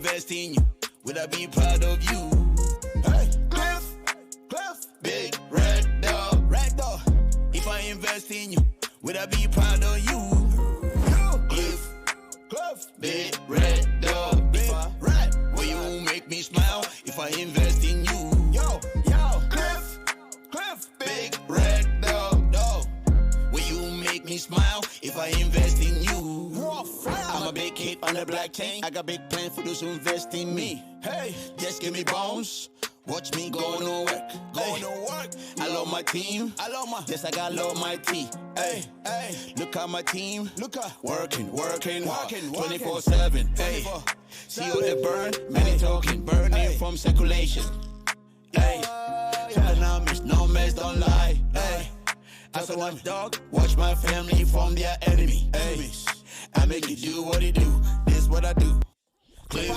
invest in you, would I be proud of you? Hey, Cliff, big red dog. If I invest in you, would I be proud of you? Cliff, big red dog. Will you make me smile if I invest in you? Cliff, big red dog. Will you make me smile if I invest in you? I'm a big kid on the black chain. I got big plans for those who invest in me. Hey, just give me bones. Watch me go to work. I love my team. Yes, I got love my team. Hey, look at my team. Working 24/7. Hey, see all the burn, many talking, burning from circulation. Hey, economics, no mess, don't lie. Hey, I saw one dog, watch my family from their enemy. Hey, I make you do what you do. This is what I do. Cliff,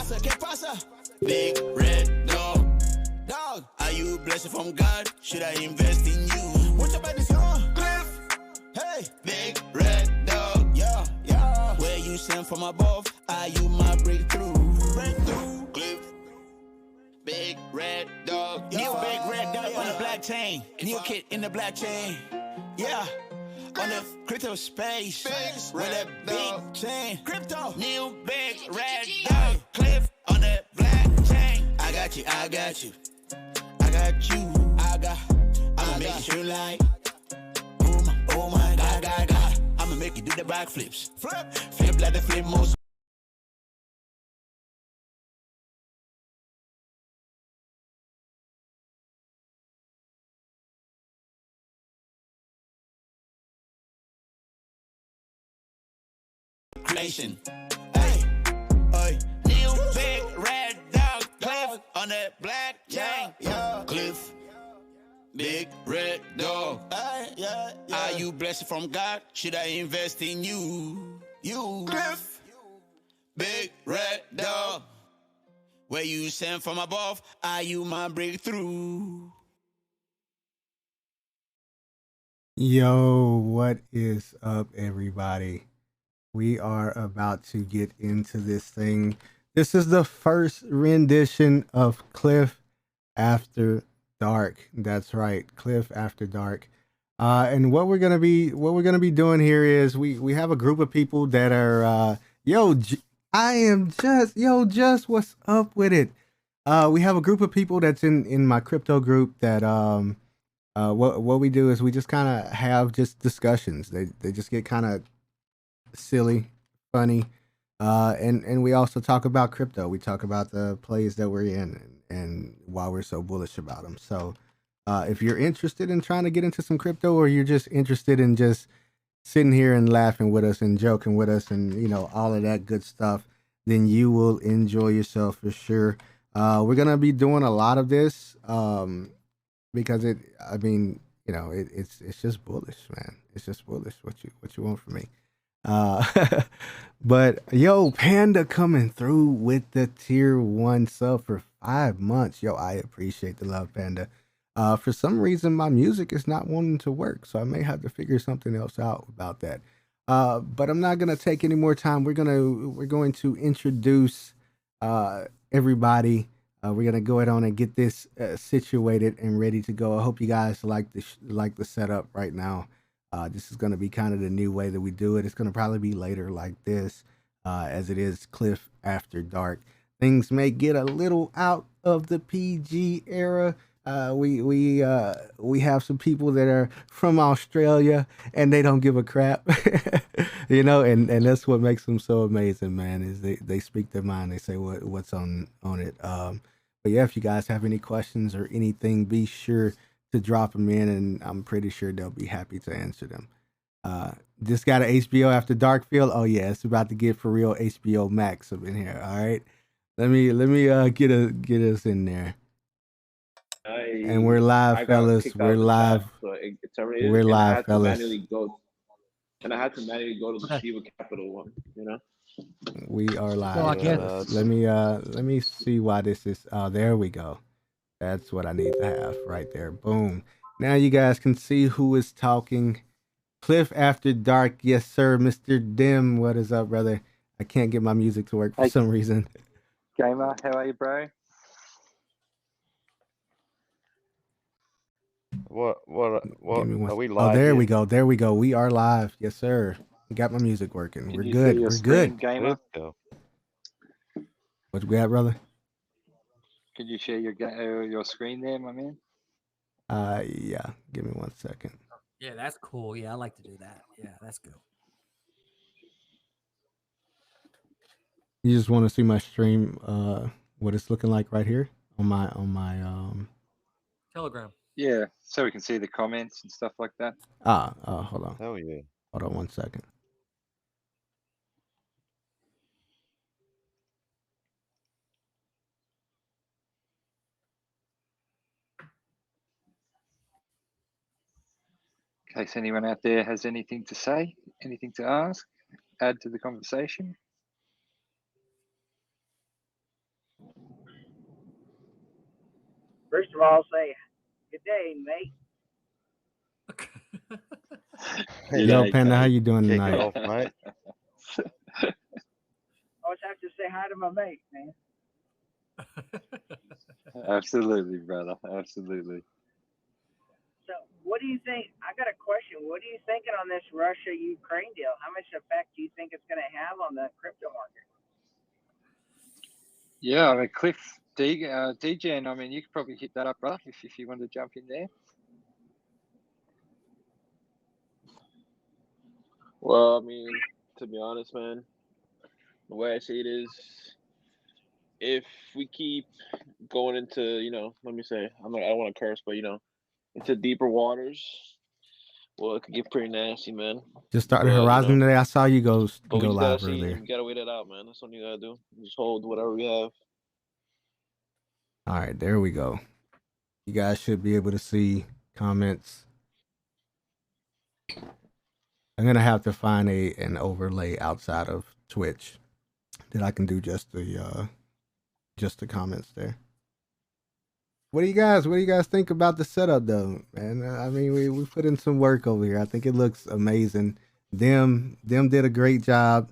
big red dog. Are you blessed from God? Should I invest in you? What's up, this Cliff, hey, big red dog. Yeah. Where you sent from above? Are you my breakthrough? Cliff, big red dog. New big red dog on the black chain. New kid in the black chain. Yeah. On the crypto space. With a big chain. Crypto. New big red dog. Cliff on the black chain. I got you. I'ma make you like, oh my God. I'ma make you do the backflips. Flip like the flip most. Creation. Hey, new big red dog. Cliff on the black chain. Cliff, big red dog. Are you blessed from God? Should I invest in you? Cliff, big red dog. Where you sent from above? Are you my breakthrough? Yo, what is up, everybody? We are about to get into this thing. This is the first rendition of Cliff After Dark. That's right, Cliff After Dark. And what we're gonna be doing here is we have a group of people that are just what's up with it? We have a group of people that's in my crypto group that what we do is we just kind of have just discussions. They just get kind of silly, funny, and we also talk about crypto. We talk about the plays that we're in and why we're so bullish about them. So if you're interested in trying to get into some crypto, or you're just interested in just sitting here and laughing with us and joking with us and all of that good stuff, then you will enjoy yourself for sure. We're gonna be doing a lot of this because it's just bullish, man. It's just bullish. What you want from me? But Panda coming through with the tier 1 sub for 5 months. I appreciate the love, Panda. For some reason my music is not wanting to work, so I may have to figure something else out about that. But I'm not gonna take any more time. We're going to introduce everybody. We're gonna go ahead on and get this situated and ready to go. I hope you guys like the setup right now. This is going to be kind of the new way that we do it. It's going to probably be later like this, as it is Cliff After Dark. Things may get a little out of the PG era. We have some people that are from Australia and they don't give a crap, and that's what makes them so amazing, man, is they speak their mind. They say what's on it. But yeah, if you guys have any questions or anything, be sure to drop them in, and I'm pretty sure they'll be happy to answer them. Just got an HBO After Dark feel. Oh yeah, it's about to get for real HBO Max up in here. All right, let me get us in there. And we're live, fellas. We're live. We're live, fellas. And I had to manually go to the Shiva Capital one. We are live. Let me see why this is. Oh, there we go. That's what I need to have right there. Boom. Now you guys can see who is talking. Cliff After Dark. Yes, sir. Mr. Dim. What is up, brother? I can't get my music to work for some reason. Gamer, how are you, bro? What Give me one. are we Oh, live there yet? we go. There we go. We are live. Yes, sir. Got my music working. Can We're you good. see your We're screen, good. Gamer? Good go. What we got, brother? Can you share your screen there, my man? Yeah. Give me 1 second. Yeah, that's cool. Yeah, I like to do that. Yeah, that's good. You just want to see my stream, what it's looking like right here on my Telegram. Yeah, so we can see the comments and stuff like that. hold on. Hell yeah. Hold on 1 second. In case anyone out there has anything to say, anything to ask, add to the conversation. First of all, say good day, mate. Yo, G'day, Panda, how mate. you doing Kick tonight? it off, mate. Always have to say hi to my mate, man. Absolutely, brother. Absolutely. So, what do you think? I got a question. What are you thinking on this Russia-Ukraine deal? How much effect do you think it's going to have on the crypto market? Yeah, I mean, Cliff, DJN, I mean, you could probably hit that up, brother, if you want to jump in there. Well, I mean, to be honest, man, the way I see it is, if we keep going into, let me say, I don't want to curse, but into deeper waters, well, it could get pretty nasty, man. Just started But, Horizon today. I saw you go But we just live gotta see. earlier. We gotta wait it out, man. That's what you gotta do. Just hold whatever we have. All right, there we go. You guys should be able to see comments. I'm gonna have to find an overlay outside of Twitch that I can do just the comments there. What do you guys think about the setup though, man? I mean, we put in some work over here. I think it looks amazing. Them did a great job.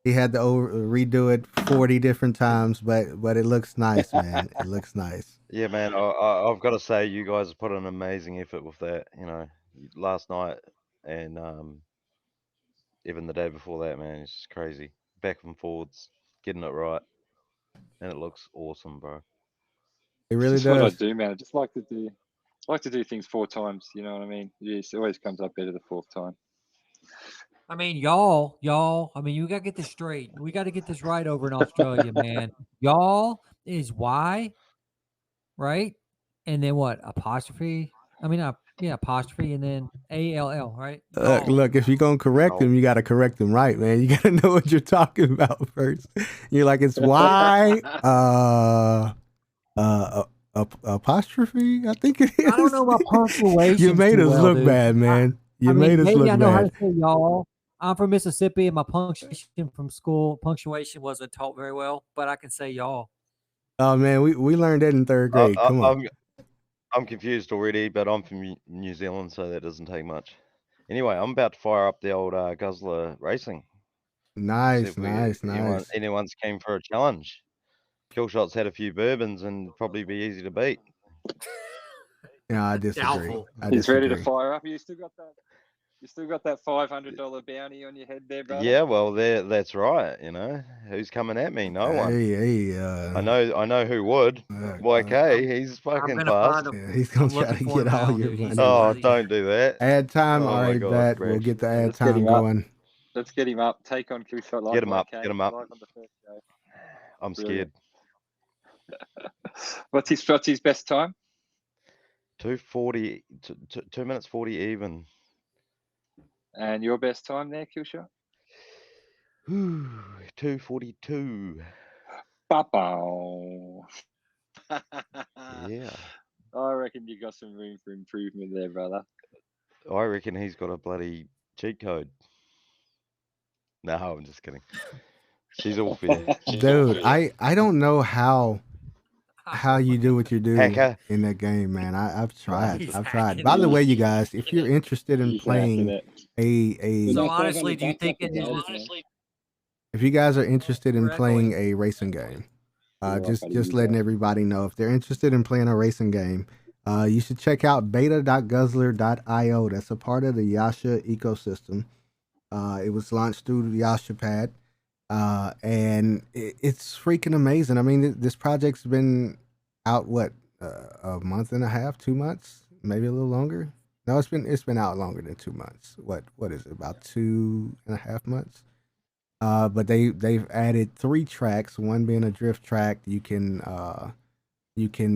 He had to redo it 40 different times, but it looks nice, man. It looks nice. Yeah, man. I've got to say, you guys have put an amazing effort with that. Last night and even the day before that, man. It's just crazy. Back and forwards, getting it right, and it looks awesome, bro. It really It's just what I does. do, man. I just like to do things 4 times. You know what I mean? Yes, it always comes up better the 4th time. I mean, y'all. I mean, you gotta get this straight. We got to get this right over in Australia, man. Y'all is Y, right? And then what? Apostrophe. I mean, apostrophe, and then ALL, right? Look, if you're gonna correct him, you gotta correct him right, man. You gotta know what you're talking about first. You're like, it's Y apostrophe, I think it is. I don't know my punctuation. You made us look bad, man. You made us look bad. Maybe I know how to say y'all. I'm from Mississippi, and my punctuation from school wasn't taught very well, but I can say y'all. Oh man, we learned that in 3rd grade. Come on. I'm confused already, but I'm from New Zealand, so that doesn't take much. Anyway, I'm about to fire up the old Guzzler Racing. Nice. Anyone's keen for a challenge. Killshot's had a few bourbons and probably be easy to beat. Yeah, I disagree. He's ready to fire up. You still got that $500 bounty on your head there, brother. Yeah, well, that's right. Who's coming at me? No one. I know who would. YK, he's fucking fast. He's gonna try to get all your money. Oh, don't do that. Ad time. All right, God, we'll get the ad time going. Let's get him up. Take on Clifford. Get him up. Get him up. I'm scared. What's his best time? 2:40, 2 minutes 40 even. And your best time there, Killshot? 2:42. Ba-bow. Yeah. I reckon you got some room for improvement there, brother. I reckon he's got a bloody cheat code. No, I'm just kidding. She's all fair. Dude, I don't know how you do what you do Hacker. in that game, man. I've tried. By the way, you guys, if you're interested in playing So honestly, do you think it is? If you guys are interested in playing a racing game, feel like Just I'd just use letting that. everybody know if they're interested in playing a racing game, you should check out beta.guzzler.io. That's a part of the Yasha ecosystem. It was launched through the Yasha Pad, and it's freaking amazing. I mean, this project's been out what a month and a half, 2 months, maybe a little longer. No, it's been out longer than 2 months. What is it? About 2.5 months. But they've added 3 tracks. One being a drift track. You can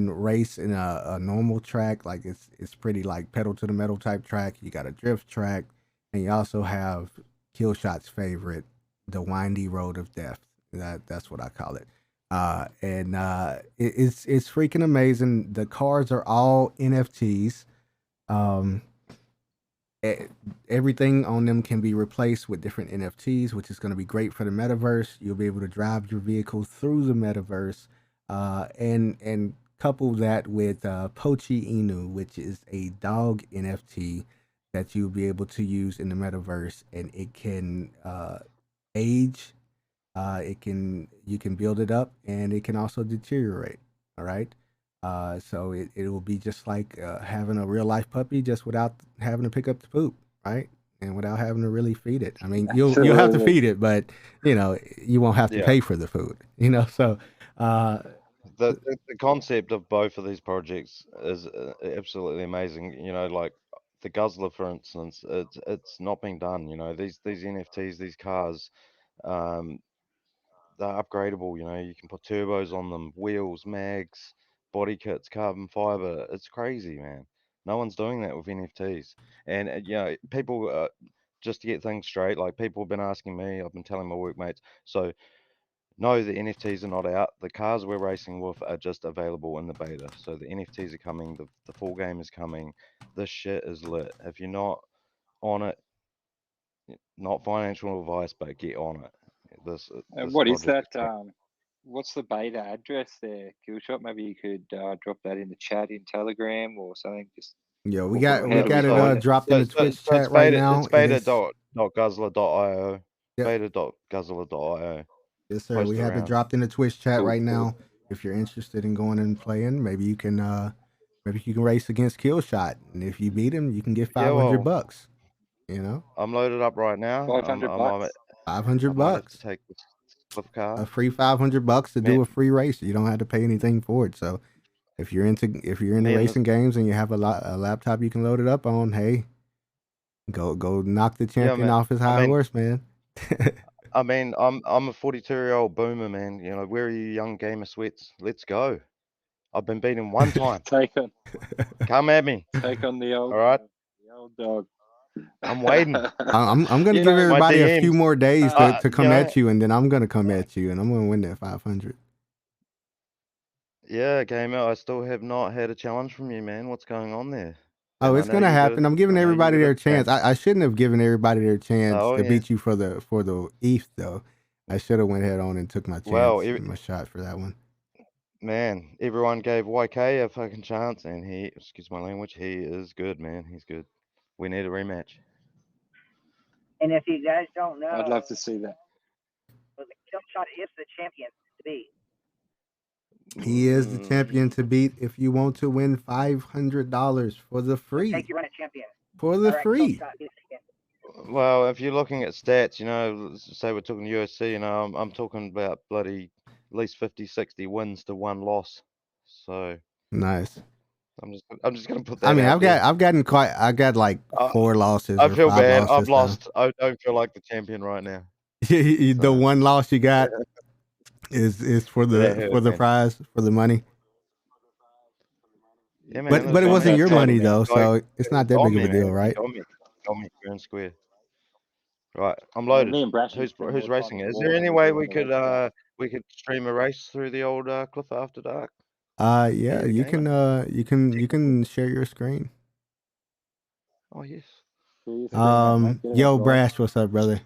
race in a normal track, like it's pretty like pedal to the metal type track. You got a drift track, and you also have Killshot's favorite, the windy road of death. That's what I call it. It's freaking amazing. The cars are all NFTs. Um, e- Everything on them can be replaced with different NFTs, which is going to be great for the metaverse. You'll be able to drive your vehicle through the metaverse, and couple that with Pochi Inu, which is a dog NFT that you'll be able to use in the metaverse, and it can age. It can You can build it up, and it can also deteriorate. All right. So it will be just like having a real life puppy, just without having to pick up the poop, right? And without having to really feed it. I mean, you'll have to Absolutely. feed it, but you won't have to Yeah. pay for the food. So uh, The concept of both of these projects is absolutely amazing. Like the Guzzler, for instance, it's not being done. These NFTs, these cars, um, they're upgradable. You can put turbos on them, wheels, mags, body kits, carbon fiber. It's crazy, man. No one's doing that with NFTs. And people, just to get things straight, like people have been asking me, I've been telling my workmates. So no, the NFTs are not out. The cars we're racing with are just available in the beta. So the NFTs are coming. The full game is coming. This shit is lit. If you're not on it, not financial advice, but get on it. This What is project that? is great. What's the beta address there, Killshot? Maybe you could drop that in the chat in Telegram or something. Just we got how we do we got it find it? dropped in So, the so, Twitch so it's chat right beta. now, It's and it's beta.guzzler.io. yep. Beta.guzzler.io. Yes, sir. We Post have it around. dropped in the Twitch chat Cool, right cool. now. If you're interested in going and playing, maybe you can race against Killshot, and if you beat him, you can get Yeah, well, $500. You know, I'm loaded up right now. 500 bucks. I might have to $500, take this cliff car. a free $500 to Me, do a free race. You don't have to pay anything for it. So if you're into me and this. racing games and you have a laptop you can load it up on, hey, go knock the Yeah, champion man. off his I high mean, horse, man. I'm a 42-year-old boomer, man. Where are you young gamer sweats? Let's go. I've been beaten one time. take on Come at me. the All right. old dog. I'm waiting. I'm gonna give My everybody a few DMs. more days to You come know, at you, and then I'm gonna come at you, and I'm gonna win that 500. yeah, gamer. I still have not had a challenge from you, man. What's going on there? Oh, And it's gonna happen. I'm giving I know you everybody got a their chance. game. I shouldn't have given everybody their chance Oh to yeah. beat you for the ETH though. I should have went head on and took my Well, chance, my shot for that one. man, everyone gave YK a fucking chance, and excuse my language, he is good, man. He's good. We need a rematch. And if you guys don't know, I'd love to see that. well, the Killshot is the champion to beat. He is the champion to Mm, beat if you want to win $500 for the So free. take your run at champion. For the All right, free. Killshot is again. well, if you're looking at stats, let's say we're talking UFC, I'm talking about bloody at least 50, 60 wins to one loss. So Nice. I'm just gonna put I that mean, out there. I got like I, 4 losses I or feel five bad. I've losses. So lost. I don't feel like the champion right now. the So one loss you got is for that the hurt, man. prize, for the money. Yeah, man. But There's it one wasn't guy your told money me, though, like, so it's not he that told big of me, a deal, man. He right? told me. He told me fair and square. Right, I'm Well, loaded. me and Brash Who's spend who's more time racing in it? Is there war than any we way do on the we could stream a race through the old Clifford After Dark Yeah, via the gamer? you can share your screen. Oh yes, Share your screen, mate. Get it on, Yo, guys. Brash, what's up, brother?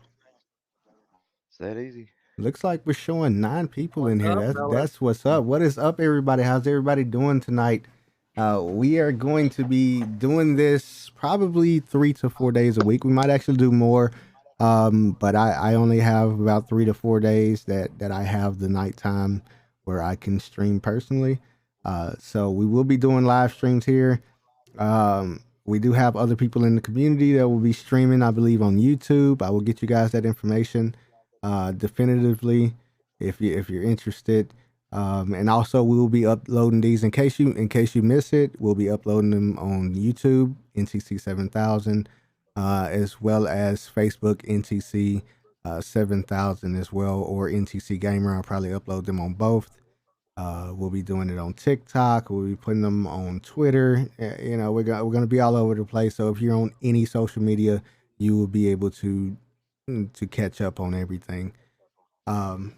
it's that easy. Looks like we're showing 9 people in What's here. up, That's fellas? that's what's up. What is up, everybody? How's everybody doing tonight? We are going to be doing this probably 3 to 4 days a week. We might actually do more, but I only have about 3 to 4 days that I have the nighttime where I can stream personally. So we will be doing live streams here. We do have other people in the community that will be streaming, I believe, on YouTube. I will get you guys that information definitively if you're interested. And also we will be uploading these in case you miss it. We'll be uploading them on YouTube, NTC 7000, as well as Facebook NTC 7000 as well, or NTC Gamer. I'll probably upload them on both. We'll be doing it on TikTok. We'll be putting them on Twitter. You know, we're gonna be all over the place. So if you're on any social media, you will be able to catch up on everything. Um,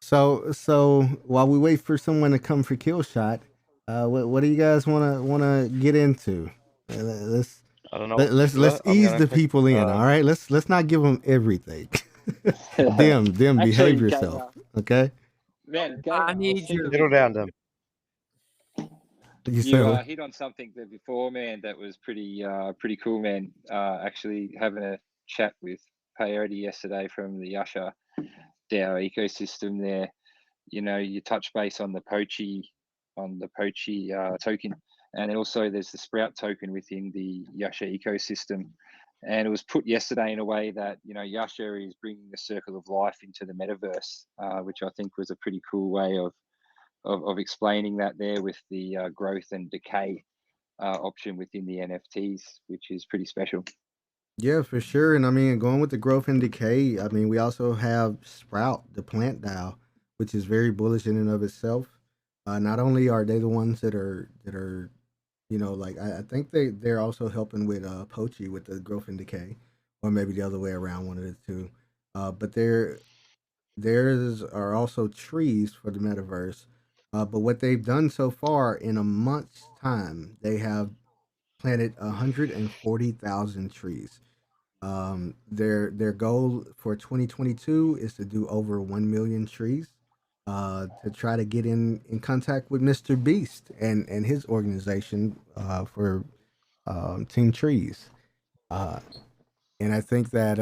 so while we wait for someone to come for kill shot, what do you guys wanna get into? Let's I don't know let, what to let's do. let's I'm ease gonna the pick. people in. All right, let's not give them everything. Them behave Actually, yourself. Gamer, Okay, man, I Gamer, I was need your thinking Settle down, Tim. you you said hit on something there before, man. That was pretty cool, man. Actually having a chat with Peyote yesterday from the Yasha DAO ecosystem there. You know, you touch base on the Pochi token, and also there's the Sprout token within the Yasha ecosystem. And it was put yesterday in a way that, you know, Yasha is bringing the circle of life into the metaverse, which I think was a pretty cool way of explaining that there with the growth and decay option within the NFTs, which is pretty special. yeah, for sure. And I mean, going with the growth and decay, I mean, we also have Sprout, the plant DAO, which is very bullish in and of itself. Not only are they the ones that are, like I think they're also helping with Pochi with the growth and decay, or maybe the other way around, one of the two. But theirs are also trees for the metaverse. But what they've done so far in a month's time, they have planted 140,000 trees. Their goal for 2022 is to do over 1 million trees. To try to get in contact with Mr. Beast and his organization for Team Trees. Uh, and I think that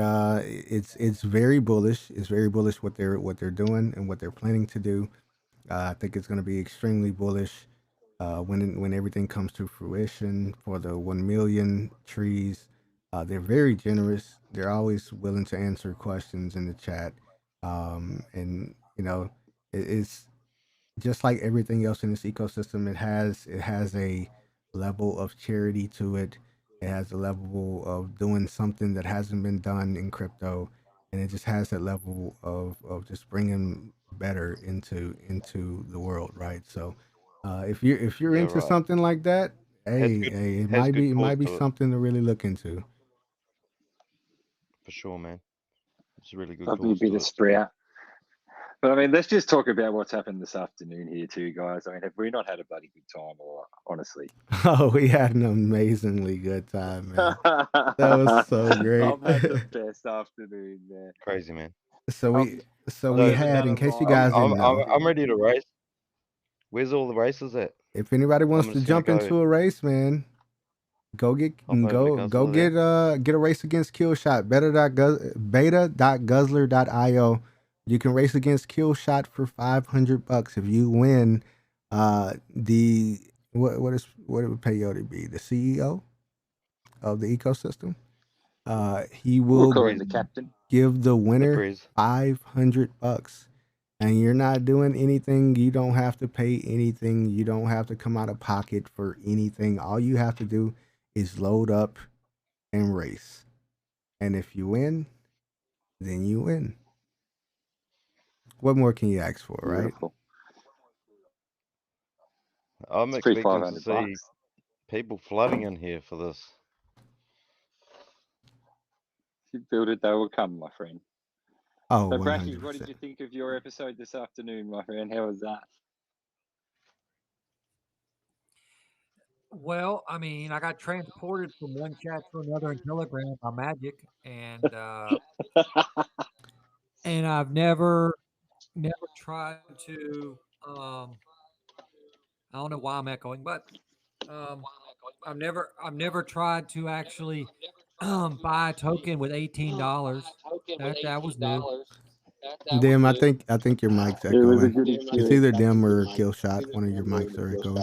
it's very bullish. It's very bullish what they're doing and what they're planning to do. I think it's going to be extremely bullish when everything comes to fruition for the 1 million trees. They're very generous. They're always willing to answer questions in the chat, and it's just like everything else in this ecosystem. It has a level of charity to it. It has a level of doing something that hasn't been done in crypto, and it just has that level of just bringing better into the world, right? So, if you're Yeah, into right. something like that, Has hey, good hey, it has might good be it cause might be to it something to really look into. for sure, man. It's a really good Probably a cause bit to of it. Sprout. But I mean, let's just talk about what's happened this afternoon here, too, guys. I mean, have we not had a bloody good time, or honestly? Oh, we had an amazingly good time, man. That was I've so great. had the best afternoon, man. Crazy, man. so I've we so I've we So never had, done in a case you live guys didn't know, I'm stream. ready to race. Where's all the races at? if anybody I'm wants to just gonna jump go into a race, man, go get hop over to go Guzzler there. get a race against Killshot. Beta.guzzler.io. You can race against Killshot for $500 if you win. The what it would peyote be? The CEO of the ecosystem. He We'll will call him Breeze, the captain. give the the winner breeze. $500, and you're not doing anything. You don't have to pay anything. You don't have to come out of pocket for anything. All you have to do is load up and race. And if you win, then you win. What more can you ask for, right? Beautiful. I'm It's free expecting five to hundred see bucks. people flooding in here for this. If you build it, they will come, my friend. Oh, So, Brashy, what did 100%. you think of your episode this afternoon, my friend? How was that? well, I mean, I got transported from one chat to another in Telegram by magic, and I've never tried to. I don't know why I'm echoing, but um, I've never tried to actually buy a token with $18. That was new. Dim, I think your mic's It was a echoing. good It's experience. either Dim or Kill Shot. One of your mics are echoing.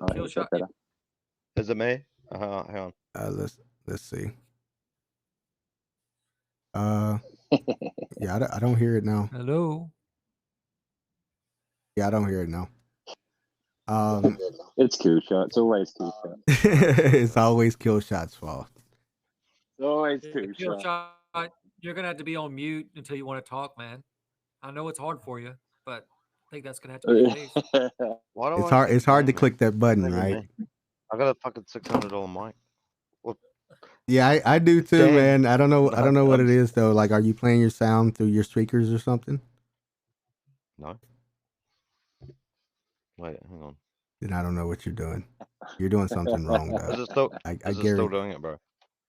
Oh, Kill is that shot. better? Is it me? Hang on. Let's see. Yeah, I don't hear it now. Hello. Yeah, I don't hear it now. It's Kill Shot. It's always Kill Shot. It's always Kill Shot's fault. It's always Kill Kill Shot. shot. You're gonna have to be on mute until you want to talk, man. I know it's hard for you, but I think that's gonna have to be the case. Why do It's hard to click that button, Maybe right? me. I got a fucking $600 mic. Yeah, I do too, Dang. man. I don't know what I'm it is though. Like, are you playing your sound through your speakers or something? No. Wait, hang on. Then I don't know what you're doing. You're doing something wrong, Is though. it still? I Is it still guarantee. doing it, bro?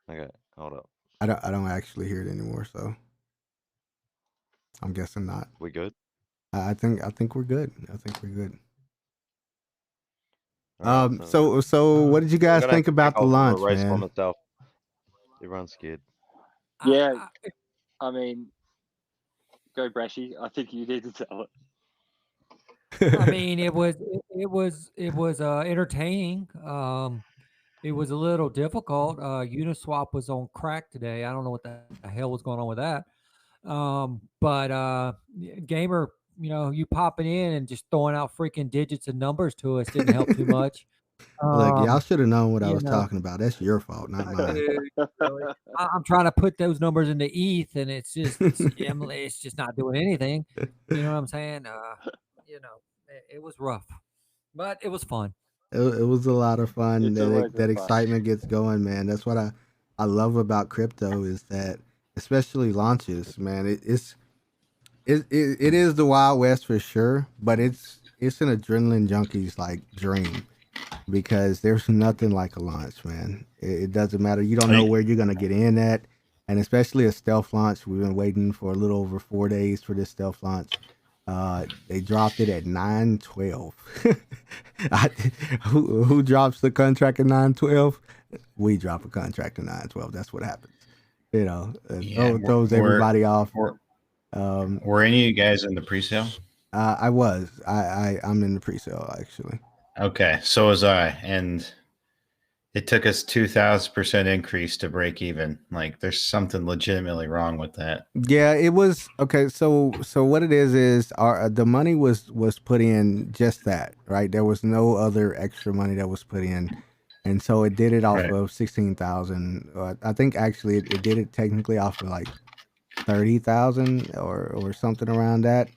Okay, hold up. I don't actually hear it anymore, so I'm guessing not. We good? I think we're good. I think we're good. All right, So what did you I'm guys gonna have think to about kick the off and launch, race by man? myself. Everyone's scared. Yeah. I mean, go Brashy. I think you need to tell it. I mean, it was entertaining. It was a little difficult. Uniswap was on crack today. I don't know what the hell was going on with that. But Gamer, you popping in and just throwing out freaking digits and numbers to us didn't help too much. Look, y'all should have known what I you was know, talking about. That's your fault, not mine. dude, really. I'm trying to put those numbers into ETH, and it's just not doing anything. You know what I'm saying? It was rough, but it was fun. It was a lot of fun. It's always That fun. excitement gets going, man. That's what I love about crypto is that, especially launches, man. It is the Wild West for sure, but it's an adrenaline junkie's like dream because there's nothing like a launch, man. It doesn't matter. You don't know where you're gonna get in at, and especially a stealth launch. We've been waiting for a little over 4 days for this stealth launch. They dropped it at 9:12. Who drops the contract at 9:12? We drop a contract at 9:12. That's what happens. Throws everybody off. Were any of you guys in the pre-sale? I was. I'm in the pre-sale actually. Okay, so was I, and it took us 2,000% increase to break even. Like, there's something legitimately wrong with that. Yeah, it was okay. So what it is the money was put in just that, right? There was no other extra money that was put in, and so it did it off of 16,000. I think actually it did it technically off of like 30,000 or something around that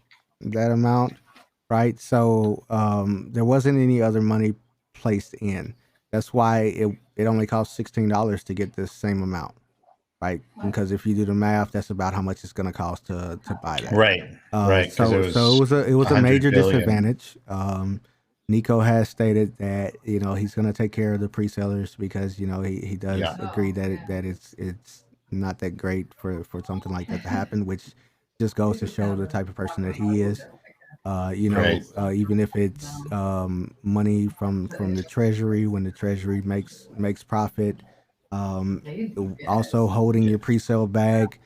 amount, right? So there wasn't any other money placed in. That's why it only costs $16 to get this same amount, right? Because if you do the math, that's about how much it's going to cost to buy that. Right. So it was a major disadvantage. Nico has stated that he's going to take care of the pre-sellers because he does agree that it's not that great for something like that to happen, which just goes to show the type of person that he is. Even if it's money from the treasury, when the treasury makes profit, also holding your pre-sale bag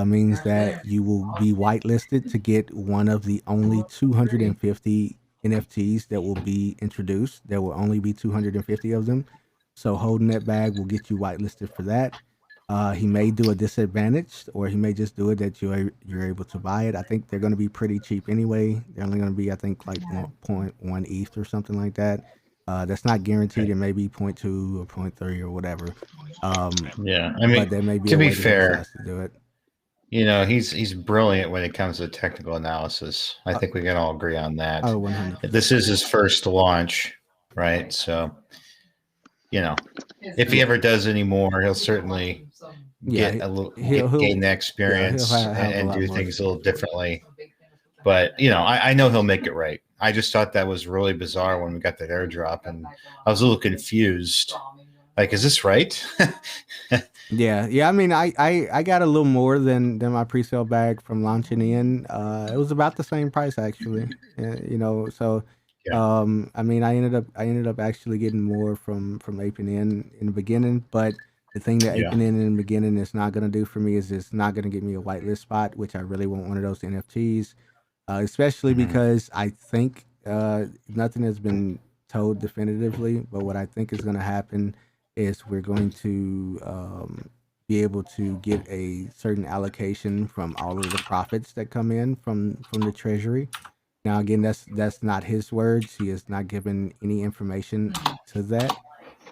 means that you will be whitelisted to get one of the only 250 NFTs that will be introduced. There will only be 250 of them. So holding that bag will get you whitelisted for that. He may do a disadvantage, or he may just do it that you're able to buy it. I think they're going to be pretty cheap anyway. They're only going to be, I think, like 0.1 ETH or something like that. That's not guaranteed. It may be 0.2 or 0.3 or whatever. I mean, but there may be to a be way fair, that he decides to do it. He's brilliant when it comes to technical analysis. I think we can all agree on that. 100%. This is his first launch, right? So, if he ever does any more, he'll certainly get a little gain the experience and do things a little differently. But I know he'll make it right. I just thought that was really bizarre when we got that airdrop, and I was a little confused. Like, is this right? Yeah. I mean, I got a little more than my pre-sale bag from launching in. It was about the same price actually. So I mean, I ended up actually getting more from aping in the beginning, but The thing that Yeah. aping in the beginning is not going to do for me is it's not going to get me a whitelist spot, which I really want one of those NFTs, especially because I think nothing has been told definitively, but what I think is going to happen is we're going to be able to get a certain allocation from all of the profits that come in from the treasury. Now, again, that's not his words. He has not given any information to that.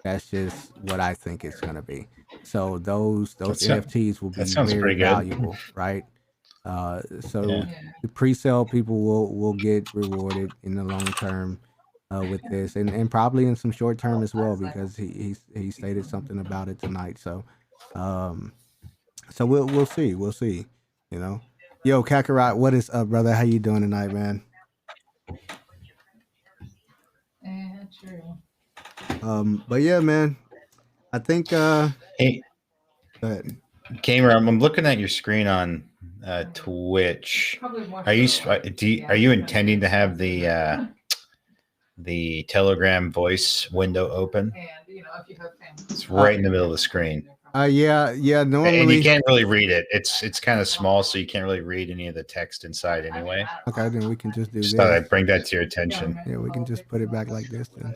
That's just what I think it's gonna be. So those NFTs will That be sounds very pretty good. valuable, right? So Yeah. the pre-sale people will get rewarded in the long term with this, and probably in some short term as well, because he stated something about it tonight. So um, so we'll see, you know. Yo, Kakarot, what is up, brother? How you doing tonight, man? But yeah, man, I think Hey, go ahead. Gamer, I'm looking at your screen on Twitch. Are you are you intending to have the Telegram voice window open? It's right in the middle of the screen. Yeah, And you normally. can't really read it. It's kind of small, so you can't really read any of the text inside anyway. Okay, then we can just do Just this. thought I'd bring that to your attention. Yeah, we can just put it back like this then.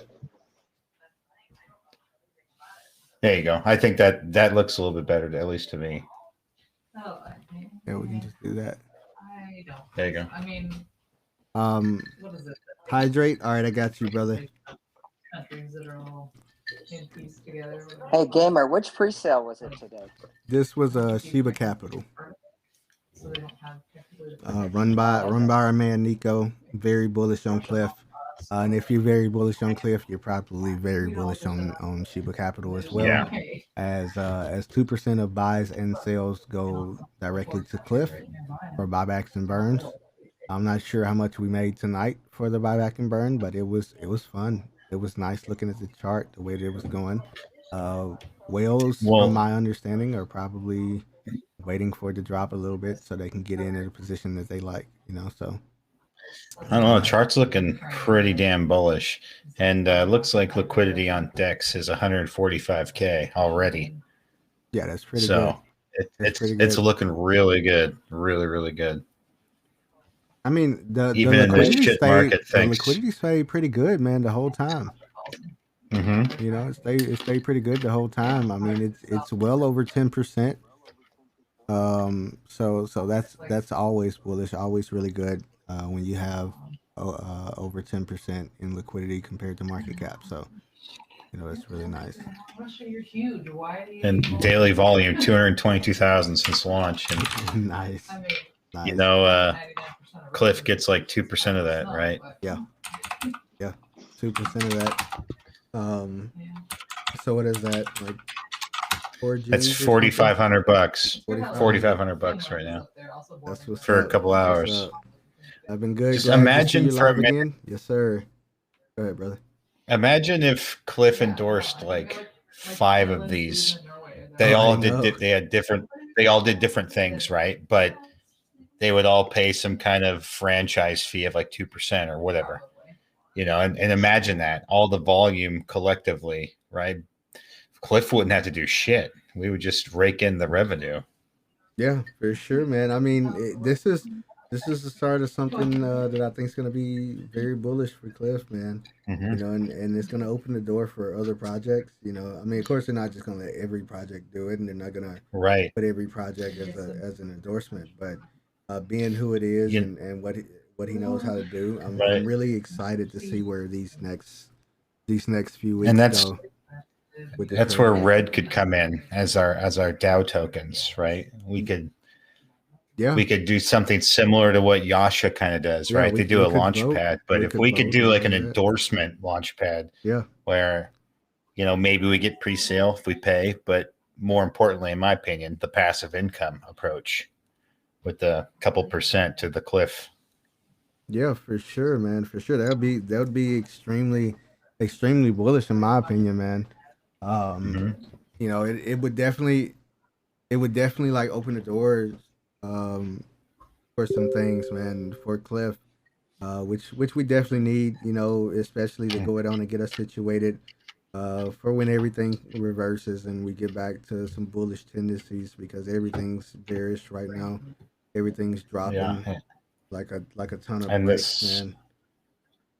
There you go. I think that looks a little bit better, at least to me. Yeah, we can just do that. There you go. Hydrate. All right, I got you, brother. Hey, Gamer, which pre-sale was it today? This was a Shiba Capital. Run by our man Nico. Very bullish on Cliff. And if you're very bullish on Cliff, you're probably very bullish on Shiba Capital as well. Yeah. As 2% of buys and sales go directly to Cliff for buybacks and burns. I'm not sure how much we made tonight for the buyback and burn, but it was fun. It was nice looking at the chart, the way that it was going. Whales, from my understanding, are probably waiting for it to drop a little bit so they can get in at a position that they like, so. I don't know. The chart's looking pretty damn bullish, and looks like liquidity on DEX is 145K already. Yeah, that's pretty good. It's looking really good, really good. I mean, the liquidity stayed pretty good, man, the whole time. It stayed pretty good the whole time. I mean, it's well over 10%. So that's always bullish, always really good when you have over 10% in liquidity compared to market cap. So that's really nice. And daily volume 222,000 since launch. And nice. Cliff gets like 2% of that, right? Yeah, 2% of that. So what is that, like? That's $4,500. $4,500 right now. That's what's for up. a couple hours. I've been good. Just imagine for a minute. Again. Yes, sir. Go ahead, brother. Imagine if Cliff endorsed like 5 of these. They all did. They all did different things, right? But they would all pay some kind of franchise fee of like 2% or whatever. And imagine that all the volume collectively, right? Cliff wouldn't have to do shit. We would just rake in the revenue. Yeah, for sure, man. I mean, this is the start of something that I think is going to be very bullish for Cliff, man. And it's going to open the door for other projects. I mean, of course, they're not just going to let every project do it, and they're not going to put every project as an endorsement. But being who it is and what he knows how to do, I'm really excited to see where these next few weeks go. That's where Red could come in as our DAO tokens, right? We could do something similar to what Yasha kind of does, right? They do a launch pad, but if we could do like an endorsement launch pad, where maybe we get pre-sale if we pay, but more importantly, in my opinion, the passive income approach with the couple percent to the Cliff. Yeah, for sure, man. For sure, that would be extremely bullish in my opinion, man. It would definitely like open the doors for some things, man, for Cliff, which we definitely need, especially to go down and get us situated for when everything reverses and we get back to some bullish tendencies, because everything's bearish right now. Everything's dropping like a ton of bricks, man.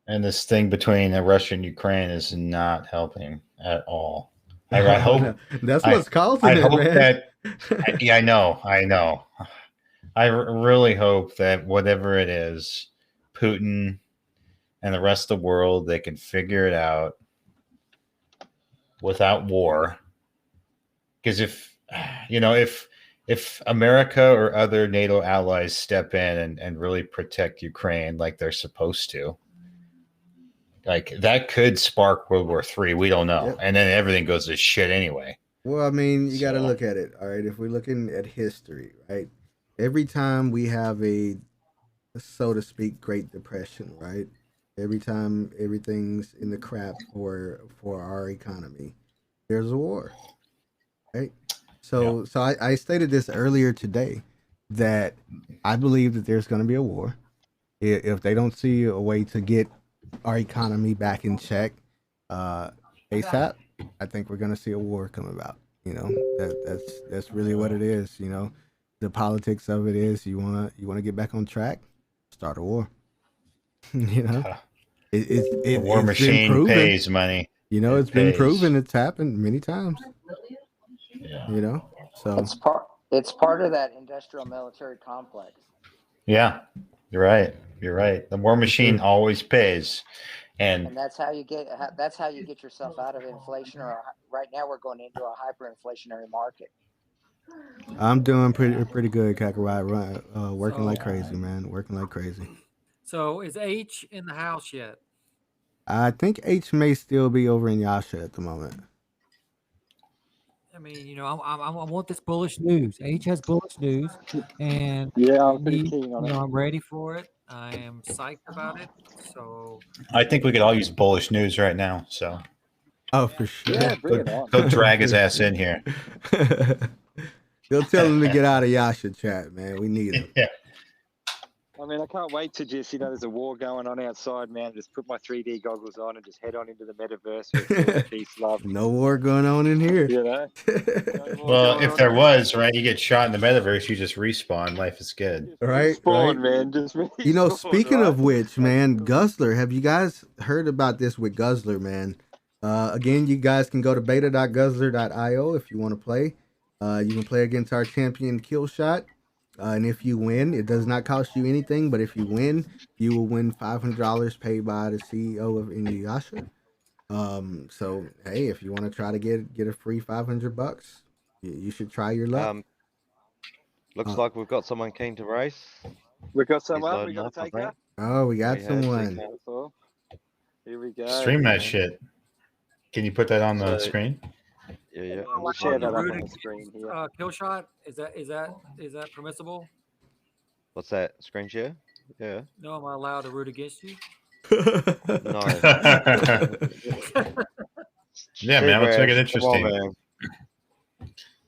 And this thing between Russia and Ukraine is not helping at all. I hope that's what's causing it, man. Yeah, I know. I really hope that whatever it is, Putin and the rest of the world, they can figure it out without war. Because if America or other NATO allies step in and really protect Ukraine like they're supposed to, like that could spark World War III. We don't know. Yep. And then everything goes to shit anyway. Well, I mean, you got to look at it. All right. If we're looking at history, right? Every time we have a, so to speak, Great Depression, right? Every time everything's in the crap for our economy, there's a war, right? So I stated this earlier today that I believe that there's going to be a war if they don't see a way to get our economy back in check ASAP. I think we're going to see a war come about. You know, that's really what it is. You know, the politics of it is you wanna get back on track, start a war. You know, the war machine pays money. You know, it's been proven. It's happened many times. Yeah. You know, so it's part of that industrial military complex. Yeah, you're right. The war machine always pays. And that's how you get yourself out of inflation. Or right now we're going into a hyperinflationary market. I'm doing pretty good, Kakarot. Working like crazy, man. Working like crazy. So is H in the house yet? I think H may still be over in Yasha at the moment. I mean, you know, I want this bullish news. H has bullish news, and I'm pretty keen on it. I'm ready for it. I am psyched about it. So I think we could all use bullish news right now. So, for sure. Yeah, bring it on. Go drag his ass in here. They'll tell him to get out of Yasha chat, man. We need him. Yeah. I mean, I can't wait to just, there's a war going on outside, man. Just put my 3D goggles on and just head on into the metaverse with peace, love. No war going on in here. You know? Well, if there was, right, you get shot in the metaverse, you just respawn. Life is good. Right? Respawn, man. Just respawn, you know, speaking of which, man, Guzzler, have you guys heard about this with Guzzler, man? Again, you guys can go to beta.guzzler.io if you want to play. You can play against our champion Killshot. And if you win, it does not cost you anything. But if you win, you will win $500 paid by the CEO of Inuyasha. So hey, if you want to try to get a free $500, you should try your luck. Looks like we've got someone keen to race. We've got someone. We got to take her. Oh, we got someone. Here we go. Stream that shit. Can you put that on the screen? Yeah. We'll share that up on the screen here. Killshot, is that permissible? What's that? Screen share? Yeah. No, am I allowed to root against you? No. Yeah, man. Let's make it interesting. On, man.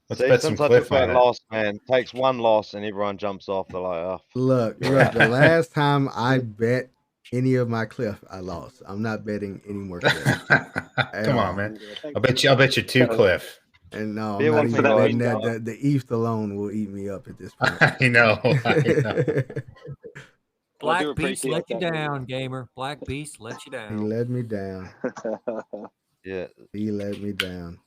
Let's bet some Cliff on it. Loss, man. Takes one loss and everyone jumps off. They're like, oh. Look. The last time I bet any of my Cliff, I lost. I'm not betting any more Cliff. Come on, man. I'll bet you 2 Cliff. And no, I'm not even betting that. The ETH alone will eat me up at this point. I know. Black Beast let you down, gamer. Black Beast let you down. He let me down. Yeah. He let me down.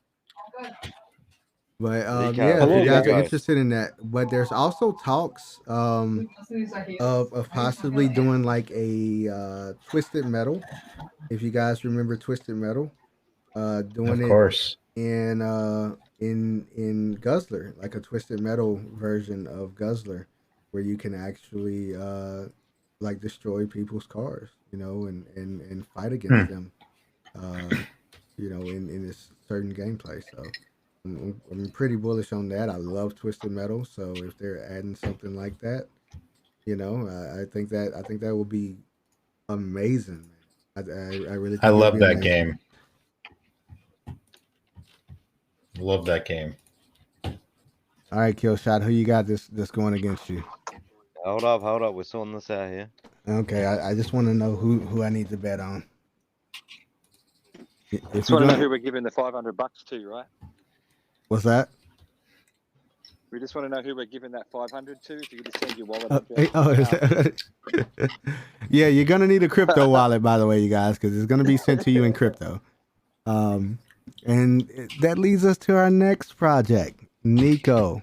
But if you guys are interested in that, but there's also talks of possibly doing like a Twisted Metal. If you guys remember Twisted Metal, doing of course. in Guzzler, like a Twisted Metal version of Guzzler, where you can actually like destroy people's cars, and fight against them, in this certain gameplay. So I'm pretty bullish on that. I love Twisted Metal, so if they're adding something like that, I think that will be amazing. I really. I love that game. Love that game. All right, Killshot, who you got this going against you? Hold up. We're sorting this out here. Okay, I just want to know who I need to bet on. Just want to know who we're giving the $500 to, right? What's that? We just want to know who we're giving that 500 to. If you could just send your wallet yeah, you're gonna need a crypto wallet, by the way, you guys, because it's gonna be sent to you in crypto. And that leads us to our next project, Nico,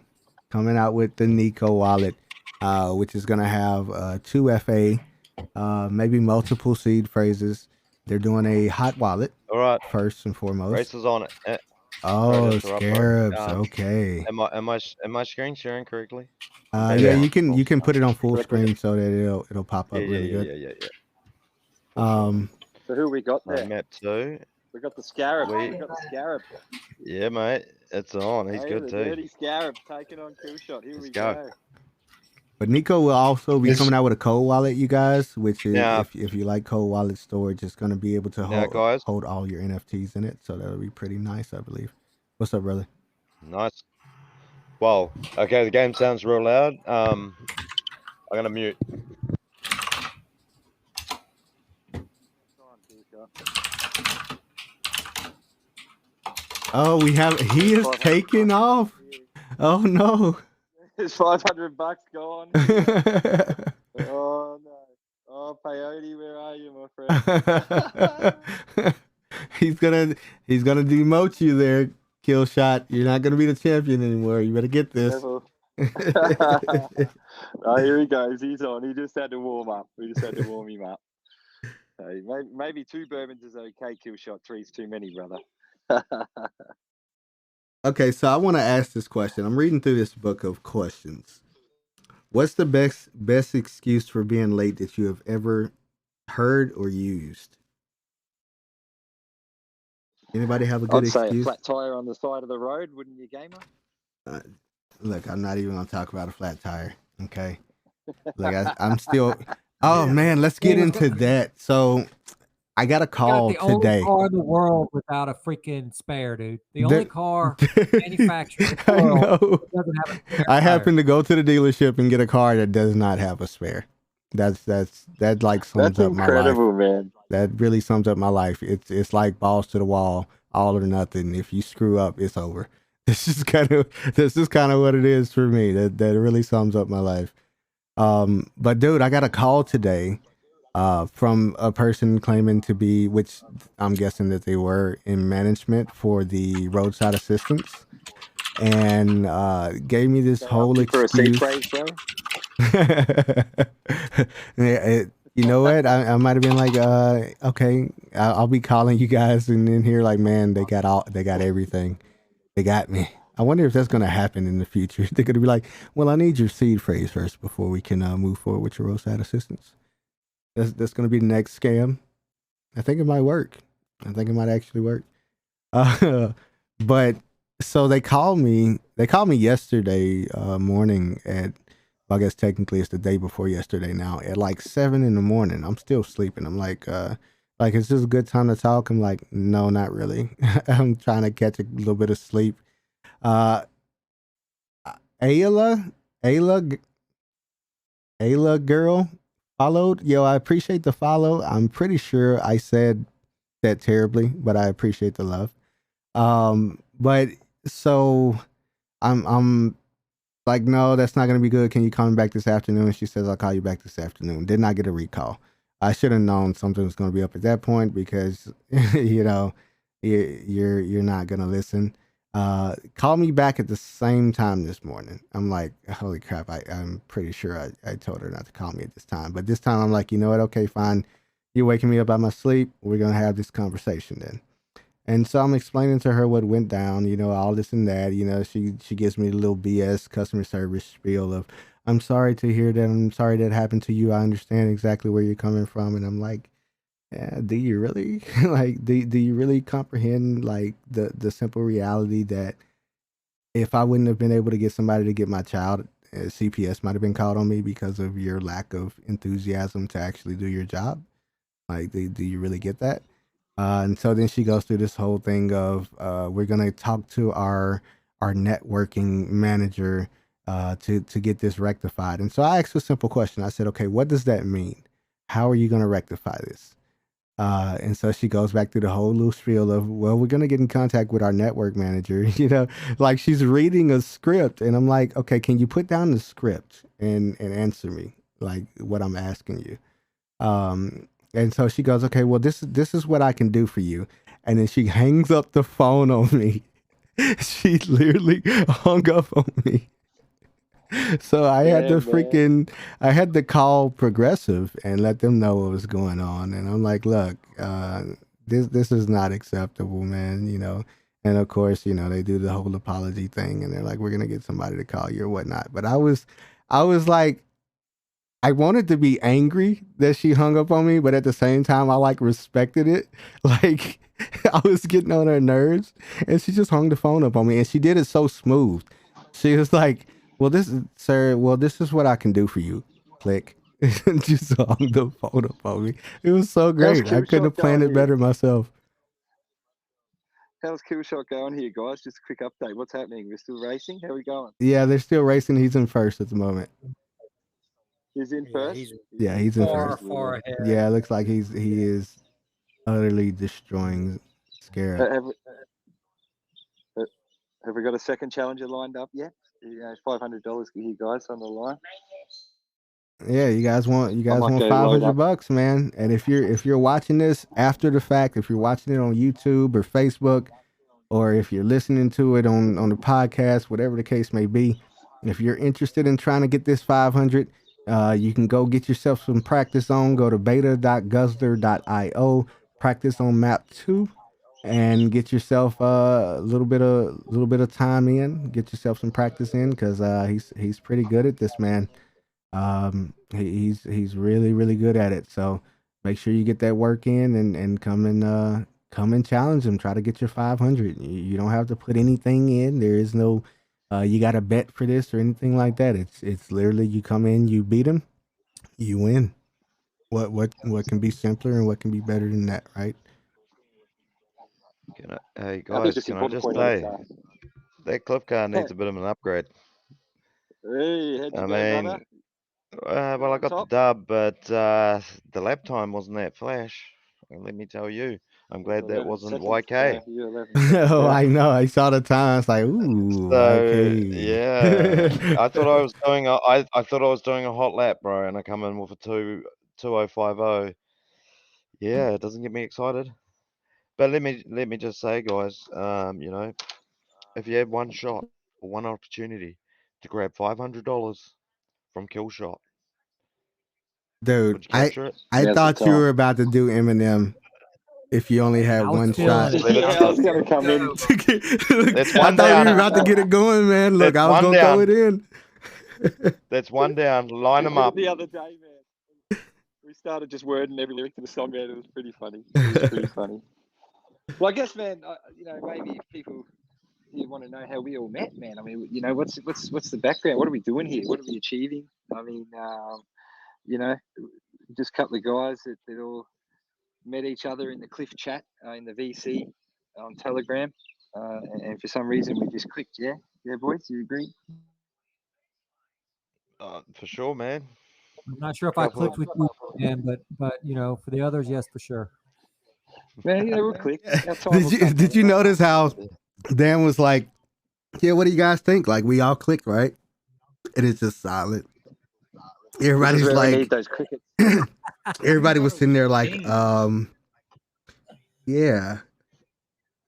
coming out with the Nico wallet, which is gonna have 2 FA, maybe multiple seed phrases. They're doing a hot wallet. All right. First and foremost. Races on it. Oh, scarabs. Okay. Am I screen sharing correctly? Yeah, you can put it on full screen so that it'll pop up really good. Yeah. So who we got there? Map 2. We got the Scarab. We got the Scarab. Yeah, mate. It's on. He's good too. Dirty Scarab taking on Killshot. Here we go. But Nico will also be coming out with a cold wallet, you guys, which is if you like cold wallet storage, it's going to be able to hold all your NFTs in it. So that'll be pretty nice, I believe. What's up, brother? Nice. Well, okay, the game sounds real loud. I'm going to mute. Oh, he is taking off. Oh no. It's $500 gone. Oh no. Oh, Peyote, where are you, my friend? He's gonna demote you there, Killshot. You're not gonna be the champion anymore. You better get this. Oh, here he goes. He's on. He just had to warm up. We just had to warm him up. So maybe 2 bourbons is okay. Killshot 3's too many, brother. Okay, so I want to ask this question. I'm reading through this book of questions. What's the best excuse for being late that you have ever heard or used? Anybody have a good excuse? I'd say a flat tire on the side of the road, wouldn't you, gamer? Look, I'm not even going to talk about a flat tire, okay? Like, I'm still... Oh, man, let's get into that. So... I got a call today. The only car in the world without a freaking spare, dude. The only car manufactured in the world doesn't have a spare. I happened to go to the dealership and get a car that does not have a spare. That like sums up my life. That's incredible, man. That really sums up my life. It's like balls to the wall, all or nothing. If you screw up, it's over. This is kind of what it is for me. That really sums up my life. But dude, I got a call today. From a person claiming to be, which I'm guessing that they were in management for the roadside assistance, and gave me this whole excuse. You know what? I might have been like, okay, I'll be calling you guys, and then here, like, man, they got everything, they got me. I wonder if that's going to happen in the future. They're going to be like, well, I need your seed phrase first before we can move forward with your roadside assistance. That's going to be the next scam. I think it might work. I think it might actually work. But so they called me yesterday morning at, well, I guess technically it's the day before yesterday now, at like 7 a.m. I'm still sleeping. I'm like, is this a good time to talk? I'm like, no, not really. I'm trying to catch a little bit of sleep. Ayla girl followed. Yo, I appreciate the follow. I'm pretty sure I said that terribly, but I appreciate the love. But so I'm like, no, that's not gonna be good. Can you call me back this afternoon? She says, I'll call you back this afternoon. Did not get a recall. I should have known something was gonna be up at that point because you know, you're not gonna listen. Call me back at the same time this morning. I'm like, holy crap, I'm pretty sure I told her not to call me at this time. But this time I'm like, you know what? Okay, fine. You're waking me up out of my sleep. We're going to have this conversation then. And so I'm explaining to her what went down, you know, all this and that. You know, she gives me a little BS customer service spiel of, I'm sorry to hear that. I'm sorry that happened to you. I understand exactly where you're coming from. And I'm like, yeah, do you really like do you really comprehend like the simple reality that if I wouldn't have been able to get somebody to get my child, CPS might have been called on me because of your lack of enthusiasm to actually do your job? Like, do you really get that? And so then she goes through this whole thing of we're gonna talk to our networking manager to get this rectified. And so I asked a simple question. I said, okay, what does that mean? How are you gonna rectify this? And so she goes back through the whole little spiel of, well, we're gonna get in contact with our network manager. Like she's reading a script, and I'm like, okay, can you put down the script and answer me like what I'm asking you? And so she goes, okay, well, this is what I can do for you. And then she hangs up the phone on me. She literally hung up on me. So I had to I had to call Progressive and let them know what was going on. And I'm like, look, this is not acceptable, man. And of course, they do the whole apology thing, and they're like, we're gonna get somebody to call you or whatnot. But I was like, I wanted to be angry that she hung up on me, but at the same time, I like respected it. Like I was getting on her nerves, and she just hung the phone up on me, and she did it so smooth. She was like, "Well, this is what I can do for you." Click, and just hung the phone up on me. It was so How's great. I couldn't have Killshot planned going it here? better myself. How's Killshot going here, guys? Just a quick update. What's happening? We're still racing? How are we going? Yeah, they're still racing. He's in first at the moment. He's in Yeah, first? he's He's in far, first. far ahead. Yeah, it looks like he is utterly destroying Scarab. Have we got a second challenger lined up yet? $500 here, guys, on the line. Yeah, you guys want go load $500, man. And if you're watching this after the fact, if you're watching it on YouTube or Facebook, or if you're listening to it on the podcast, whatever the case may be, if you're interested in trying to get this 500, you can go get yourself some practice on. Go to beta.guzzler.io, practice on map 2, and get yourself a little bit of time in. Get yourself some practice in, because he's pretty good at this, man. He's really really good at it. So make sure you get that work in, and come and challenge him. Try to get your 500. You don't have to put anything in. There is no you got to bet for this or anything like that. It's literally you come in, you beat him, you win. What can be simpler and what can be better than that, right? Hey guys, can I just say that clip car needs a bit of an upgrade? Hey, how'd you go, brother? Well, I got the dub, but the lap time wasn't that flash. Let me tell you, I'm glad that wasn't YK. Oh, I know. I saw the time. I was like, ooh, So YK. yeah, I thought I was doing I thought I was doing a hot lap, bro, and I come in with a 2050. Yeah, it doesn't get me excited. But let me just say, guys, if you have one shot or one opportunity to grab $500 from Killshot, Dude, would you capture it? I thought you were about to do Eminem. If you only had one shot. I was gonna come in. That's I one thought down. you were about to get it going, man. Look, That's I was one gonna throw down. it in. That's one down. Line them up. The other day, man, we started just wording every lyric to the song, man. It was pretty funny. It was pretty funny. Well, I guess, man, maybe if people want to know how we all met, man. I mean, what's the background? What are we doing here? What are we achieving? I mean, just a couple of guys that all met each other in the Cliff chat in the VC on Telegram, and for some reason we just clicked. Yeah, boys, you agree? For sure, man. I'm not sure if I clicked with you, man, but for the others, yes, for sure. Man, we'll click. Did you notice how Dan was like, yeah, what do you guys think? Like, we all clicked, right? And it's just silent. Everybody's like, those crickets. Everybody was sitting there like, yeah,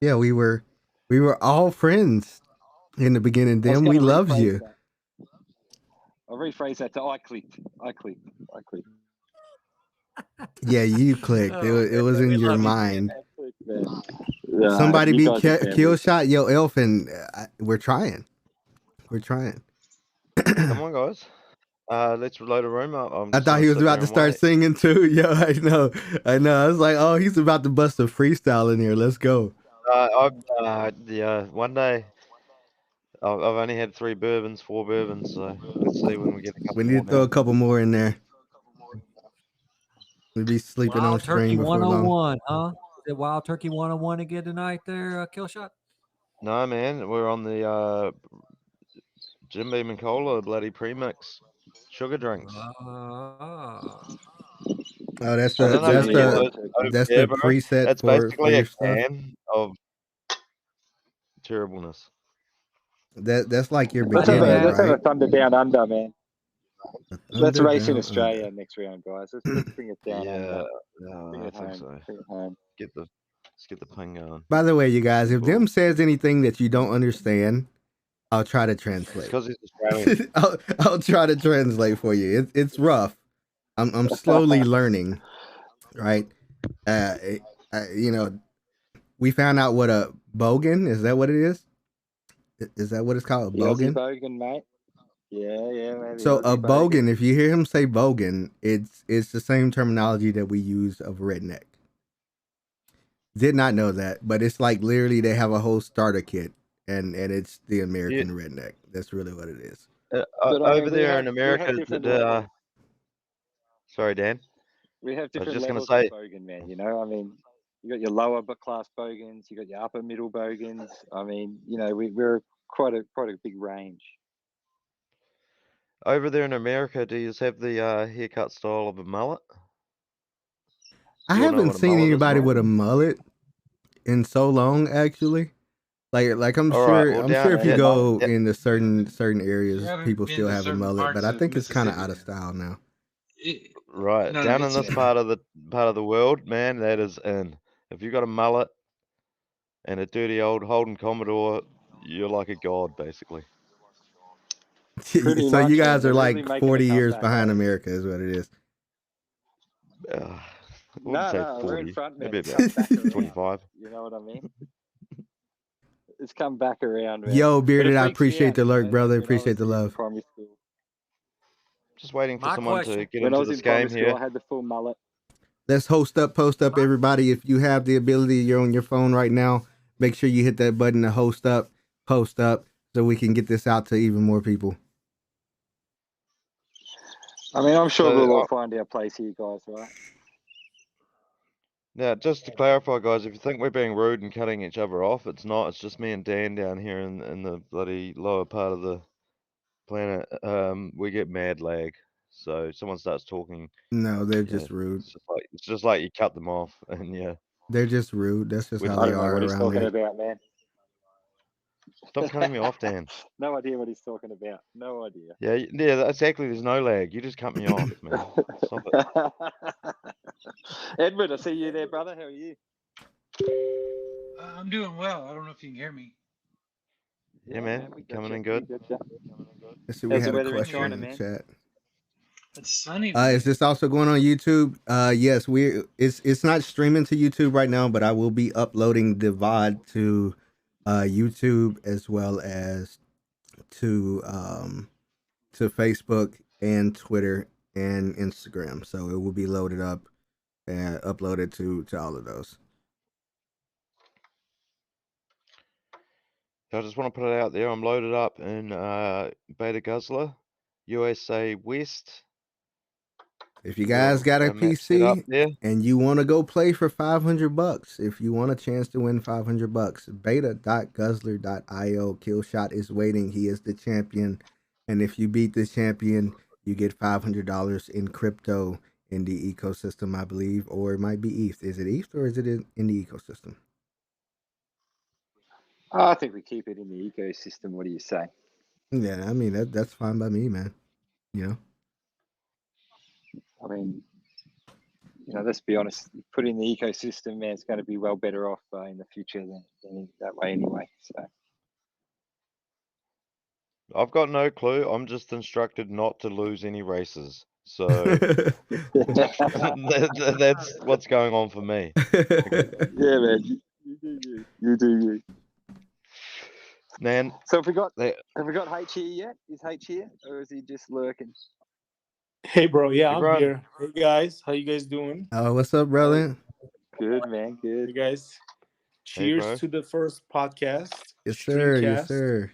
we were all friends in the beginning. Then we loved you. I'll rephrase that to I clicked. Yeah, you clicked. It was in your mind. Somebody be Killshot. Yo, Elfin, we're trying. Come on, guys. Let's reload a room. I thought he was about to start singing too. Yo, I know. I was like, oh, he's about to bust a freestyle in here. Let's go. One day. I've only had 4 bourbons, so let's see when we get a couple more. We need to throw a couple more in there. We'll be sleeping Wild on stream Turkey before 101, long. huh? Is it Wild Turkey 101 again tonight there, Killshot? No, man. We're on the Jim Beam and Cola bloody premix sugar drinks. Oh, that's I don't know if you get those over that's there, the bro. preset That's for basically your a stuff. can of terribleness. That's like your Let's have beginning, a right? Thunder Down Under, man. Let's Thunder race in Down Australia Under. next round, guys. Let's bring it down under. Bring I it think home. so. Bring it home. Let's get the ping going. By the way, you guys, if Cool. Dim says anything that you don't understand, I'll try to It's translate. because he's Australian. I'll try to translate for you. It's rough. I'm slowly learning, right? You know, we found out what a bogan is. That what it is? Is that what it's called? A The Aussie bogan? bogan, mate. Yeah, man. So a bogan, if you hear him say bogan, it's the same terminology that we use of redneck. Did not know that, but it's like literally they have a whole starter kit, and it's the American redneck. That's really what it is. Over there in America, sorry, Dan. We have different levels of bogan, man. You know, I mean, you got your lower class bogans, you got your upper middle bogans. I mean, you know, we're quite a big range. Over there in America, do you have the haircut style of a mullet? I haven't seen anybody with a mullet in so long, actually. Like I'm sure if you go into certain areas, people still have a mullet, but I think it's kind of out of style now. Right, down in this part of the world, man, that is in. If you got a mullet and a dirty old Holden Commodore, you're like a god, basically. So you guys are like 40 years behind America, is what it is. I wouldn't say 40. We're in front, man. Maybe about 25. You know what I mean? It's come back around, man. Yo, Bearded, I appreciate the lurk, brother. Appreciate the love. Primary school. Just waiting for someone to get into this game here. I had the full mullet. Let's post up, everybody. If you have the ability, you're on your phone right now, make sure you hit that button to post up, so we can get this out to even more people. I mean, I'm sure we'll all find our place here, guys, right? Now, just to clarify, guys, if you think we're being rude and cutting each other off, it's not. It's just me and Dan down here in the bloody lower part of the planet. We get mad lag. So someone starts talking. No, they're just rude. It's just like you cut them off, and yeah. They're just rude. That's just how they are around here. What he's talking about, man. Stop cutting me off, Dan. No idea what he's talking about. No idea. Yeah, exactly. There's no lag. You just cut me off, man. Stop it. Edward, I see you there, brother. How are you? I'm doing well. I don't know if you can hear me. Yeah, man. Coming in good. Let's see, we had a question in the chat. It's sunny. Is this also going on YouTube? Yes, it's not streaming to YouTube right now, but I will be uploading the VOD to YouTube as well as to Facebook and Twitter and Instagram. So it will be loaded up and uploaded to all of those. I just want to put it out there. I'm loaded up in Beta Guzzler, USA West. If you guys got a PC and you want to go play for $500, if you want a chance to win $500, beta.guzzler.io. Killshot is waiting. He is the champion. And if you beat the champion, you get $500 in crypto in the ecosystem, I believe, or it might be ETH. Is it ETH or is it in the ecosystem? I think we keep it in the ecosystem. What do you say? Yeah, I mean, that's fine by me, man. You know? I mean, you know, let's be honest. Put in the ecosystem, man, it's going to be well better off in the future than that way anyway. So I've got no clue. I'm just instructed not to lose any races. So that's what's going on for me. Yeah, man. You do you. Man. So have we got H here yet? Is H here, or is he just lurking? Hey, bro. Yeah, I'm here. Hey, guys. How you guys doing? Oh, what's up, brother? Good, man. Good. Hey, guys. Cheers to the first podcast. Yes, sir. Yes, sir.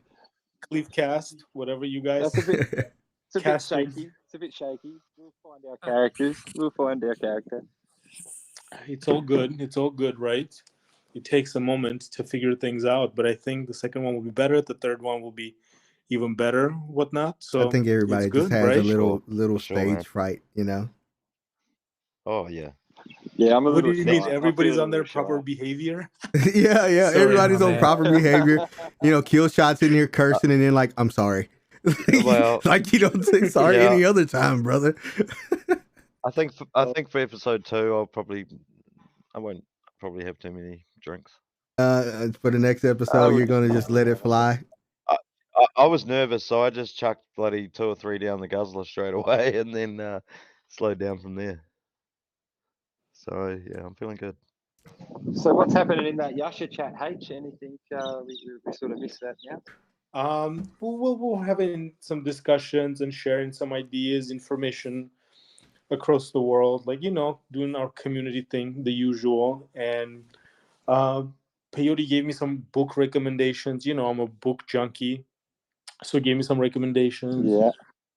Cleavecast, whatever you guys. It's a bit shaky. It's a bit shaky. We'll find our characters. We'll find our character. It's all good. It's all good, right? It takes a moment to figure things out, but I think the second one will be better. The third one will be even better, whatnot. So I think everybody just has a little stage fright, you know. Oh yeah. Yeah, I'm a What little do you mean? shy. Everybody's on their proper behavior? Yeah, Sorry, everybody's my on man. proper behavior. Kill shots in here cursing and then like, I'm sorry. Well, like you don't say sorry yeah. any other time, brother. I think for episode 2, I won't probably have too many drinks. For the next episode, you're gonna just let it fly. I was nervous, so I just chucked bloody 2 or 3 down the guzzler straight away, and then slowed down from there. So yeah, I'm feeling good. So what's happening in that Yasha chat, H? Anything we sort of missed that now? We're having some discussions and sharing some ideas, information across the world, like doing our community thing, the usual. And Peyote gave me some book recommendations. I'm a book junkie, so he gave me some recommendations. Yeah.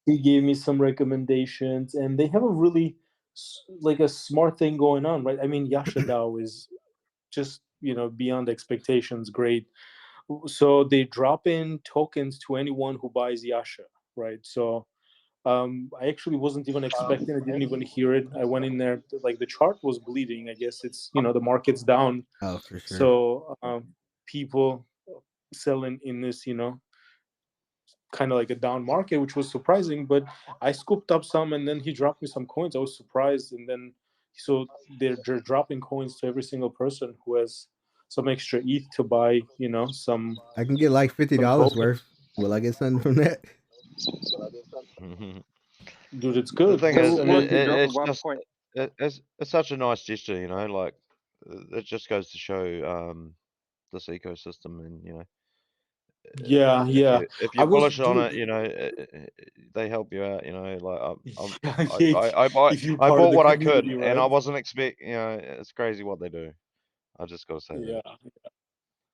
He gave me some recommendations, and they have a really like a smart thing going on, right? I mean, Yasha DAO is just beyond expectations great. So they drop in tokens to anyone who buys Yasha, right? So I actually wasn't even expecting. I didn't even hear it. I went in there, like the chart was bleeding. I guess it's the market's down. Oh, for sure. So people selling in this kind of like a down market, which was surprising. But I scooped up some, and then he dropped me some coins. I was surprised, and then so they're dropping coins to every single person who has some extra ETH to buy. Some. I can get like $50 worth. Will I get something from that? Dude, it's good. The thing is, it's it's such a nice gesture, like it just goes to show this ecosystem, and Yeah. if you're bullish on it, they help you out. Like I bought what I could, right? And I wasn't expecting. It's crazy what they do. I just gotta say that.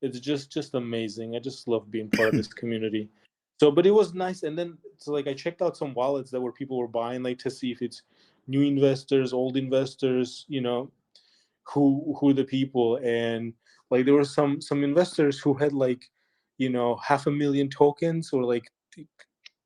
It's just amazing. I just love being part of this community. So, but it was nice. And then, so like I checked out some wallets that where people were buying, like to see if it's new investors, old investors, who the people. And like there were some investors who had like, 500,000 tokens, or like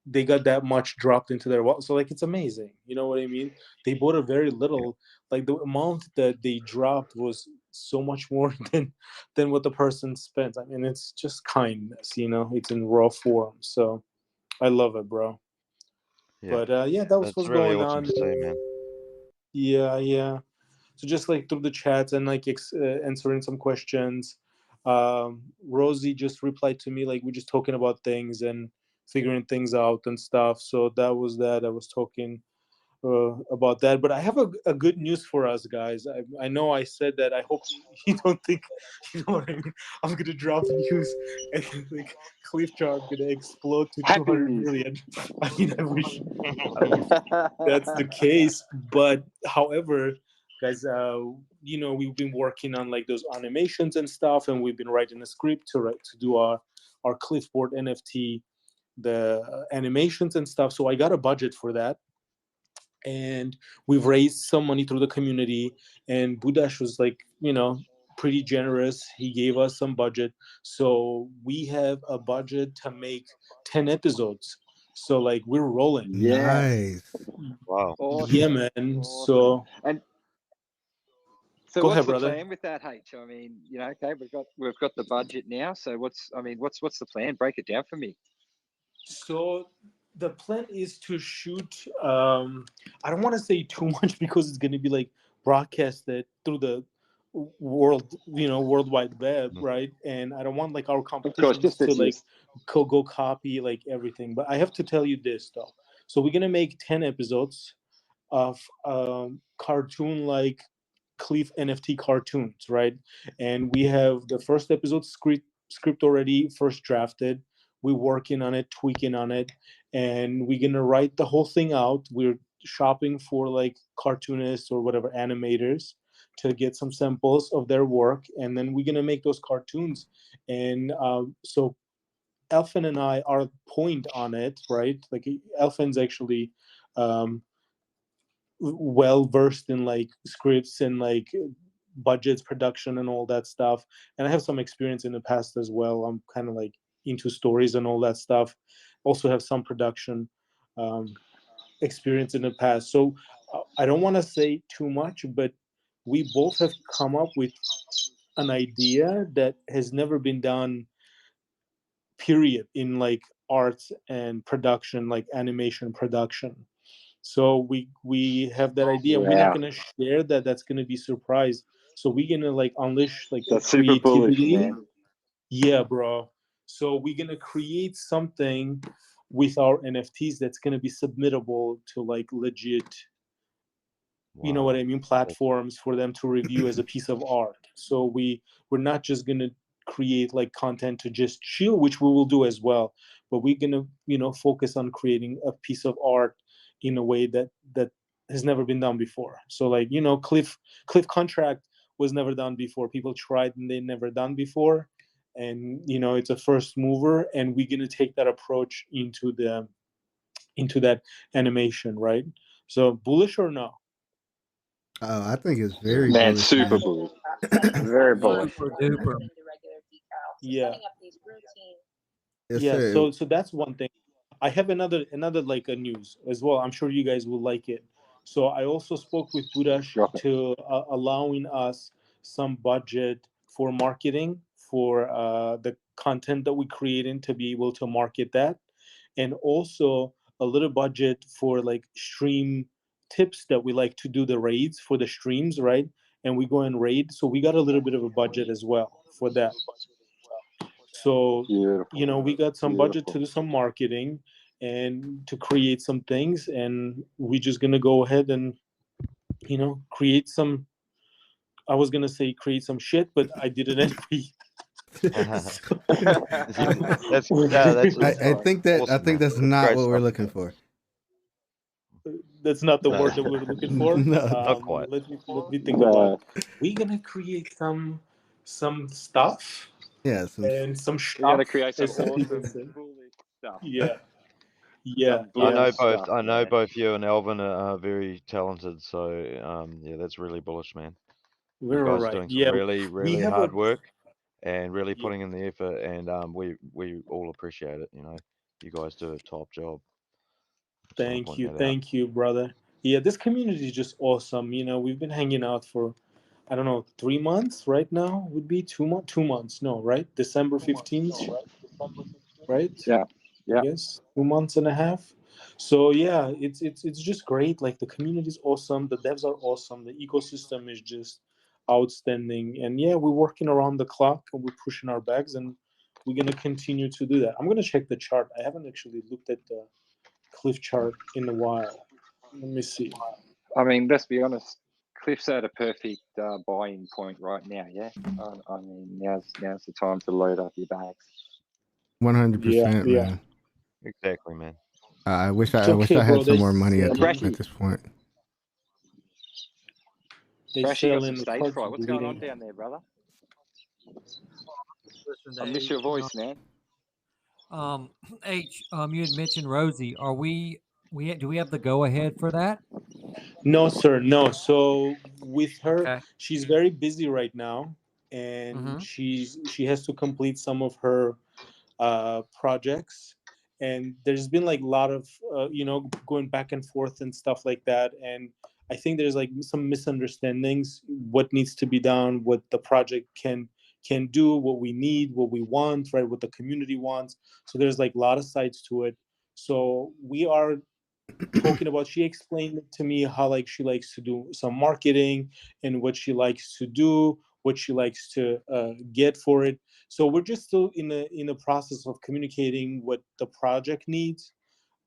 they got that much dropped into their wallet. So like it's amazing. You know what I mean? They bought a very little. Like the amount that they dropped was so much more than what the person spent. I mean, it's just kindness. It's in raw form. So I love it, bro. Yeah. But yeah, that was That's what's really going awesome on. to see, man. Yeah. So just like through the chats and like answering some questions. Rosie just replied to me, like we're just talking about things and figuring things out and stuff. So that was that. I was talking about that. But I have a good news for us, guys. I know I said that. I hope you don't think, you know what I mean? I'm going to drop news and like Cliff chart going to explode to 200 million. I mean, I wish that's the case. But however, guys, we've been working on like those animations and stuff, and we've been writing a script to do our Clifford NFT, the animations and stuff. So I got a budget for that, and we've raised some money through the community. And Budash was like, pretty generous. He gave us some budget, so we have a budget to make 10 episodes. So like we're rolling. Nice. Wow. Awesome. Yeah, man. Awesome. So go what's ahead, the brother. plan with that, H? I mean, okay, we've got the budget now. So what's the plan? Break it down for me. So the plan is to shoot. I don't want to say too much because it's going to be like broadcasted through the world, World Wide Web, right? And I don't want like our competitions to like go copy like everything. But I have to tell you this though. So we're gonna make 10 episodes of cartoon like Cliff NFT cartoons, right? And we have the first episode script already first drafted. We're working on it, tweaking on it, and we're gonna write the whole thing out. We're shopping for like cartoonists or whatever animators to get some samples of their work, and then we're gonna make those cartoons. And so Elfin and I are point on it, right? Like Elfin's actually well versed in like scripts and like budgets, production, and all that stuff. And I have some experience in the past as well. I'm kind of like into stories and all that stuff. Also have some production experience in the past. So I don't want to say too much, but we both have come up with an idea that has never been done, period, in like arts and production, like animation production. So we have that idea, and we're not Wow, gonna share that. That's gonna be surprise. So we're gonna like unleash like a that's super bullish, creativity. man. Yeah, bro. So we're gonna create something with our NFTs that's gonna be submittable to like legit, you know what Wow. I mean, platforms for them to review as a piece of art. So we're not just gonna create like content to just chill, which we will do as well, but we're gonna, you know, focus on creating a piece of art in a way that has never been done before. So like, you know, Cliff contract was never done before. People tried and they never done before. And you know, it's a first mover, and we're gonna take that approach into that animation, right? So bullish or no? Oh, I think it's very Man, bullish, super man. bullish. Very bullish. Super duper. Yeah. Yes, Yeah, sir. so that's one thing. I have another like a news as well. I'm sure you guys will like it. So I also spoke with Budash Drop it. to allowing us some budget for marketing for the content that we creating to be able to market that, and also a little budget for like stream tips that we like to do the raids for the streams, right? And we go and raid, so we got a little bit of a budget as well for that. So, you Beautiful. know, we got some budget to Beautiful. do some marketing and to create some things, and we're just gonna go ahead and, you know, create some. I was gonna say create some shit, but I did it anyway. So, That's we're yeah, gonna, that's I think awesome, man. that's That's not great what we're stuff. looking for. that's not the No, word that we're looking for. No. not quite. Let me think about it. No, We're gonna create some stuff Yeah, some and some we're going to stuff, create some as some people awesome say. bullish stuff. Yeah, yeah, Some I yeah. know bullish both. stuff, I know man. both you and Alvin are very talented. So yeah, that's really bullish, man. You We're all guys are right. doing some Yeah, really, we really have a. hard work and really Yeah. putting in the effort, and we all appreciate it. You know, you guys do a top job. Just want to point that out. Thank you, brother. Yeah, this community is just awesome. You know, we've been hanging out for, I don't know, 3 months right now. Would be 2 months. 2 months, no, right? December 15th, right? Yeah, I yeah, guess 2 months and a half. So yeah, it's just great. Like the community is awesome. The devs are awesome. The ecosystem is just outstanding. And yeah, we're working around the clock and we're pushing our bags, and we're gonna continue to do that. I'm gonna check the chart. I haven't actually looked at the Cliff chart in a while. Let me see. I mean, let's be honest. Cliff's at a perfect buying point right now. Yeah, I mean, now's the time to load up your bags. 100%, Yeah. man. Exactly, man. It's I wish okay, I had bro. some They're more money at selling. this point. They Brashy, you got some selling the stage cards fright. What's going on bleeding. down there, brother? Listen I to miss H. your voice, man. H. You had mentioned Rosie. Are do we have the go ahead for that? No, sir. No. So with her, Okay. she's very busy right now, and Mm-hmm. she has to complete some of her projects. And there's been like a lot of you know, going back and forth and stuff like that. And I think there's like some misunderstandings. What needs to be done, what the project can do, what we need, what we want, right? What the community wants. So there's like a lot of sides to it. So we are talking about, she explained to me how like she likes to do some marketing and what she likes to do, what she likes to get for it. So we're just still in the process of communicating what the project needs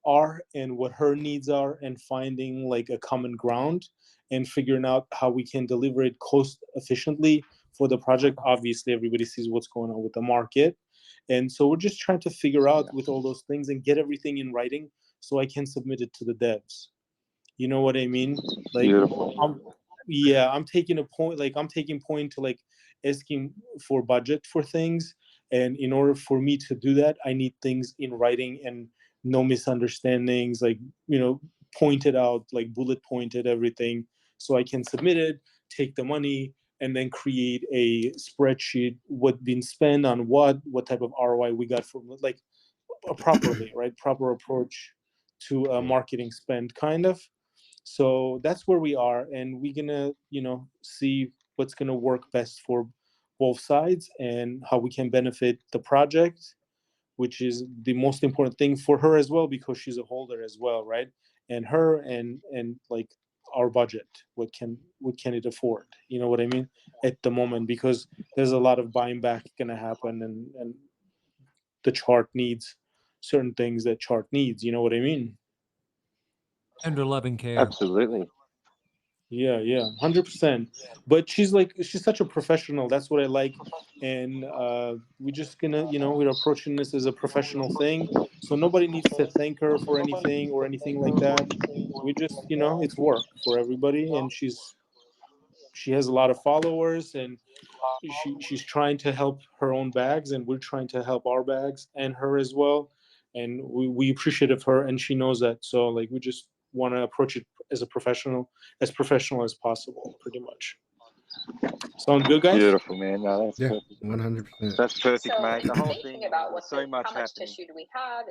are and what her needs are, and finding like a common ground and figuring out how we can deliver it cost efficiently for the project. Obviously everybody sees what's going on with the market, and so we're just trying to figure out with all those things and get everything in writing so I can submit it to the devs. You know what I mean? Like, Beautiful. yeah, I'm taking a point. Like, I'm taking point to like asking for budget for things, and in order for me to do that, I need things in writing and no misunderstandings. Like, you know, pointed out, like bullet pointed everything, so I can submit it, take the money, and then create a spreadsheet what been spent on what type of ROI we got from like properly, right? Proper approach to Yeah. marketing spend, kind of. So that's where we are, and we're gonna, see what's gonna work best for both sides and how we can benefit the project, which is the most important thing for her as well, because she's a holder as well, right? And her and like our budget, what can it afford? You know what I mean? At the moment, because there's a lot of buying back gonna happen, and the chart needs certain things that chart needs. You know what I mean? Tender loving care. Absolutely. Yeah, 100%. But she's such a professional. That's what I like, and we're just gonna, we're approaching this as a professional thing. So nobody needs to thank her for anything or anything like that. We just, it's work for everybody, and she has a lot of followers, and she's trying to help her own bags, and we're trying to help our bags and her as well. And we appreciate of her, and she knows that. So like we just want to approach it as professional as possible, pretty much. Sound good, guys? Beautiful, man. No, that's Yeah, perfect. 100%. That's perfect, So mate. The whole thinking thing, about there's so much how much happening. tissue do we have?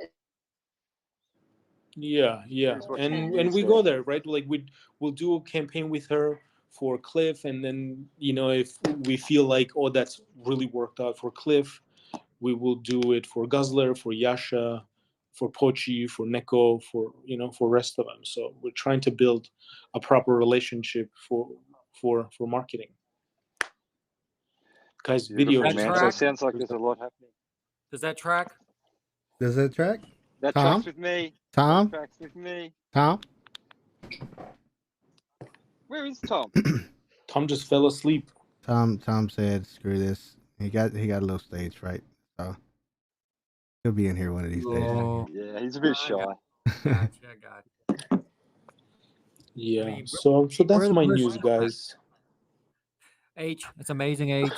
Yeah. Here's what you And use we there. go there, right? Like we'll do a campaign with her for Cliff, and then if we feel like, oh, that's really worked out for Cliff, we will do it for Guzzler, for Yasha, for Pochi, for Neko, for rest of them. So we're trying to build a proper relationship for marketing. Guys, video. Beautiful, man. So track? it sounds like there's a lot happening. Does that track? Does that track? That Tom? tracks with me. Tom? That tracks with me. Tom? Where is Tom? Tom just fell asleep. Tom said, "Screw this." He got a little stage fright, so he'll be in here one of these days. Oh, Yeah, he's a bit shy. gotcha, gotcha. Yeah. I mean, So we're that's the my first- news, guys. H, it's amazing, H.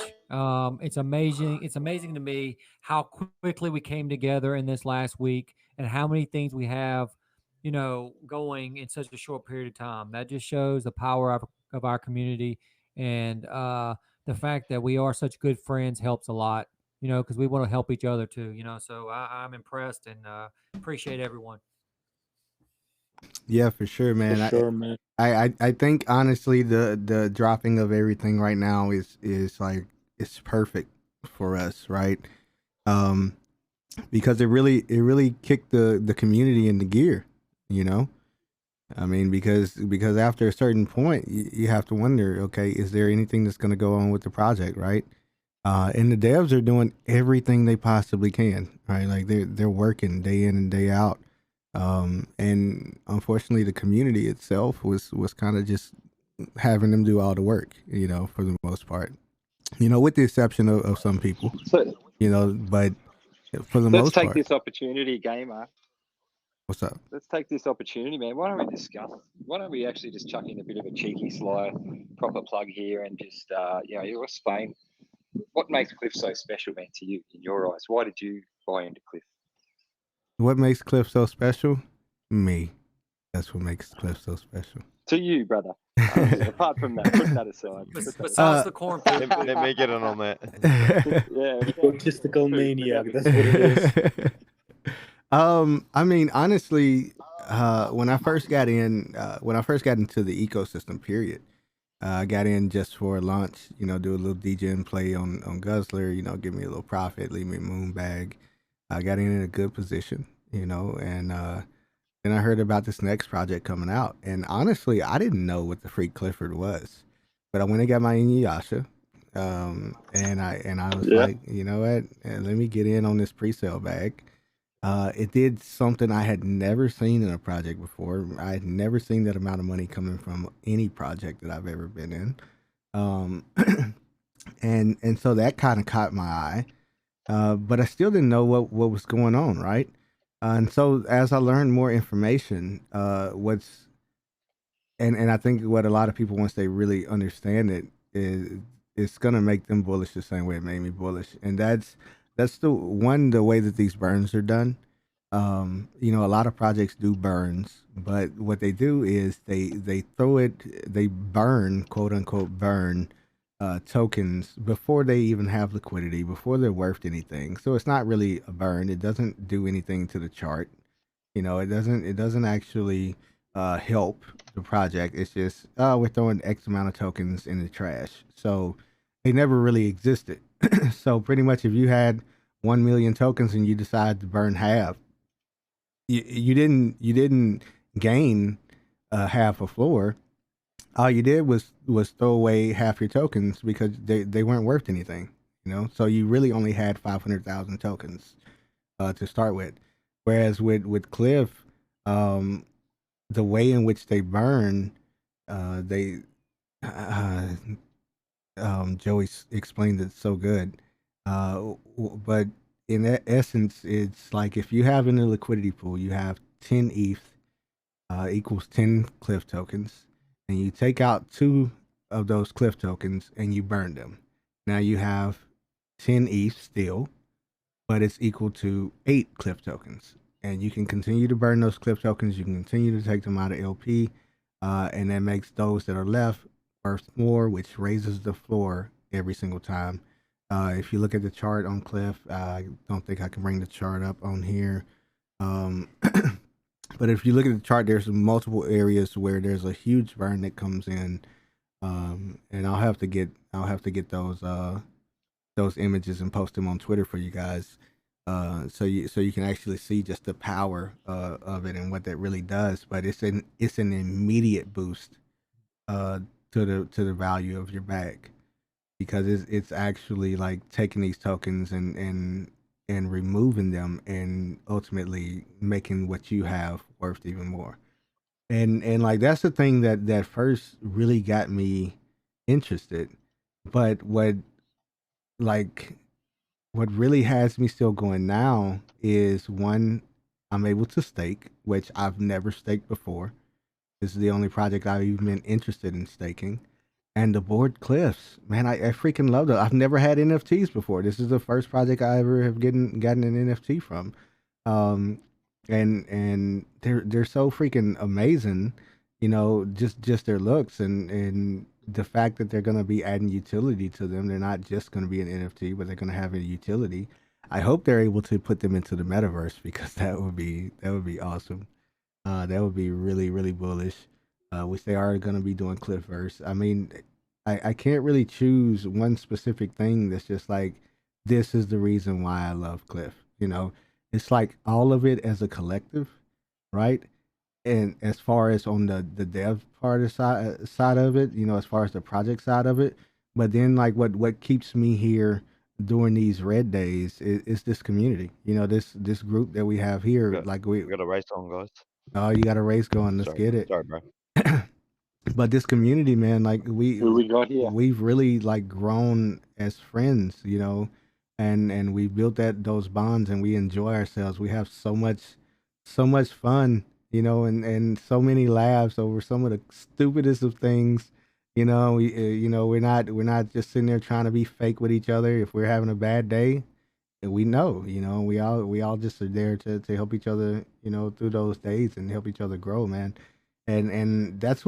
It's amazing. It's amazing to me how quickly we came together in this last week, and how many things we have, going in such a short period of time. That just shows the power of our community, and the fact that we are such good friends helps a lot. Because we want to help each other too. So I'm impressed and appreciate everyone. Yeah, for sure, man. For sure, man. I think honestly the dropping of everything right now is like it's perfect for us, right? Because it really kicked the community into gear, I mean, because after a certain point you have to wonder, okay, is there anything that's going to go on with the project, right? And the devs are doing everything they possibly can, right? Like they're working day in and day out. And unfortunately the community itself was kind of just having them do all the work, for the most part, with the exception of some people, So but for the let's most take part. this opportunity, gamer. What's up? Let's take this opportunity, man. Why don't we discuss? Why don't we actually just chuck in a bit of a cheeky, sly, proper plug here, and just you're Spain. What makes Cliff so special, man, to you in your eyes? Why did you buy into Cliff? What makes Cliff so special? Me. That's what makes Cliff so special. To you, brother. Apart from that, put that aside. Besides the corn. Let me get in on that. Yeah. Egotistical maniac. That's what it is. I mean, honestly, when I first got into the ecosystem, period, I got in just for launch, do a little DJ and play on Guzzler, give me a little profit, leave me a moon bag. I got in a good position, and then I heard about this next project coming out, and honestly, I didn't know what the freak Clifford was, but I went and got my Inuyasha, and I was like, you know what, let me get in on this pre-sale bag. It did something I had never seen in a project before. I had never seen that amount of money coming from any project that I've ever been in. And so that kind of caught my eye. But I still didn't know what was going on, right? And so as I learned more information, and I think what a lot of people, once they really understand it, is it's gonna make them bullish the same way it made me bullish. And that's the way that these burns are done. A lot of projects do burns, but what they do is they burn, quote unquote burn, tokens before they even have liquidity, before they're worth anything. So it's not really a burn. It doesn't do anything to the chart. It doesn't actually help the project. It's just we're throwing X amount of tokens in the trash. So they never really existed. So pretty much, if you had 1 million tokens and you decide to burn half, you didn't gain half a floor. All you did was throw away half your tokens because they weren't worth anything. So you really only had 500,000 tokens to start with. Whereas with Cliff, um, the way in which they burn, they uh, Joey explained it so good. But in essence, it's like if you have in the liquidity pool, you have 10 ETH equals 10 Cliff tokens, and you take out two of those Cliff tokens and you burn them. Now you have 10 ETH still, but it's equal to 8 Cliff tokens. And you can continue to burn those Cliff tokens. You can continue to take them out of LP, and that makes those that are left worth more, which raises the floor every single time. If you look at the chart on Cliff, I don't think I can bring the chart up on here. But if you look at the chart, there's multiple areas where there's a huge burn that comes in, and I'll have to get those images and post them on Twitter for you guys, so you can actually see just the power of it and what that really does. But it's an immediate boost to the value of your bag, because it's actually like taking these tokens and removing them and ultimately making what you have worth even more. And like that's the thing that first really got me interested. But like what really has me still going now is, one, I'm able to stake, which I've never staked before. This is the only project I've even been interested in staking. And the board cliffs, man, I freaking love it. I've never had NFTs before. This is the first project I ever have gotten an NFT from. Um, and they're so freaking amazing, just their looks and the fact that they're gonna be adding utility to them. They're not just gonna be an NFT, but they're gonna have a utility. I hope they're able to put them into the metaverse, because that would be awesome. That would be really, really bullish. Which they are going to be doing Cliffverse. I mean, I can't really choose one specific thing that's just like, this is the reason why I love Cliff. It's like all of it as a collective, right? And as far as on the dev part of side of it, as far as the project side of it, but then like what keeps me here during these red days is this community. This group that we have here. Like we got a race on, guys. Oh, you got a race going. Let's get it. Sorry, bro. But this community, man, like Who we got here? we've really like grown as friends, and we built those bonds, and we enjoy ourselves. We have so much fun, and so many laughs over some of the stupidest of things. We're not just sitting there trying to be fake with each other. If we're having a bad day, and we know, we all just are there to help each other, through those days and help each other grow, man. And that's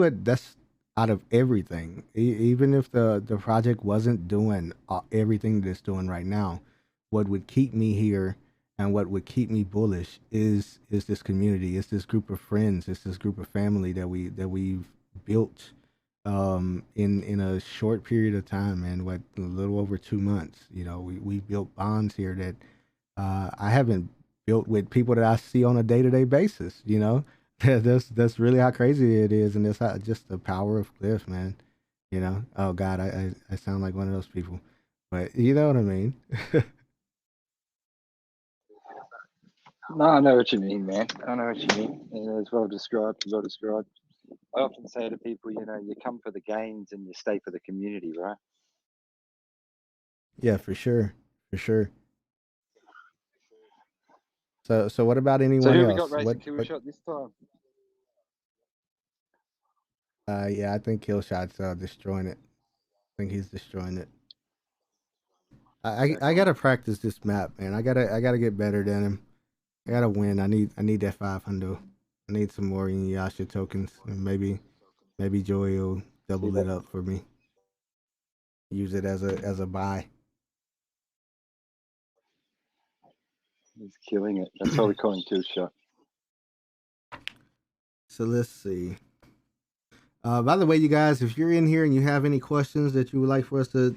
out of everything. Even if the project wasn't doing everything that it's doing right now, what would keep me here and what would keep me bullish is this community, it's this group of friends, it's this group of family that we've built in a short period of time, man. What, a little over 2 months, we built bonds here that I haven't built with people that I see on a day-to-day basis. That's really how crazy it is, and that's just the power of Cliff, man. Oh God, I sound like one of those people, but you know what I mean. No, I know what you mean, man. I know what you mean. It's well described. Well described. I often say to people, you come for the gains and you stay for the community, right? Yeah, for sure, for sure. So what about So anyone who we got else? racing Killshot this time? Yeah, I think Killshot's destroying it. I think he's destroying it. I gotta practice this map, man. I gotta get better than him. I gotta win. I need that 500. I need some more Inuyasha tokens, and maybe Joey will double it up for me. Use it as a buy. He's killing it. That's why we call him Killshot. So let's see. By the way, you guys, if you're in here and you have any questions that you would like for us to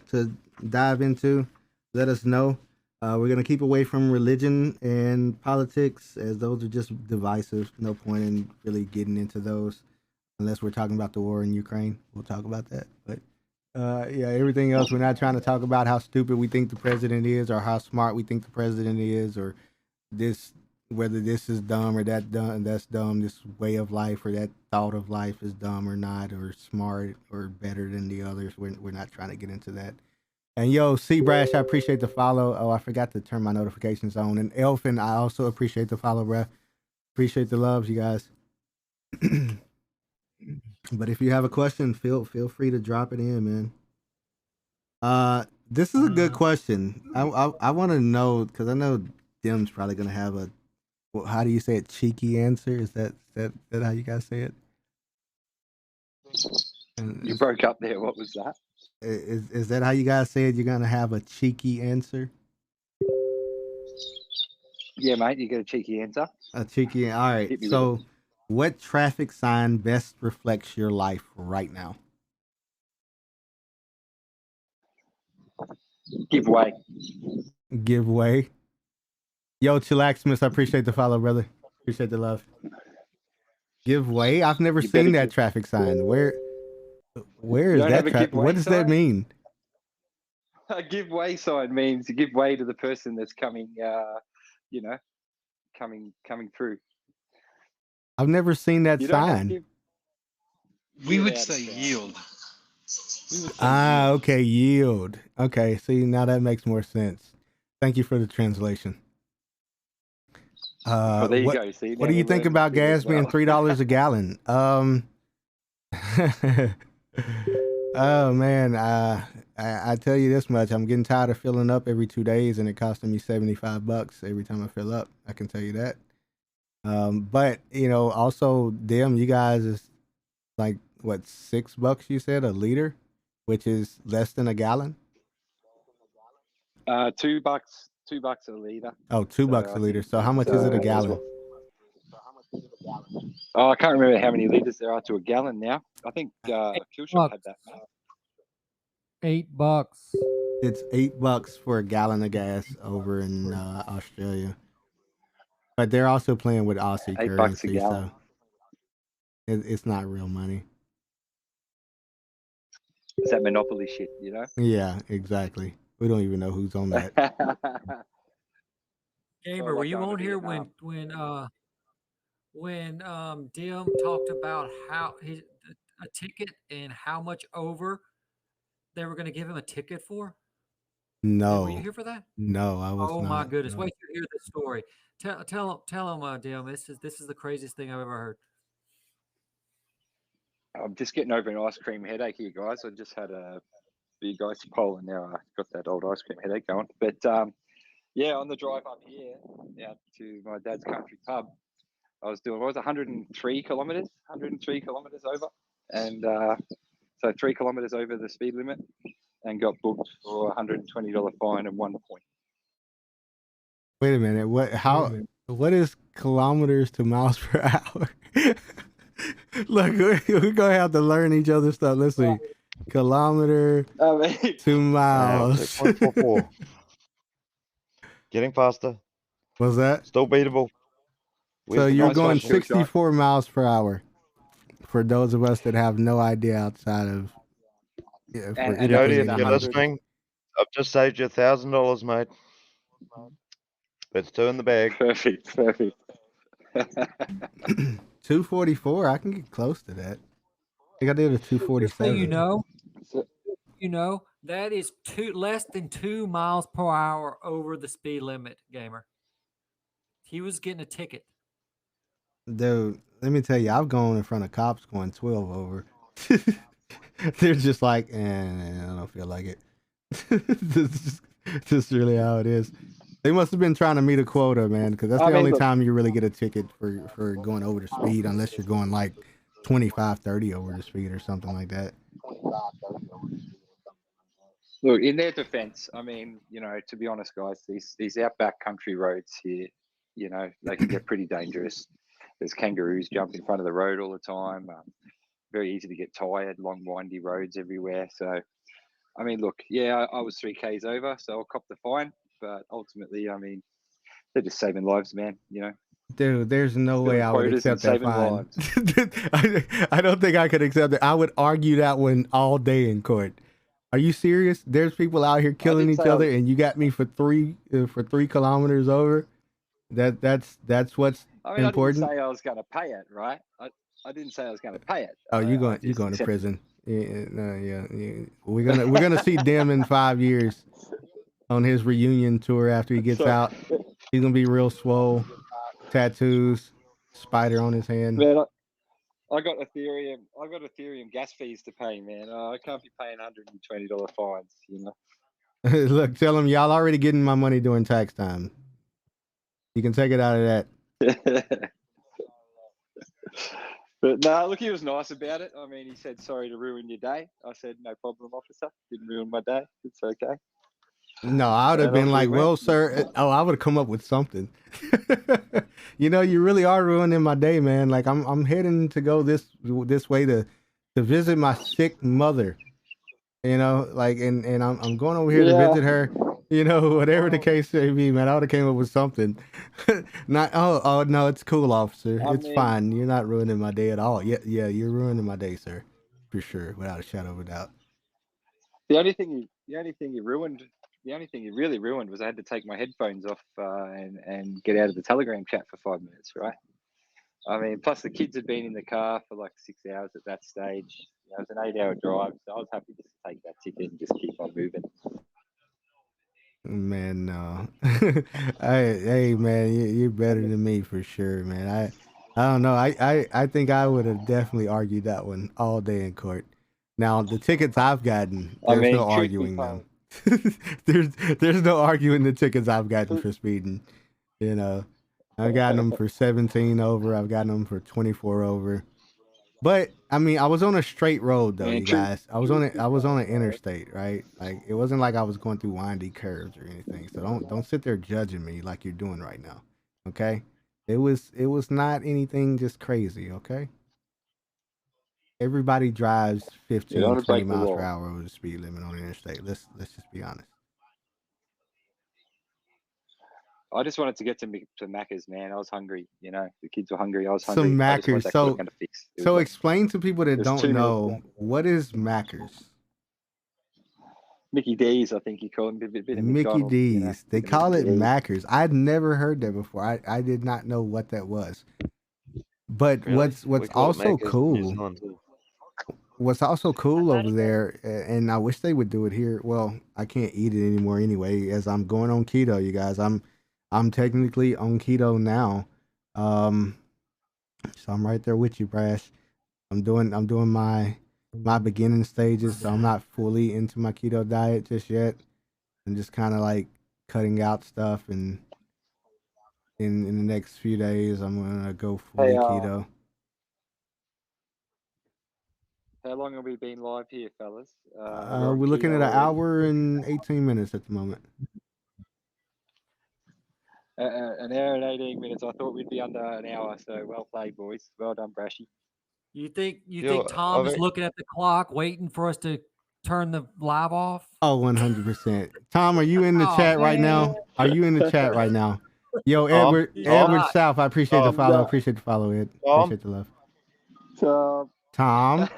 dive into, let us know. We're gonna keep away from religion and politics, as those are just divisive. No point in really getting into those unless we're talking about the war in Ukraine. We'll talk about that. But yeah, everything else, we're not trying to talk about how stupid we think the president is, or how smart we think the president is, or this, whether this is dumb or that's dumb, this way of life or that thought of life is dumb or not, or smart or better than the others. We're not trying to get into that. And yo, C Brash, I appreciate the follow. Oh, I forgot to turn my notifications on. And Elfin, I also appreciate the follow, bruh. Appreciate the loves, you guys. But if you have a question, feel free to drop it in, man. This is a good question. I want to know, because I know Dim's probably gonna have a, well, how do you say it? Cheeky answer? Is that how you guys say it? You broke up there. What was that? Is that how you guys say it? You're gonna have a cheeky answer? Yeah, mate. You get a cheeky answer. A cheeky. All right. So, what traffic sign best reflects your life right now? Give way. Give way. Yo, Chillaxmas, I appreciate the follow, brother. Appreciate the love. Give way? I've never seen that traffic sign. Where is that? What does that mean? A give way sign means you give way to the person that's coming, coming through. I've never seen that sign. We would say yield. Okay, yield. Okay, see, now that makes more sense. Thank you for the translation. There you go. See, what do you think about gas being $3 a gallon? Oh man, I tell you this much: I'm getting tired of filling up every 2 days, and it costing me $75 every time I fill up. I can tell you that. But also, damn, you guys is like what, $6 you said a liter, which is less than a gallon. $2 a liter. Oh, $2 a liter. So how much is it a gallon? Oh, I can't remember how many liters there are to a gallon now. I think Fuel Shop had that. $8. It's $8 for a gallon of gas over in Australia, but they're also playing with Aussie currency, so it's not real money. It's that monopoly shit, you know? Yeah, exactly. We don't even know who's on that. Gamer, were you on here when Dim talked about how a ticket and how much over they were going to give him a ticket for? No. Were you here for that? No, I was not. Oh my goodness! No. Wait to hear the story. Tell him, Dim. This is the craziest thing I've ever heard. I'm just getting over an ice cream headache here, guys. I just had a big ice pole, and now I got that old ice cream headache going. But yeah, on the drive up here out to my dad's country pub, I was 103 kilometers over, and so 3 kilometers over the speed limit, and got booked for a $120 fine and 1 point. Wait a minute. What is kilometers to miles per hour? Look, we're gonna have to learn each other's stuff. Let's see. Kilometer to miles. 6.44. Getting faster. What's that? Still beatable. So you're going 64 miles per hour. For those of us that have no idea outside of. And Jody, if you're listening, I've just saved you $1,000, mate. That's 2 in the bag. Perfect. 244. I can get close to that. I think I did a 247. So you know that is less than 2 miles per hour over the speed limit, Gamer. He was getting a ticket. Dude, let me tell you, I've gone in front of cops going 12 over. They're just like, I don't feel like it. This is really how it is. They must have been trying to meet a quota, man, because that's the only time you really get a ticket for going over the speed, unless you're going like 25, 30 over the speed or something like that. Look, in their defense, I mean, to be honest, guys, these outback country roads here, they can get pretty dangerous. There's kangaroos jump in front of the road all the time. Very easy to get tired, long, windy roads everywhere. So, I mean, look, yeah, I was 3Ks over, so I'll cop the fine. But ultimately, I mean, they're just saving lives, man. Dude, there's no way Filling I would quotas and accept that saving fine. lives. I don't think I could accept it. I would argue that one all day in court. Are you serious? There's people out here killing each other, and you got me for 3 kilometers over. That's what's I mean, important. I didn't say I was going to pay it, right? I didn't say I was going to pay it. Oh, you going to prison? Yeah, no, yeah. We're gonna see Dim in 5 years on his reunion tour after he gets out. He's gonna be real swole, tattoos, spider on his hand. Man, I got Ethereum gas fees to pay, man. I can't be paying $120 fines, Look, tell him y'all already getting my money during tax time. You can take it out of that. But no, look, he was nice about it. I mean, he said, sorry to ruin your day. I said, no problem, officer. Didn't ruin my day. It's okay. No, I would have been like, well, sir, I would have come up with something. You really are ruining my day, man. Like I'm heading to go this way to visit my sick mother. Like and I'm going over here to visit her. Whatever the case may be, man, I would have came up with something. Not oh no, it's cool, officer. It's fine. You're not ruining my day at all. Yeah, you're ruining my day, sir, for sure, without a shadow of a doubt. The only thing he really ruined was I had to take my headphones off and get out of the Telegram chat for 5 minutes, right? I mean, plus the kids had been in the car for like 6 hours at that stage. It was an 8-hour drive, so I was happy just to take that ticket and just keep on moving. Man, no. Hey, man, you're better than me for sure, man. I don't know. I think I would have definitely argued that one all day in court. Now the tickets I've gotten, there's no arguing them. There's no arguing the tickets I've gotten for speeding. I've gotten them for 17 over. I've gotten them for 24 over. But I mean, I was on a straight road though, you guys. I was on an interstate, right? Like it wasn't like I was going through windy curves or anything. So don't sit there judging me like you're doing right now. Okay? It was not anything just crazy, okay? Everybody drives 15, 20 miles per hour over the speed limit on the interstate. Let's just be honest. I just wanted to get to Macca's, man. I was hungry, The kids were hungry. I was hungry. Some Macca's. So explain to people that don't know, what is Macca's? Mickey D's, I think you call them. Mickey D's. They call it Macca's. I'd never heard that before. I did not know what that was. But really? what's also cool. What's also cool over there, and I wish they would do it here. Well, I can't eat it anymore anyway, as I'm going on keto, you guys. I'm technically on keto now. So I'm right there with you, Brash. I'm doing my beginning stages, so I'm not fully into my keto diet just yet. I'm just kind of like cutting out stuff, and in the next few days, I'm gonna go fully keto. How long have we been live here, fellas? We're looking at 1 hour and 18 minutes at the moment. An hour and 18 minutes. I thought we'd be under an hour, so well played, boys. Well done, Brashy. You think Tom is looking at the clock, waiting for us to turn the live off? Oh, 100%. Tom, are you in the chat right now? Are you in the chat right now? Yo, Edward South, I appreciate the follow. Appreciate the follow, Ed. Appreciate the love. Tom. I miss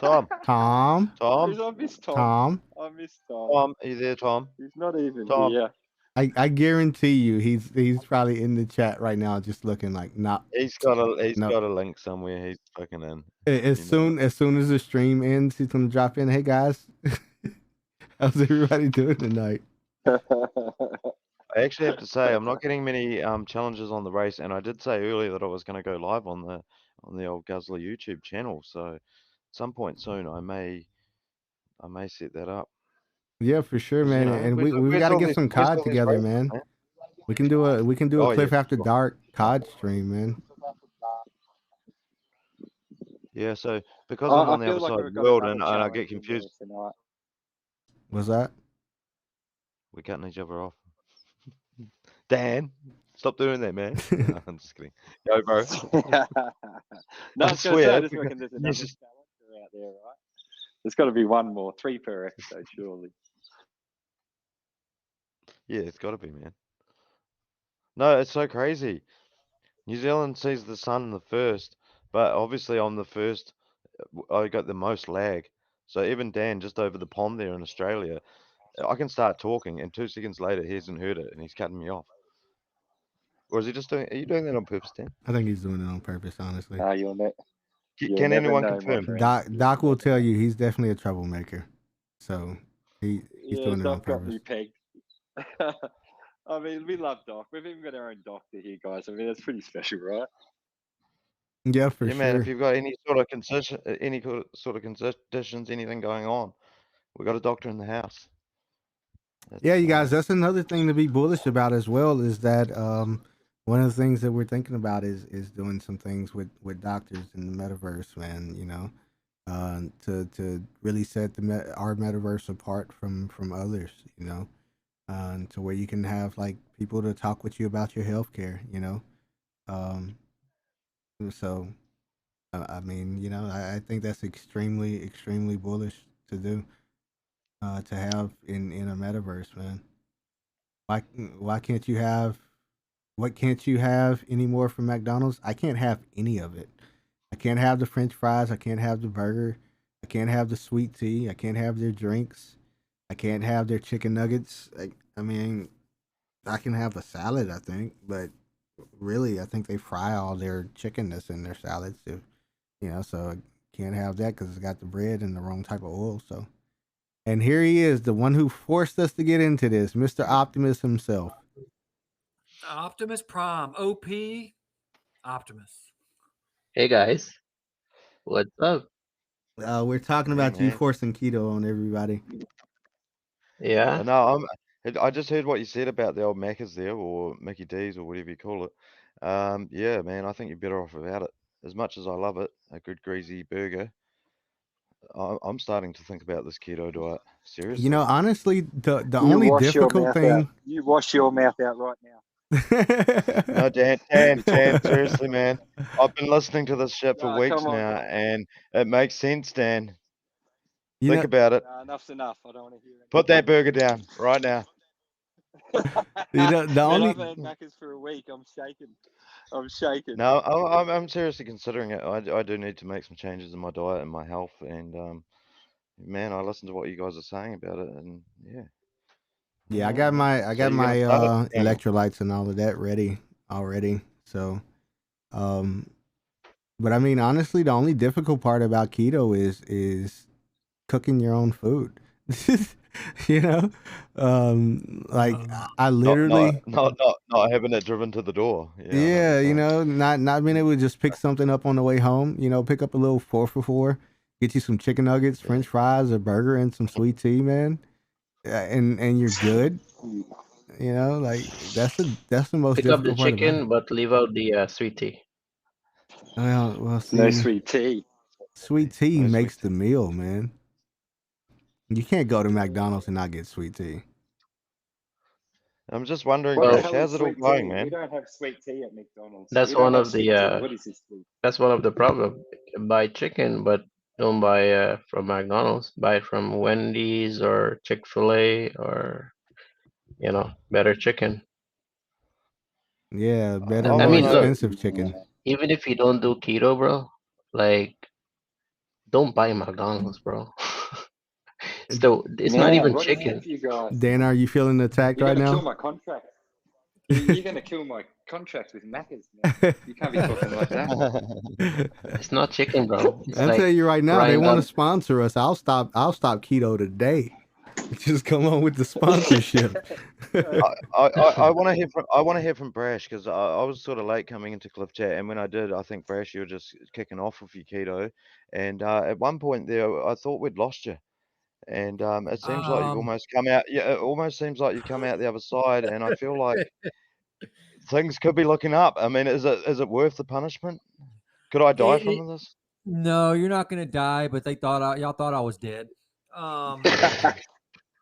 Tom. Tom, are you there, Tom? He's not even here. I guarantee you, he's probably in the chat right now, just looking like not. He's got a link somewhere. He's fucking in. As soon as the stream ends, he's gonna drop in. Hey guys, how's everybody doing tonight? I actually have to say I'm not getting many challenges on the race, and I did say earlier that I was going to go live on the old Guzzler YouTube channel. So at some point soon, I may set that up. Yeah, for sure, man. And we got to get some COD together, man. We can do a Cliff After Dark COD stream, man. Yeah, so because I'm on the other side of the world and I get confused. What's that? We're cutting each other off. Dan. Stop doing that, man. No, I'm just kidding. Go, bro. No, I was going to say, I just reckon there's another balancer out there, right? There's got to be one more, 3 per episode, surely. Yeah, it's got to be, man. No, it's so crazy. New Zealand sees the sun in the first, but obviously on the first, I got the most lag. So even Dan, just over the pond there in Australia, I can start talking, and 2 seconds later, he hasn't heard it, and he's cutting me off. Or is he just doing? Are you doing that on purpose, Dan? I think he's doing it on purpose, honestly. Can anyone confirm? Doc will tell you he's definitely a troublemaker. So he's doing it on Doc got purpose. me pegged. I mean, we love Doc. We've even got our own doctor here, guys. I mean, that's pretty special, right? Yeah, for Yeah, sure. man. If you've got any sort of conditions, anything going on, we got a doctor in the house. Yeah, you guys, that's another thing to be bullish about as well, is that one of the things that we're thinking about is doing some things with doctors in the metaverse, man, you know, to really set our metaverse apart from others, you know, to where you can have like people to talk with you about your healthcare, you know. So I mean, you know, I think that's extremely bullish to do, to have in a metaverse, man. Why can't you have, what can't you have anymore from McDonald's? I can't have any of it. I can't have the French fries. I can't have the burger. I can't have the sweet tea. I can't have their drinks. I can't have their chicken nuggets. I mean, I can have the salad, I think, but really, I think they fry all their chicken that's in their salads, you know, so I can't have that because it's got the bread and the wrong type of oil, so. And here he is, the one who forced us to get into this, Mr. Optimus himself. Optimus Prime, OP Optimus. Hey guys, what's up? We're talking about you forcing keto on everybody. Yeah. No, I just heard what you said about the old Macca's there, or Mickey D's, or whatever you call it. Yeah, man, I think you're better off without it. As much as I love it, a good greasy burger, I'm starting to think about this keto diet. Seriously. You know, honestly, the only difficult thing. You wash your mouth out right now. No, Dan, seriously, man. I've been listening to this shit for weeks now, and it makes sense, Dan. Think about it. Enough's enough. I don't want to hear it. Put that burger down right now. You know, the only. I've had Macca's for a week. I'm shaking. No, I'm seriously considering it. I do need to make some changes in my diet and my health, and man, I listened to what you guys are saying about it, and yeah. Yeah, I got my electrolytes and all of that ready already. So, but I mean, honestly, the only difficult part about keto is cooking your own food. You know, like I literally not having it driven to the door. Yeah, you know, not being able to just pick something up on the way home. You know, pick up a little 4 for $4, get you some chicken nuggets, French fries, a burger, and some sweet tea, man. And you're good. You know, like that's the most pick up the difficult part chicken, but leave out the sweet tea. Well, see, no sweet tea. Sweet tea makes the meal, man. You can't go to McDonald's and not get sweet tea. I'm just wondering, how's it all going, man? We don't have sweet tea at McDonald's. That's one of the what is this? That's one of the problem. Buy chicken, but don't buy from McDonald's. Buy from Wendy's or Chick-fil-A or better chicken. Yeah, better, more expensive chicken. Even if you don't do keto, bro, like don't buy McDonald's, bro. It's not even chicken. Dan, are you feeling attacked right now? You're gonna kill my contract. You're gonna kill my contract with Macca's, man. You can't be talking like that. It's not chicken, bro. I'll tell you right now, they want to sponsor us. I'll stop keto today. Just come on with the sponsorship. I want to hear from Brash, because I was sort of late coming into Cliff Chat, and when I did, I think Brash, you were just kicking off with your keto, and at one point there, I thought we'd lost you. And it seems like you've almost come out. Yeah, it almost seems like you've come out the other side, and I feel like things could be looking up. I mean, is it worth the punishment? Could I die from this? No, you're not gonna die. But y'all thought I was dead.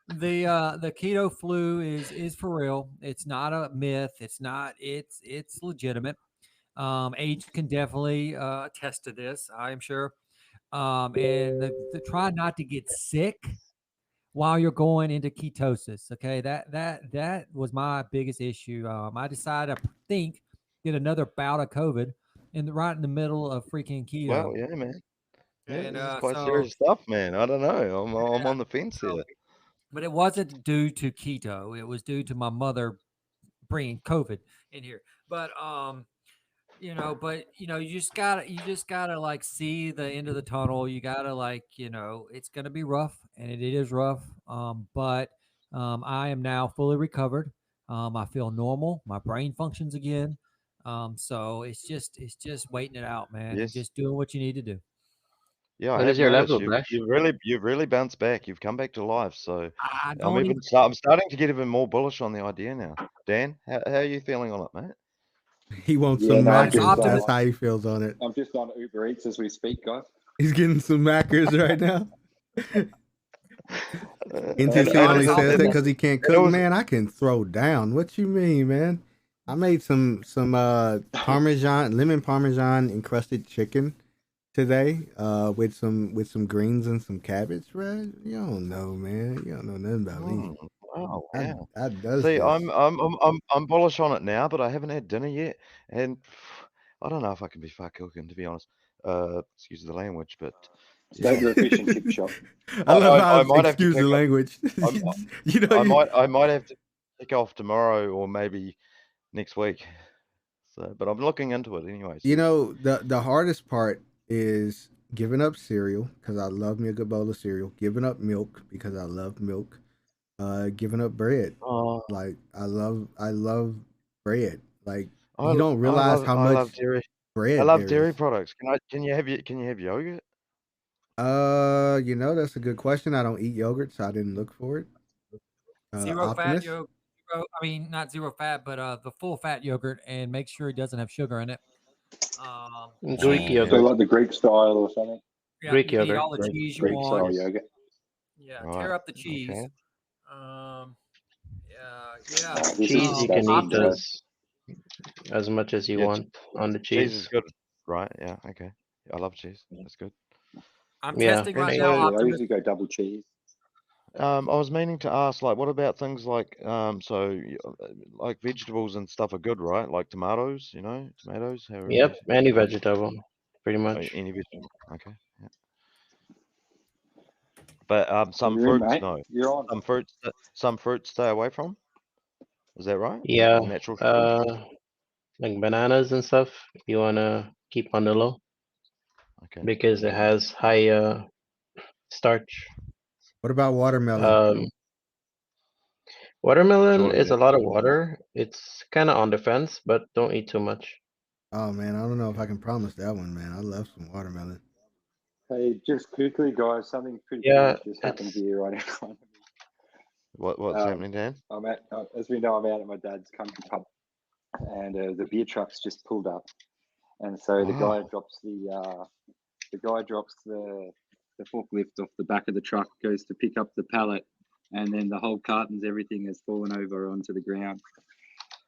The keto flu is for real. It's not a myth. It's not. It's legitimate. Age can definitely attest to this. I'm sure. And the try not to get sick while you're going into ketosis. Okay, that was my biggest issue. I decided I think get another bout of COVID right in the middle of freaking keto. Well, yeah, man. Yeah, And this is quite so serious stuff, man. I don't know. I'm yeah, on the fence so, here. but it wasn't due to keto. It was due to my mother bringing COVID in here. But you just gotta like see the end of the tunnel. You gotta it's gonna be rough, and it is rough. But I am now fully recovered. I feel normal. My brain functions again. So it's just waiting it out, man, and Yes. just doing what you need to do. Yeah, I What is have your noticed level, Blash? you've really bounced back. You've come back to life. So I don't even. I'm starting to get even more bullish on the idea now. Dan, how are you feeling on it, mate? He wants Yeah, some no, It's Maccas. That's optimism. how he feels on it. I'm just on Uber Eats as we speak, guys. He's getting some Maccas right now. And NTC No, only it's says that optimism. because he can't it cook. was Man, I can throw down. What you mean, man? I made some parmesan, lemon parmesan encrusted chicken today, with some greens and some cabbage. Right? You don't know, man. You don't know nothing about me. wow, I wow. I does See, this. I'm bullish on it now, but I haven't had dinner yet, and I don't know if I can be far cooking, to be honest. Excuse the language, but Stay at yeah, your fish and chip shop. I love how I it's might have to excuse the kick. language. I'm, You know, you I might have to kick off tomorrow or maybe next week. So, but I'm looking into it anyway. You Seriously. know, the hardest part is giving up cereal because I love me a good bowl of cereal. Giving up milk because I love milk. Giving up bread. Oh, Like I love bread. Like you don't realize how I love much dairy. I bread love there is. dairy products. Can you have yogurt? That's a good question. I don't eat yogurt, so I didn't look for it. Zero fat Optimus. yogurt. I mean, not zero fat, but the full fat yogurt, and make sure it doesn't have sugar in it. Greek Oh, So yeah. yogurt. like the Greek style or something. Yeah, Greek you can eat yogurt. all the Greek cheese you Greek want. style Yes. yogurt. Yeah, Right. tear up the cheese. Okay. Um, yeah. Oh, this is Cheese you can eat disgusting, Optimus. guys. as much as you Yeah, want on the cheese is cheese. good. Right. Yeah. Okay. I love cheese. That's good. I'm Yeah, testing And right me now, so, too. Yeah, I Optimus. usually go double cheese. I was meaning to ask, like, what about things like, like vegetables and stuff are good, right? Like tomatoes, tomatoes, however Yep, you, any vegetable, pretty much. any vegetable. Okay. Yeah. But some You're in, fruits, mate. no. You're on. Some fruits stay away from. Is that right? Yeah, Natural sugars. like bananas and stuff, you wanna keep on the low Okay. because it Okay. has high starch. What about watermelon? Um, Watermelon Surely is a that's lot of good. water. It's kind of on the fence, but don't eat too much. Oh man, I don't know if I can promise that one, man. I love some watermelon. Hey, just quickly, guys, something pretty cool Yeah, has just happened it's here right in front of me. What's happening, Dan? As we know, I'm out at my dad's country pub, and the beer truck's just pulled up, and so the guy Wow. drops the forklift off the back of the truck, goes to pick up the pallet, and then the whole cartons, everything has fallen over onto the ground.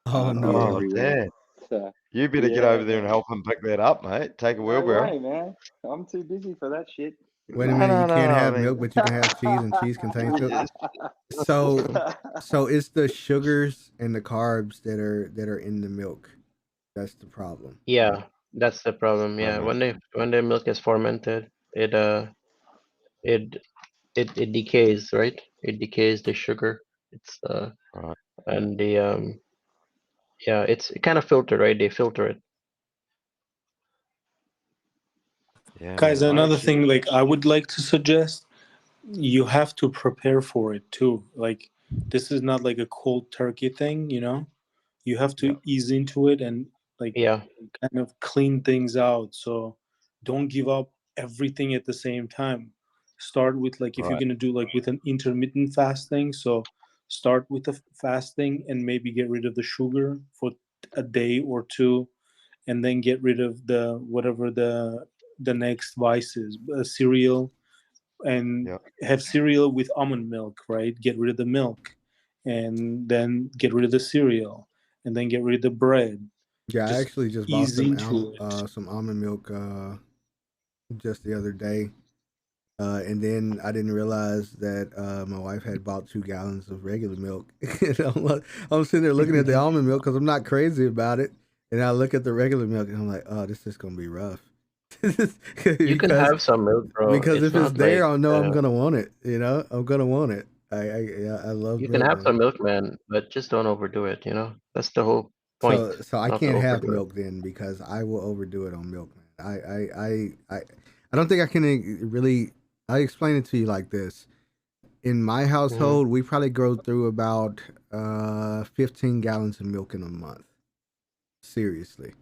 Oh Beer no. Oh, everywhere. Dan. So, You better get yeah, over there and man. help him pick that up, mate. Take a No wheelbarrow. way, man. I'm too busy for that shit. Wait a No, minute, no, you no, can't no. I have mean, milk, but you can have cheese, and cheese contains milk. yes. So, so it's the sugars and the carbs that are in the milk. That's the problem. yeah, that's the problem. Yeah, Right, when the milk is fermented, it it decays, right? It decays the sugar. It's right. and the yeah, it's kind of filtered, right? They filter it. Yeah, Guys, man. I another actually, thing like I would like to suggest, you have to prepare for it too. Like this is not like a cold turkey thing, you know? You have yeah, to ease into it and like Yeah, kind of clean things out. So don't give up everything at the same time. Start with like if you're right, gonna do like with an intermittent fasting, so start with the fasting and maybe get rid of the sugar for a day or two, and then get rid of the whatever the next vice is, cereal, and Yep. have cereal with almond milk, right? Get rid of the milk, and then get rid of the cereal, and then get rid of the bread. Yeah, I Just actually just bought ease into it. some almond milk just the other day. And then I didn't realize that my wife had bought 2 gallons of regular milk. And I'm sitting there looking at the almond milk because I'm not crazy about it. And I look at the regular milk and I'm like, oh, this is gonna be rough. You can because have some milk, bro. because It's if it's not there, like I know I'm gonna want it. You know, I'm gonna want it. I love you can milk, have man. some milk, man, but just don't overdo it. That's the whole point, So I not to can't have overdo it. milk then because I will overdo it on milk, man. I don't think I can really. I explain it to you like this. In my household, we probably go through about 15 gallons of milk in a month. Seriously.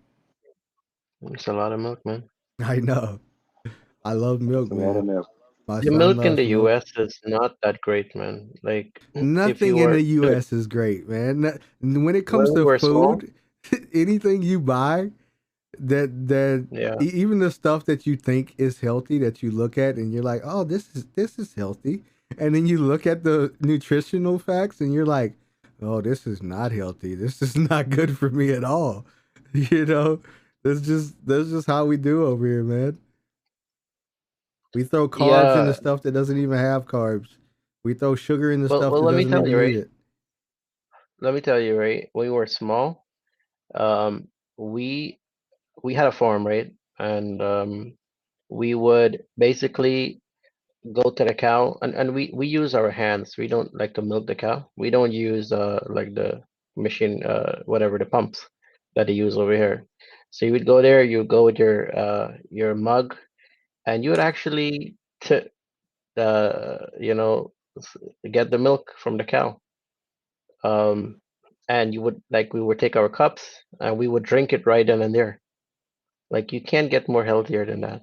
It's a lot of milk, man. I know. I love milk, It's a lot of man. milk. My The son milk in the loves milk. US is not that great, man. Like if Nothing you in the were, dude, US is great, man. When it when comes we to were small, food, anything you buy that yeah. even the stuff that you think is healthy that you look at and you're like, "Oh, this is healthy." And then you look at the nutritional facts and you're like, "Oh, this is not healthy. This is not good for me at all." You know? That's just how we do over here, man. We throw carbs into Yeah. stuff that doesn't even have carbs. We throw sugar into stuff Well, that let me doesn't tell even you, need right? it. Let me tell you, right? When we were small, um, we we had a farm, right? And we would basically go to the cow, and we use our hands. We don't like to milk the cow. We don't use like the machine, whatever the pumps that they use over here. So you would go there, you go with your mug, and you would actually you know get the milk from the cow. And you would like we would take our cups and we would drink it right then and there. Like you can't get more healthier than that.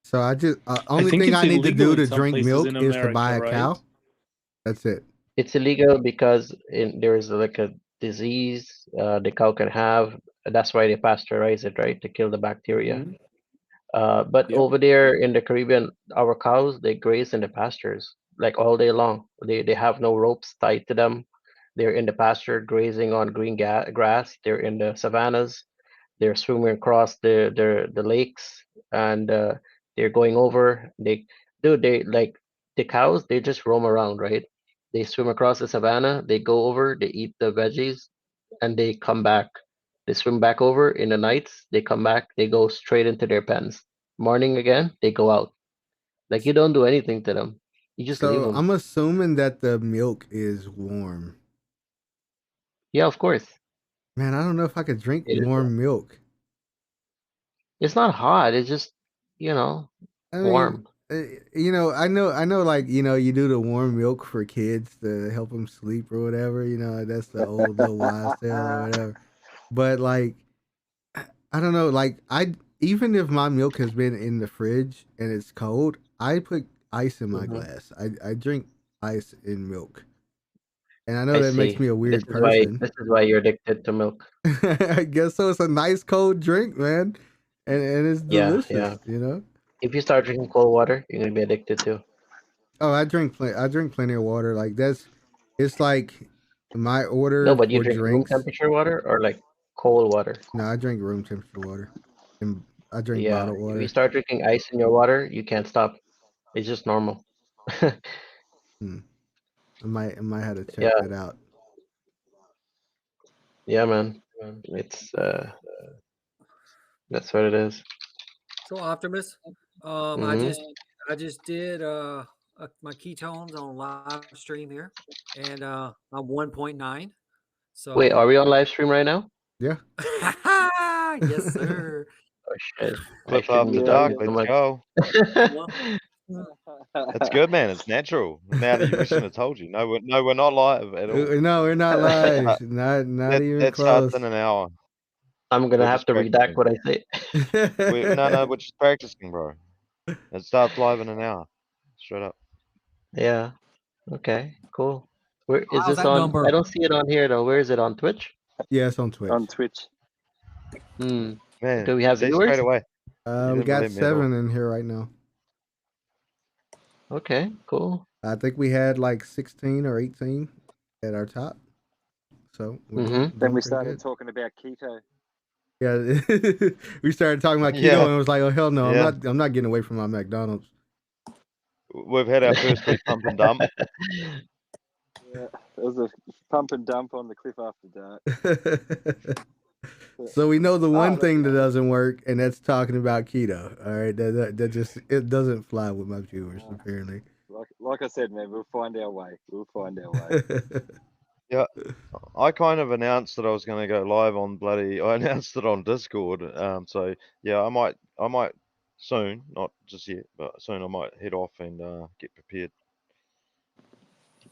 So I just I only think thing it's I need to illegal do in to some drink places milk in is to America, buy a right? cow. That's it. It's illegal because there is like a disease the cow can have. That's why they pasteurize it, right, to kill the bacteria. Hmm. But Yep. over there in the Caribbean, our cows they graze in the pastures like all day long. They have no ropes tied to them. They're in the pasture grazing on green grass. They're in the savannas. They're swimming across the lakes, and they're going over. They like the cows. They just roam around, right? They swim across the savannah. They go over. They eat the veggies, and they come back. They swim back over in the nights. They come back. They go straight into their pens. Morning again, they go out. Like you don't do anything to them. You just leave So them. I'm assuming that the milk is warm. Yeah, of course. Man, I don't know if I could drink It is. warm milk. It's not hot. It's just you know I mean, warm. I know, like you do the warm milk for kids to help them sleep or whatever. That's the old little wives' tale or whatever. But like, I don't know. Like, even if my milk has been in the fridge and it's cold, I put ice in my Hmm. glass. I drink ice in milk, and I know I that makes see. me a This weird is why person. this is why you're addicted to milk. I guess so. It's a nice cold drink, man, and it's Yeah, delicious. yeah. You know. If you start drinking cold water, you're gonna be addicted too. Oh, I drink plenty of water. Like it's like my No, order but you for drink room drinks. temperature water or like cold water. No, I drink room temperature water, and I drink Yeah. bottled If you water. start drinking ice in your water, you can't stop. It's just normal. Hmm. I might have to check Yeah, that out. yeah, man. It's that's what it is. So Optimus, I Hmm. just did my ketones on live stream here, and I'm 1.9. Wait, are So we on live stream right now? Yeah. yes, sir. Oh shit! I Cliff shouldn't after be Yeah, dark. talking so Let's much. go. Well, It's good, man. It's natural. Now that we shouldn't have told you. No, we're not live at all. No, we're not live. Start, Not even that starts in close. an hour. I'm gonna We're have just to redact practicing. what I say. No, we're just practicing, bro. It starts live in an hour. Straight up. Yeah. Okay. Cool. Where is how's this that on? I number? don't see it on here though. Where is it on Twitch? Yeah, it's on Twitch. on Twitch. Hmm. Man, Do we have see straight viewers? away. You We didn't got believe me at all. 7 in here right now. Okay, cool. I think we had like 16 or 18 at our top. So we're doing Mm-hmm. Then doing we pretty started good. talking about keto. Yeah, we started talking about keto Yeah, and was like, "Oh hell no, yeah. I'm not getting away from my McDonald's." We've had our first week pump and dump. Yeah, it was a pump and dump on the cliff after dark. So we know the one That's thing that lovely. doesn't work, and that's talking about keto. All right, that just it doesn't fly with my viewers apparently. Like I said, man, we'll find our way. We'll find our way. Yeah, I kind of announced that I was going to go live on bloody. I announced it on Discord. So yeah, I might soon, not just yet, but soon I might head off and get prepared.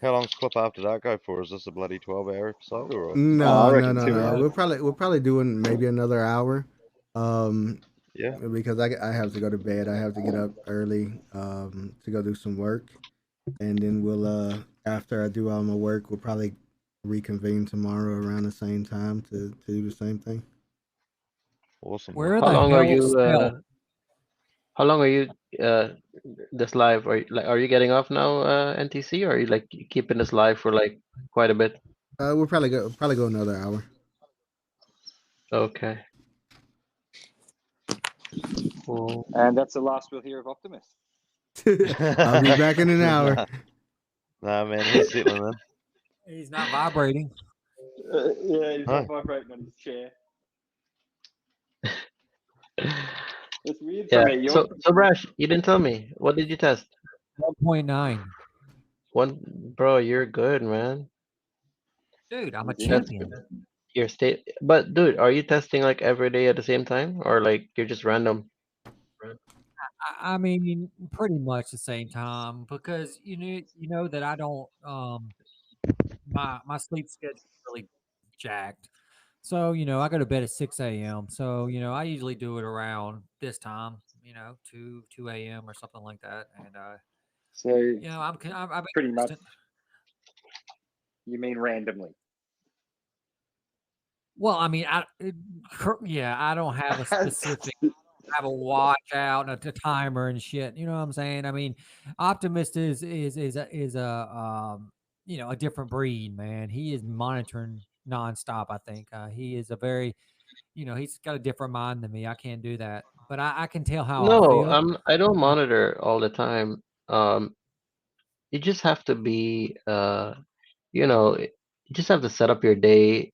How long's Clip After Dark go for? Is this a bloody 12-hour episode or? I No, no, reckon no, two no. hours. We're probably doing maybe another hour, um, Yeah. because I have to go to bed. I have to get up early, to go do some work, and then we'll after I do all my work, we'll probably reconvene tomorrow around the same time to do the same thing. Awesome, man. Where How the long are hell you? Stell? How long are you? This live? Are you getting off now, NTC? Or are you like keeping this live for like quite a bit? We'll probably go another hour. Okay. Cool. And that's the last we'll hear of Optimus. I'll be back in an hour. Nah, man, he's settling in. He's not vibrating. Yeah, he's No. not vibrating on his chair. It's weird Yeah. for me. So Brash, you didn't tell me. What did you test? 1.9. Bro, you're good, man. Dude, I'm a He's in it. champion. Your state, but dude, are you testing like every day at the same time, or like you're just random? I mean, pretty much the same time because you know that I don't my sleep schedule is really jacked. So, I go to bed at 6 a.m. So, I usually do it around this time, 2 a.m. or something like that. And So I've been pretty much, consistent. you mean randomly? Well, I mean, yeah, I don't have a specific have a watch out and a timer and shit. You know what I'm saying? I mean, Optimist is a different breed, man. He is monitoring nonstop. I think he is a very, he's got a different mind than me. I can't do that, but I can tell how I No, feel. I don't You know, monitor all the time. You just have to be, you just have to set up your day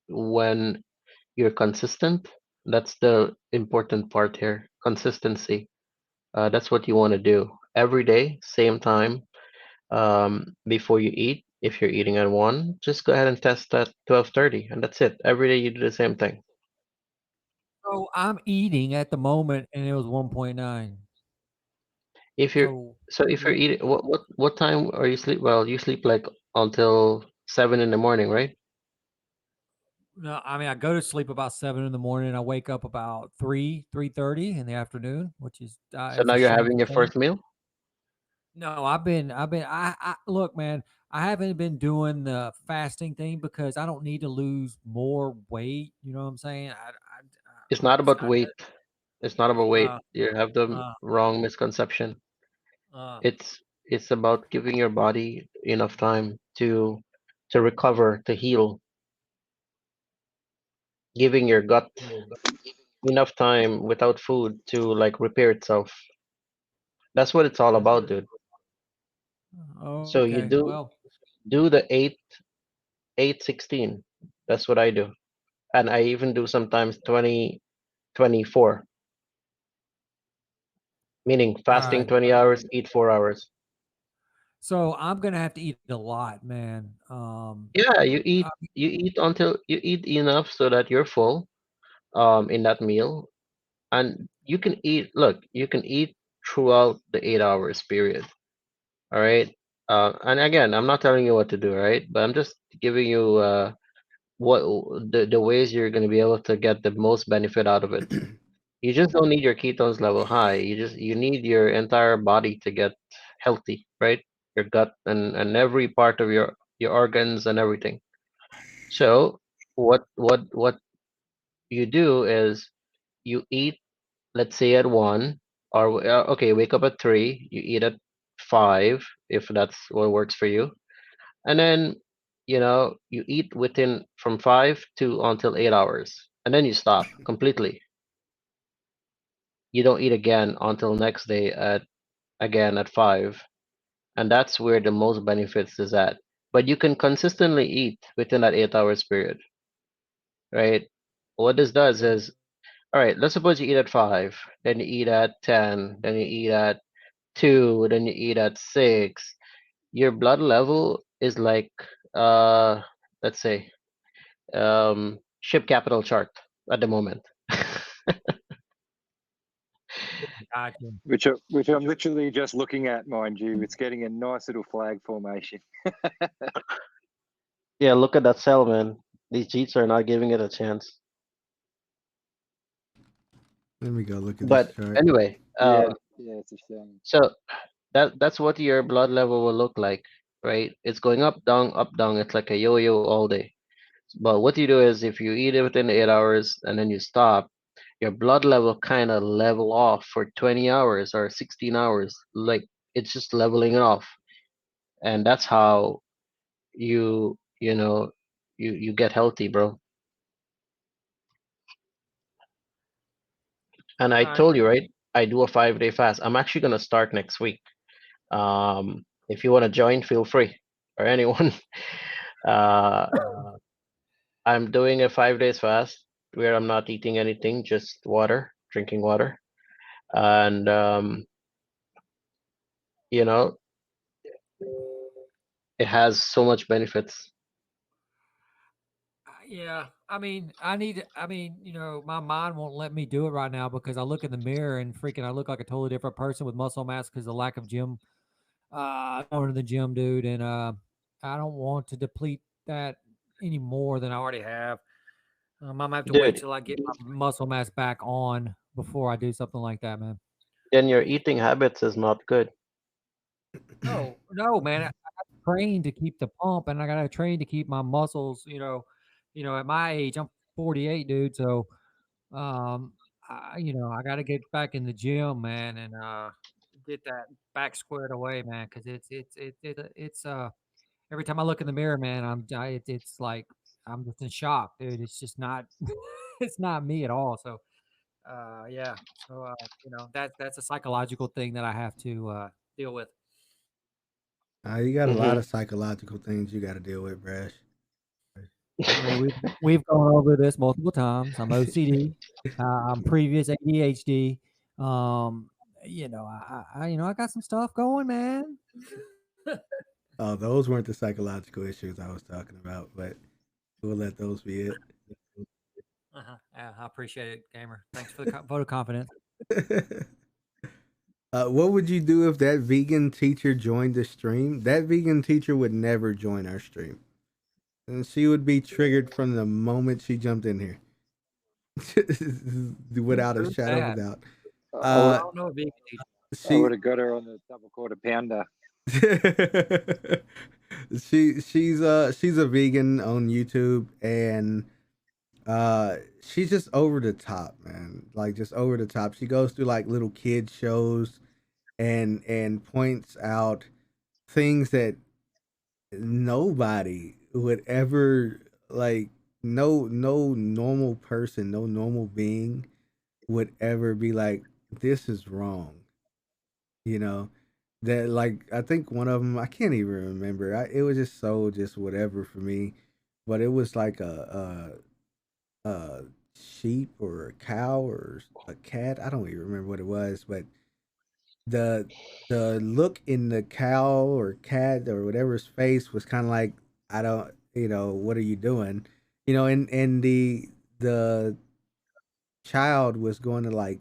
when you're consistent. That's the important part here. Consistency. That's what you want to do every day, same time. Before you eat, if you're eating at 1, just go ahead and test at 12:30, and that's it. Every day you do the same thing. so I'm eating at the moment, and it was 1.9. If you're So if you're eating, what time are you sleep? Well, you sleep like until 7 in the morning, right? no, I mean I go to sleep about 7 in the morning. I wake up about 3:30 in the afternoon, which is So it's now a you're having shameful your thing. first meal. No, I look, man, I haven't been doing the fasting thing because I don't need to lose more weight. You know what I'm saying? It's not about weight. It's not about weight. uh, You have the uh, wrong misconception. uh, It's about giving your body enough time to recover, to heal, giving your gut enough time without food to like repair itself. That's what it's all about, dude. So you okay, well, do the 8-16. That's what I do. And I even do sometimes 20-24, meaning all fasting right. 20 hours, eat 4 hours. So I'm gonna have to eat a lot, man. Yeah, I, you eat until you eat enough so that you're full in that meal, and you can eat, look, you can eat throughout the 8 hours period. All right. And again, I'm not telling you what to do, right? But I'm just giving you what the ways you're going to be able to get the most benefit out of it. You just don't need your ketones level high. You need your entire body to get healthy, right? Your gut and every part of your organs and everything. So what you do is you eat, let's say at 1, or okay, wake up at 3, you eat at 5 if that's what works for you. And then, you eat within from 5 to until 8 hours. And then you stop completely. You don't eat again until next day at 5. And that's where the most benefits is at. But you can consistently eat within that 8 hours period, right? What this does is, all right, let's suppose you eat at 5, then you eat at 10, then you eat at 2, then you eat at 6. Your blood level is like, uh, let's say, ship capital chart at the moment. Gotcha. Which I'm literally just looking at, mind you. It's getting a nice little flag formation. Yeah, look at that cell, man. These Jeets are not giving it a chance. Let me go look at this But chart. anyway, Yeah, it's a shame. so that's what your blood level will look like, right? It's going up, down, up, down. It's like a yo-yo all day. But what you do is if you eat it within 8 hours and then you stop, your blood level kind of level off for 20 hours or 16 hours. Like it's just leveling it off. And that's how you get healthy, bro. And I Alright. told you, right? I do a 5-day fast. I'm actually gonna start next week. If you want to join, feel free, or anyone. uh, I'm doing a 5 days fast where I'm not eating anything, just water, drinking water, and you know, it has so much benefits. Yeah, I mean, my mind won't let me do it right now because I look in the mirror and freaking I look like a totally different person with muscle mass because the lack of gym, going to the gym, dude, and I don't want to deplete that any more than I already have. I'm gonna have to wait Dude, till I get my muscle mass back on before I do something like that, man. then your eating habits is not good. No, no, man. I gotta train to keep the pump, and I gotta train to keep my muscles. At my age, I'm 48, dude. So, I got to get back in the gym, man, and get that back squared away, man. Because it's every time I look in the mirror, man, it's like I'm just in shock, dude. It's just not, it's not me at all. So, yeah. So, that's a psychological thing that I have to deal with. You got a lot Mm-hmm. of psychological things you got to deal with, Brash. I mean, we've gone over this multiple times. I'm OCD. I'm previous ADHD. Um, I got some stuff going, man. Oh, those weren't the psychological issues I was talking about, but we'll let those be it. Yeah, I appreciate it, gamer. Thanks for the vote of confidence. What would you do if that vegan teacher joined the stream? That vegan teacher would never join our stream. And she would be triggered from the moment she jumped in here. Without a Who's shadow of a that? doubt. I don't know a vegan teacher. I would She have got her on the double quarter pounder. she's a vegan on YouTube, and she's just over the top, man. Like just over the top. She goes through like little kid shows and points out things that nobody would ever like, no normal person, no normal being would ever be like, this is wrong, you know. That, like, I think one of them, I can't even remember. It was just so just whatever for me, but it was like a sheep or a cow or a cat. I don't even remember what it was, but the the look in the cow or cat or whatever's face was kind of like, I don't, what are you doing, and the child was going to like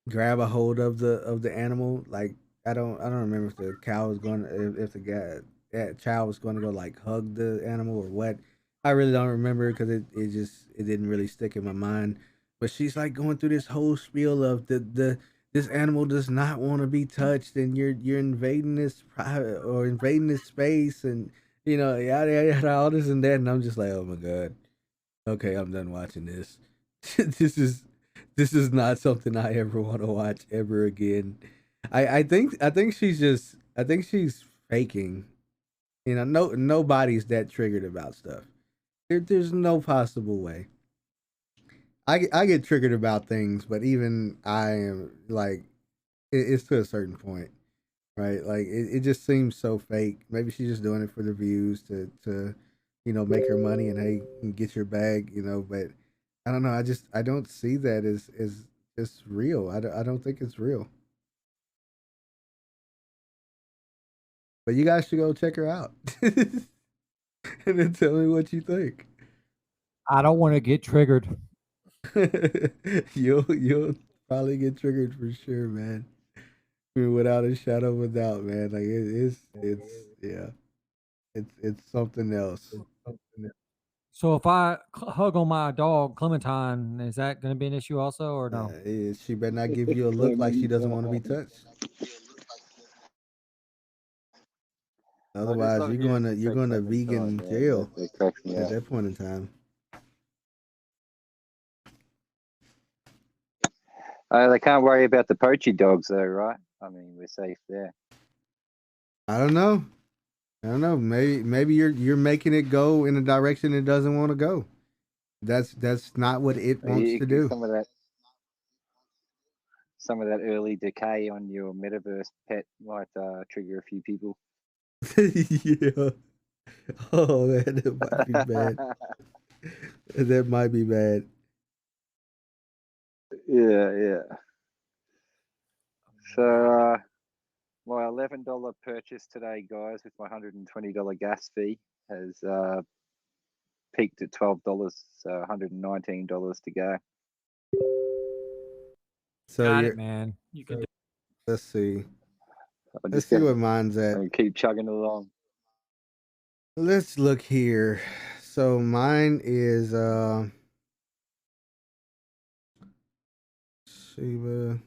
grab a hold of the animal. Like, I don't remember if the cow was going to, if the guy, that child was going to go like hug the animal or what. I really don't remember because it didn't really stick in my mind. But she's like going through this whole spiel of the this animal does not want to be touched, and you're invading this private or invading this space, and yada yada yada, all this and that. And I'm just like, oh my god, okay, I'm done watching this. this is this is not something I ever want to watch ever again. I think she's faking. You know, nobody's that triggered about stuff. There's no possible way. I get triggered about things, but even I am like it's to a certain point, right? Like it just seems so fake. Maybe she's just doing it for the views to make her money and hey get your bag, But I don't know. I don't see that as just real. I don't think it's real. But you guys should go check her out and then tell me what you think. I don't want to get triggered. You'll probably get triggered for sure, man. I mean, without a shadow of a doubt, man. Like it's yeah, it's something else. So if I hug on my dog Clementine, is that going to be an issue also, or no? She better not give you a look like she doesn't want to be touched. I just Otherwise, love you're hearing going to you you're say going to Clementine, vegan man. jail That cracks me at up. that point in time. They can't worry about the poachy dogs, though, right? I mean, we're safe there. I don't know. Maybe you're making it go in a direction it doesn't want to go. That's not what it wants to do. Some of that early decay on your metaverse pet might trigger a few people. Yeah. Oh man, that might be bad. That might be bad. Yeah. So my $11 purchase today, guys, with my $120 gas fee has peaked at $12, so $119 to go. So Got it, man. You can. Let's see. I'm Let's just see gonna what mine's at. keep chugging along. Let's look here. So mine is Shiba.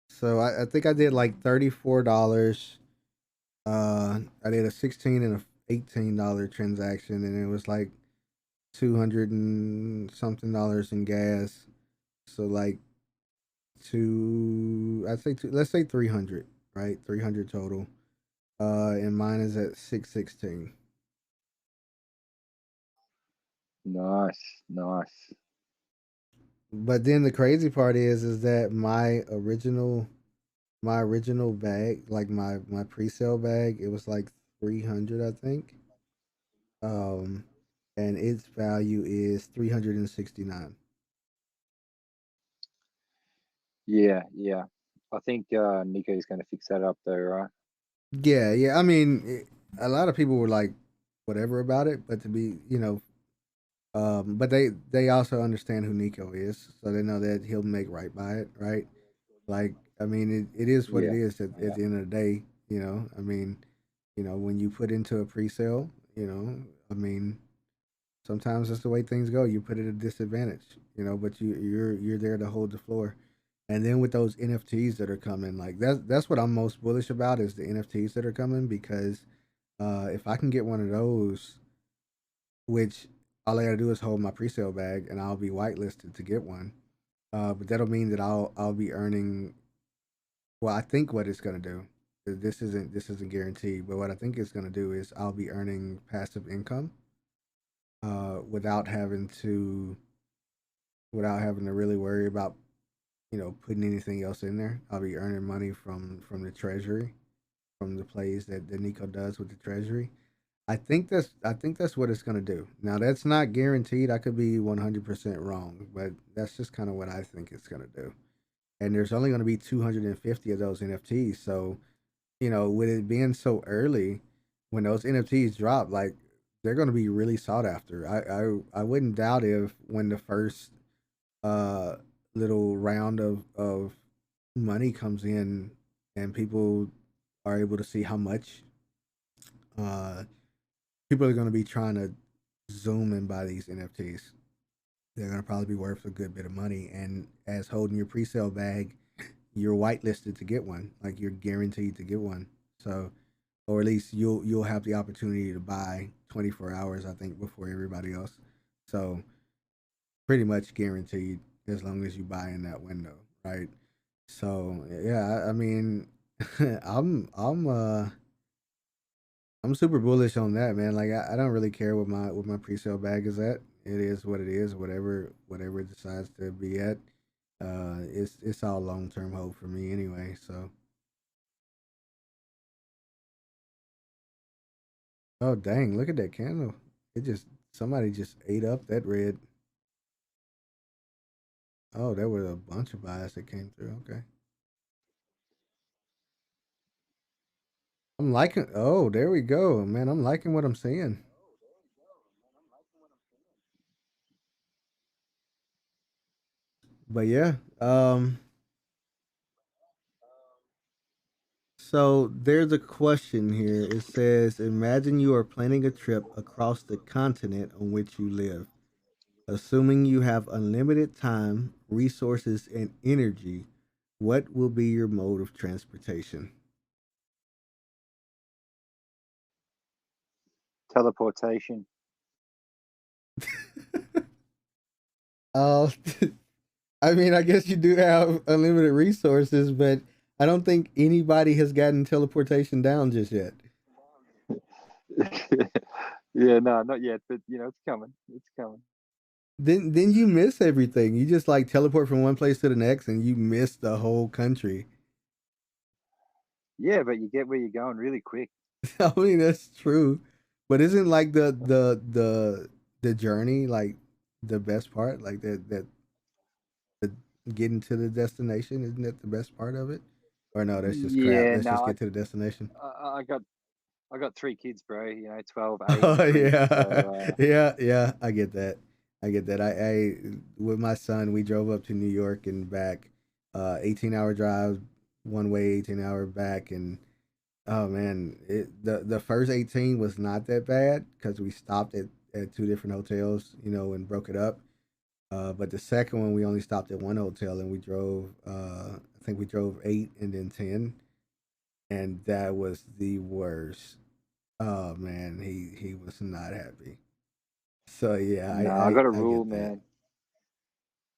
So I think I did like $34. I did a 16 and a $18 transaction, and it was like 200 and something dollars in gas. So like let's say 300, right? 300 total. And mine is at 616. Nice. But then the crazy part is that my original bag, like my pre-sale bag, it was like 300, I think. Um, and its value is 369. Yeah. I think Nico's going to fix that up, though, right? Yeah. I mean, a lot of people were like, whatever about it, but but they also understand who Nico is, so they know that he'll make right by it, right? Like, I mean, it is what it Yeah. is at the end of the day, I mean, when you put into a pre-sale, I mean, sometimes that's the way things go. You put it at a disadvantage, but you're there to hold the floor. And then with those NFTs that are coming, like that's what I'm most bullish about is the NFTs that are coming because if I can get one of those, which all I gotta do is hold my presale bag and I'll be whitelisted to get one. But that'll mean that I'll be earning. Well, I think what it's gonna do. This isn't guaranteed, but what I think it's gonna do is I'll be earning passive income, without having to really worry about putting anything else in there. I'll be earning money from the treasury, from the plays that Nico does with the treasury. I think that's what it's gonna do. Now that's not guaranteed. I could be 100% wrong, but that's just kind of what I think it's gonna do. And there's only gonna be 250 of those NFTs. So with it being so early, when those NFTs drop, like they're gonna be really sought after. I wouldn't doubt if when the first uh little round of money comes in and people are able to see how much uh people are going to be trying to zoom and buy these NFTs. They're going to probably be worth a good bit of money. And as holding your pre-sale bag, you're whitelisted to get one. Like you're guaranteed to get one. So, or at least you'll have the opportunity to buy 24 hours, I think, before everybody else. So, pretty much guaranteed as long as you buy in that window, right? So yeah, I mean, I'm I'm super bullish on that, man. Like I don't really care what my pre-sale bag is at. It is what it is. Whatever it decides to be at, it's all long term hope for me anyway. So oh dang, look at that candle. It just somebody just ate up that red. Oh, there were a bunch of buys that came through. Okay. I'm liking. Oh, there we go, man. I'm liking what I'm seeing. But yeah, so there's a question here. It says, "Imagine you are planning a trip across the continent on which you live. Assuming you have unlimited time, resources, and energy, what will be your mode of transportation?" Teleportation. Uh, I mean, I guess you do have unlimited resources, but I don't think anybody has gotten teleportation down just yet. Yeah, no, not yet, but it's coming. It's coming. Then you miss everything. You just like teleport from one place to the next, and you miss the whole country. Yeah, but you get where you're going really quick. I mean, that's true, but isn't like the journey like the best part? Like the getting to the destination, isn't that the best part of it? Or no, that's just crap. Yeah, Let's just no, get to the destination. I got 3 kids, bro. 12, 8, and Oh 3. yeah, So yeah. I get that. I get that. I with my son, we drove up to New York and back, 18-hour drive one way, 18-hour back, and oh man, the first 18 was not that bad because we stopped at two different hotels, and broke it up. But the second one, we only stopped at one hotel, and we drove. I think we drove 8 and then 10, and that was the worst. Oh man, he was not happy. So yeah, no, I got a I rule, get that. man.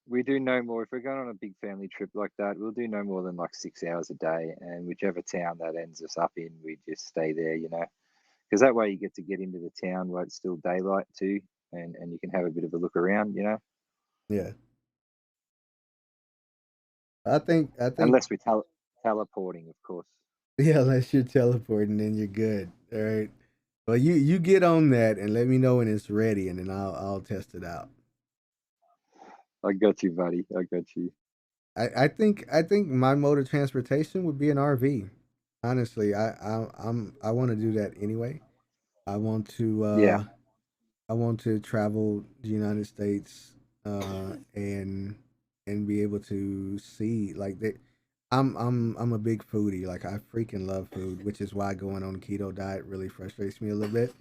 We do no more. If we're going on a big family trip like that, we'll do no more than like 6 hours a day, and whichever town that ends us up in, we just stay there. Because that way you get into the town while it's still daylight too, and you can have a bit of a look around. Yeah, I think Unless we're teleporting, of course. yeah, unless you're teleporting, then you're good. All right. Well, you get on that and let me know when it's ready, and then I'll test it out. I got you, buddy. I got you. I think my mode of transportation would be an RV. Honestly, I want to do that anyway. I want to Yeah. I want to travel the United States, and be able to see like that. I'm a big foodie. Like I freaking love food, which is why going on a keto diet really frustrates me a little bit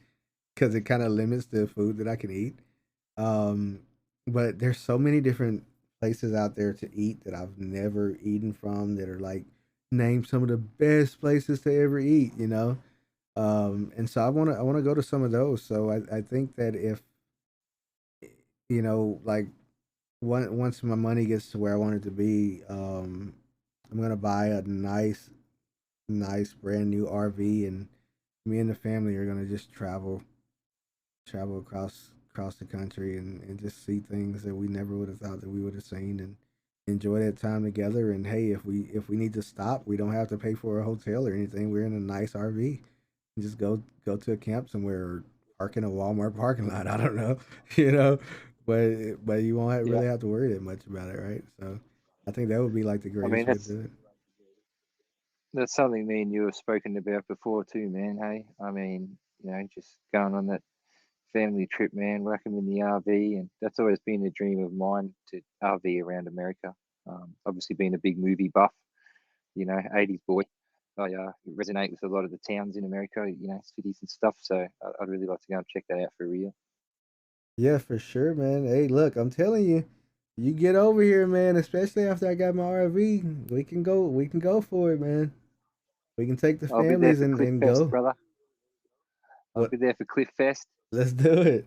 because it kind of limits the food that I can eat. Um, but there's so many different places out there to eat that I've never eaten from that are like name some of the best places to ever eat. And so I wanna go to some of those. So I think that if like once my money gets to where I want it to be, I'm gonna buy a nice brand new RV, and me and the family are gonna just travel across the country, and just see things that we never would have thought that we would have seen, and enjoy that time together. And hey, if we need to stop, we don't have to pay for a hotel or anything. We're in a nice RV. And just go to a camp somewhere, or park in a Walmart parking lot. I don't know, you know, but you won't Yeah. really have to worry that much about it, right? So I think that would be like the I mean, greatest way to that's do it. that's something me and you have spoken about before too, man. Hey, I mean, just going on that family trip, man, working in the RV, and that's always been a dream of mine to RV around America. Obviously, being a big movie buff, 80s boy, I resonate with a lot of the towns in America, cities and stuff. So I'd really like to go and check that out for real. Yeah, for sure, man. Hey, look, I'm telling you, you get over here, man. Especially after I got my RV, we can go for it, man. We can take the I'll be there families for Cliff and Fest, go. brother. I'll What? be there for Cliff Fest. Let's do it.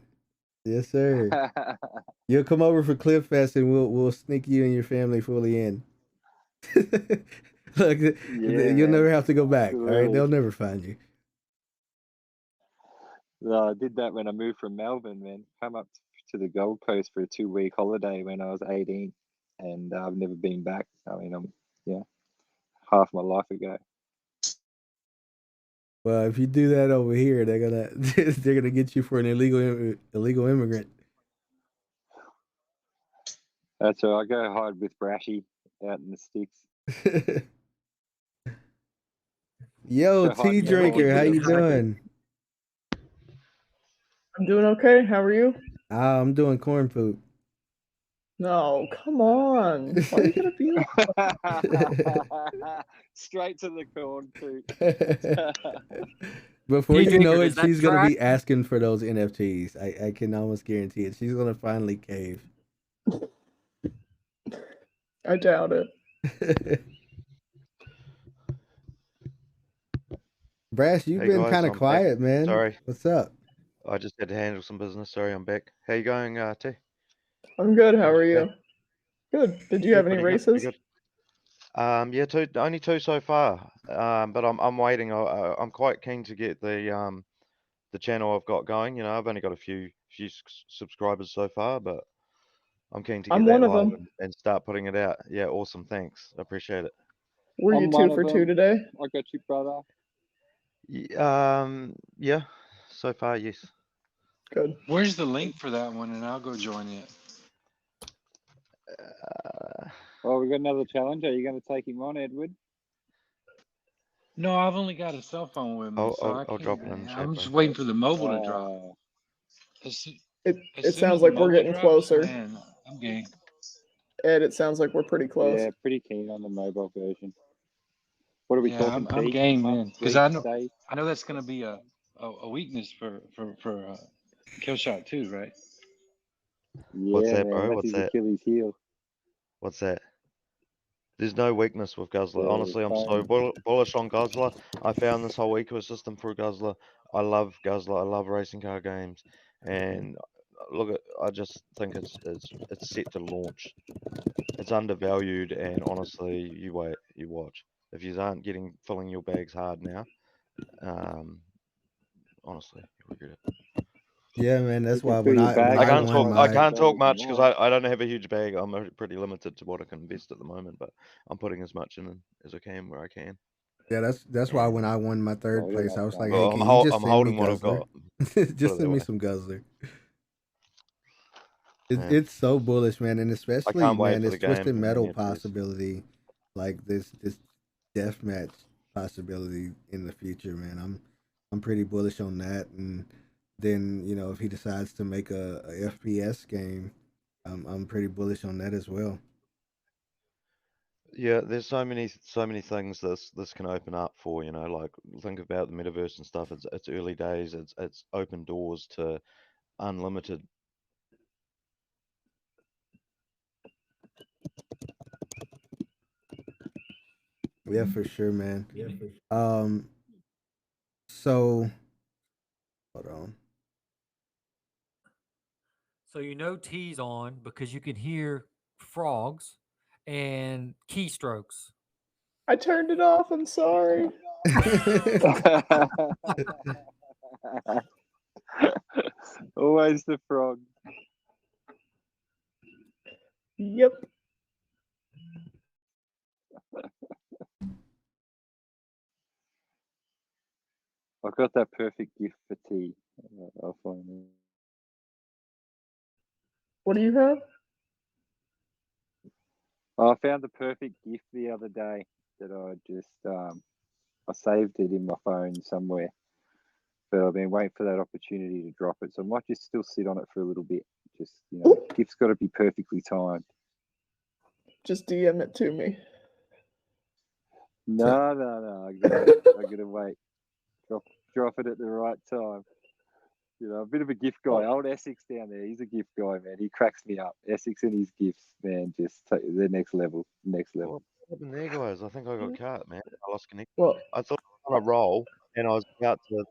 Yes, sir. You'll come over for Cliff Fest, and we'll sneak you and your family fully in. Look, you'll never have to go back. All right, Absolutely. they'll never find you. No, I did that when I moved from Melbourne, man. Come up to the Gold Coast for a 2-week holiday when I was 18, and I've never been back. I mean, half my life ago. Well, if you do that over here, they're gonna get you for an illegal immigrant. That's why I go hide with Brashy out in the sticks. Yo, Tea Drinker, how you doing? I'm doing okay. How are you? I'm doing corn poop. No, come on. Why are you gonna be straight to the corn poop? Before you know it, she's gonna be asking for those NFTs. I can almost guarantee it. She's gonna finally cave. I doubt it. Brass, you've been kind of quiet, man. Sorry. What's up? I just had to handle some business. Sorry, I'm back. How you going, T? I'm good. How are you? Good. Did you have any races? Good. Yeah, only two so far. But I'm waiting. I'm quite keen to get the channel I've got going. You know, I've only got a few subscribers so far, but I'm keen to get that live and start putting it out. Yeah, awesome. Thanks. I appreciate it. Were you 2 for 2 today? I got you, brother. Yeah. So far, yes. Good. Where's the link for that one, and I'll go join it. Well, we got another challenge. Are you going to take him on, Edward? No, I've only got a cell phone with me, so I'll drop it in the chat. I'm just waiting for the mobile to drop. It sounds like we're getting closer. Man, I'm game. Ed, it sounds like we're pretty close. Yeah, pretty keen on the mobile version. What are we talking? I'm game, man, because I know that's going to be a weakness for Killshot too, right? Yeah, What's that, man, bro? that's What's his that? Achilles heel. What's that? There's no weakness with Guzzler. Honestly, I'm so bullish on Guzzler. I found this whole ecosystem through Guzzler. I love Guzzler. I love racing car games, and look, I just think it's set to launch. It's undervalued, and honestly, you wait, you watch. If you aren't filling your bags hard now, honestly, you regret it. Yeah, man. That's why when I can't talk much because I don't have a huge bag. I'm pretty limited to what I can invest at the moment, but I'm putting as much in as I can where I can. Yeah, that's why when I won my third place, I was like, well, "Hey, can you just I'm send holding me what I've Guzzler? got. Just send me some Guzzler." It's so bullish, man, and especially man, this Twisted Metal possibility, like this deathmatch possibility in the future, man. I'm pretty bullish on that, and then if he decides to make a FPS game, I'm pretty bullish on that as well. Yeah, there's so many things this can open up for, like think about the metaverse and stuff. It's early days. It's open doors to unlimited. Yeah, for sure, man. So hold on. So T's on because you can hear frogs and keystrokes. I turned it off. I'm sorry. Always the frog. Yep. I've got that perfect gift for tea. I'll find it. What do you have? I found the perfect gift the other day that I just I saved it in my phone somewhere. But I've been waiting for that opportunity to drop it. So I might just still sit on it for a little bit. Just gift's got to be perfectly timed. Just DM it to me. No. I gotta wait. Drop it at the right time. A bit of a gift guy. Old Essex down there, he's a gift guy, man. He cracks me up. Essex and his gifts, man, just the next level. What happened there, guys? I think I got cut, man. I lost connection. Well, I thought I was on a roll, and I was about to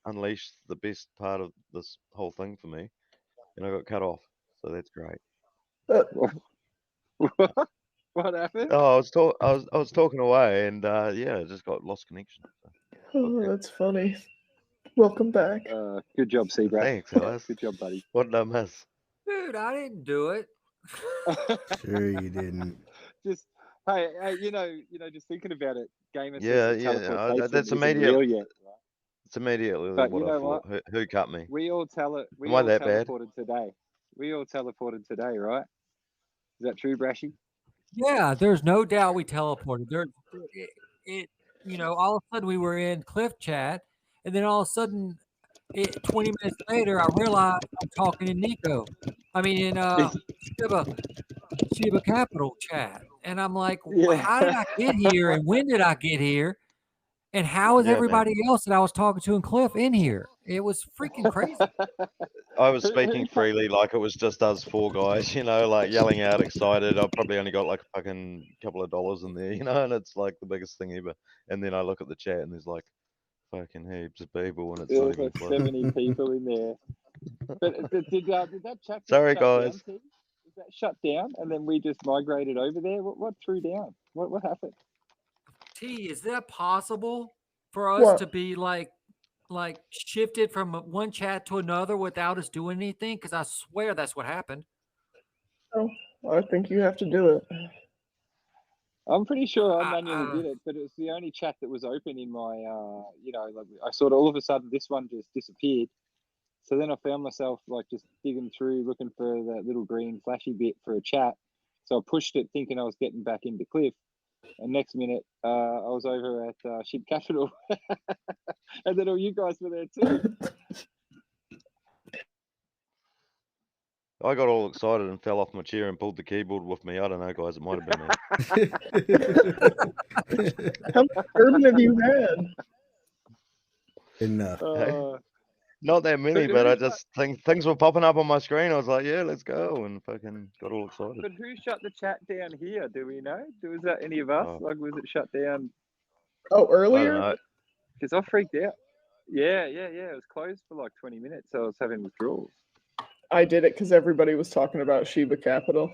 unleash the best part of this whole thing for me, and I got cut off. So that's great. What happened? Oh, I was talking away, and yeah, I just got lost connection. Oh, that's funny. Welcome back. Good job, Seabrass. Thanks, guys. Good job, buddy. What did I miss? Dude, I didn't do it. Sure you didn't. Just hey, just thinking about it, Gamer Yeah, says the yeah, teleportation that's isn't immediate. real yet. Right? It's immediately But what you I know thought. what? Who cut me? We all Am I that bad? teleported today. We all teleported today, right? Is that true, Brashy? Yeah, there's no doubt we teleported. All of a sudden we were in Cliff chat, and then all of a sudden, 20 minutes later, I realized I'm talking in Nico. I mean, in Shiba Capital chat, and I'm like, how did I get here, and when did I get here, and how is everybody else that I was talking to in Cliff in here? It was freaking crazy. I was speaking freely like it was just us four guys, like yelling out, excited. I probably only got like a fucking couple of dollars in there, and it's like the biggest thing ever. And then I look at the chat and there's like fucking heaps of people, and it's not even close. 70 people in there. But did that chat get Sorry, shut guys. down? Is that shut down, and then we just migrated over there? What threw down? What happened? T, is that possible for us to be like shifted from one chat to another without us doing anything? Because I swear that's what happened. Oh, I think you have to do it. I'm pretty sure I manually did it, but it was the only chat that was open in my, I sort of all of a sudden this one just disappeared. So then I found myself like just digging through, looking for that little green flashy bit for a chat. So I pushed it thinking I was getting back into Cliff. And next minute, I was over at Ship Capital. And then all you guys were there too. I got all excited and fell off my chair and pulled the keyboard with me. I don't know, guys. It might have been me. How much bourbon have you had? Enough. Not that many, but I just think things were popping up on my screen. I was like, yeah, let's go, and fucking got all excited. But who shut the chat down here? Do we know? Was that any of us? Like, was it shut down? Oh, earlier? I don't know. Because I freaked out. Yeah. It was closed for like 20 minutes, so I was having withdrawals. I did it because everybody was talking about Shiba Capital.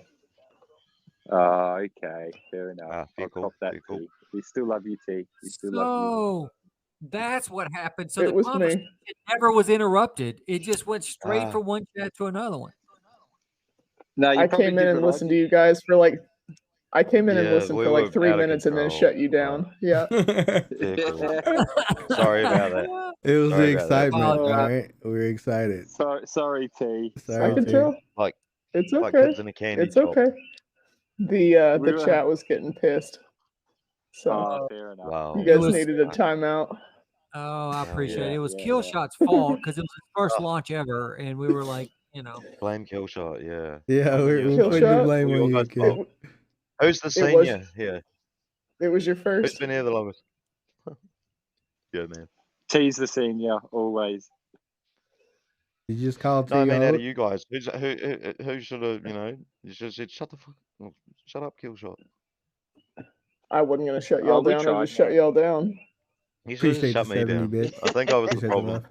Oh, okay. Fair enough. I'll cop that, cool. T. We still love you, T. We still love you. That's what happened. So it the was conversation me. never was interrupted. It just went straight from one chat to another one. No, I came in and listened to you guys for like. I came in and listened for like 3 minutes and then shut you down. Yeah. Sorry about that. It was the excitement, all right? We were excited. Sorry, T. Sorry, I can tell. Like it's okay. Like kids in a candy it's shop. okay. The chat was getting pissed. So fair enough. Wow. You guys needed a timeout. Oh, I appreciate it. It was Killshot's fault because it was his first launch ever, and we were like, Blame Killshot, yeah. Yeah, we're putting the blame on you, kid. Who's the senior here? It was your first. Who's been here the longest? Good man. T's the senior, always. You just called No, I mean, out of you guys, who should have, you should have said, shut up, Killshot. I wasn't going to shut y'all down. I just shut y'all down. You should have shut me down. I think I was the problem.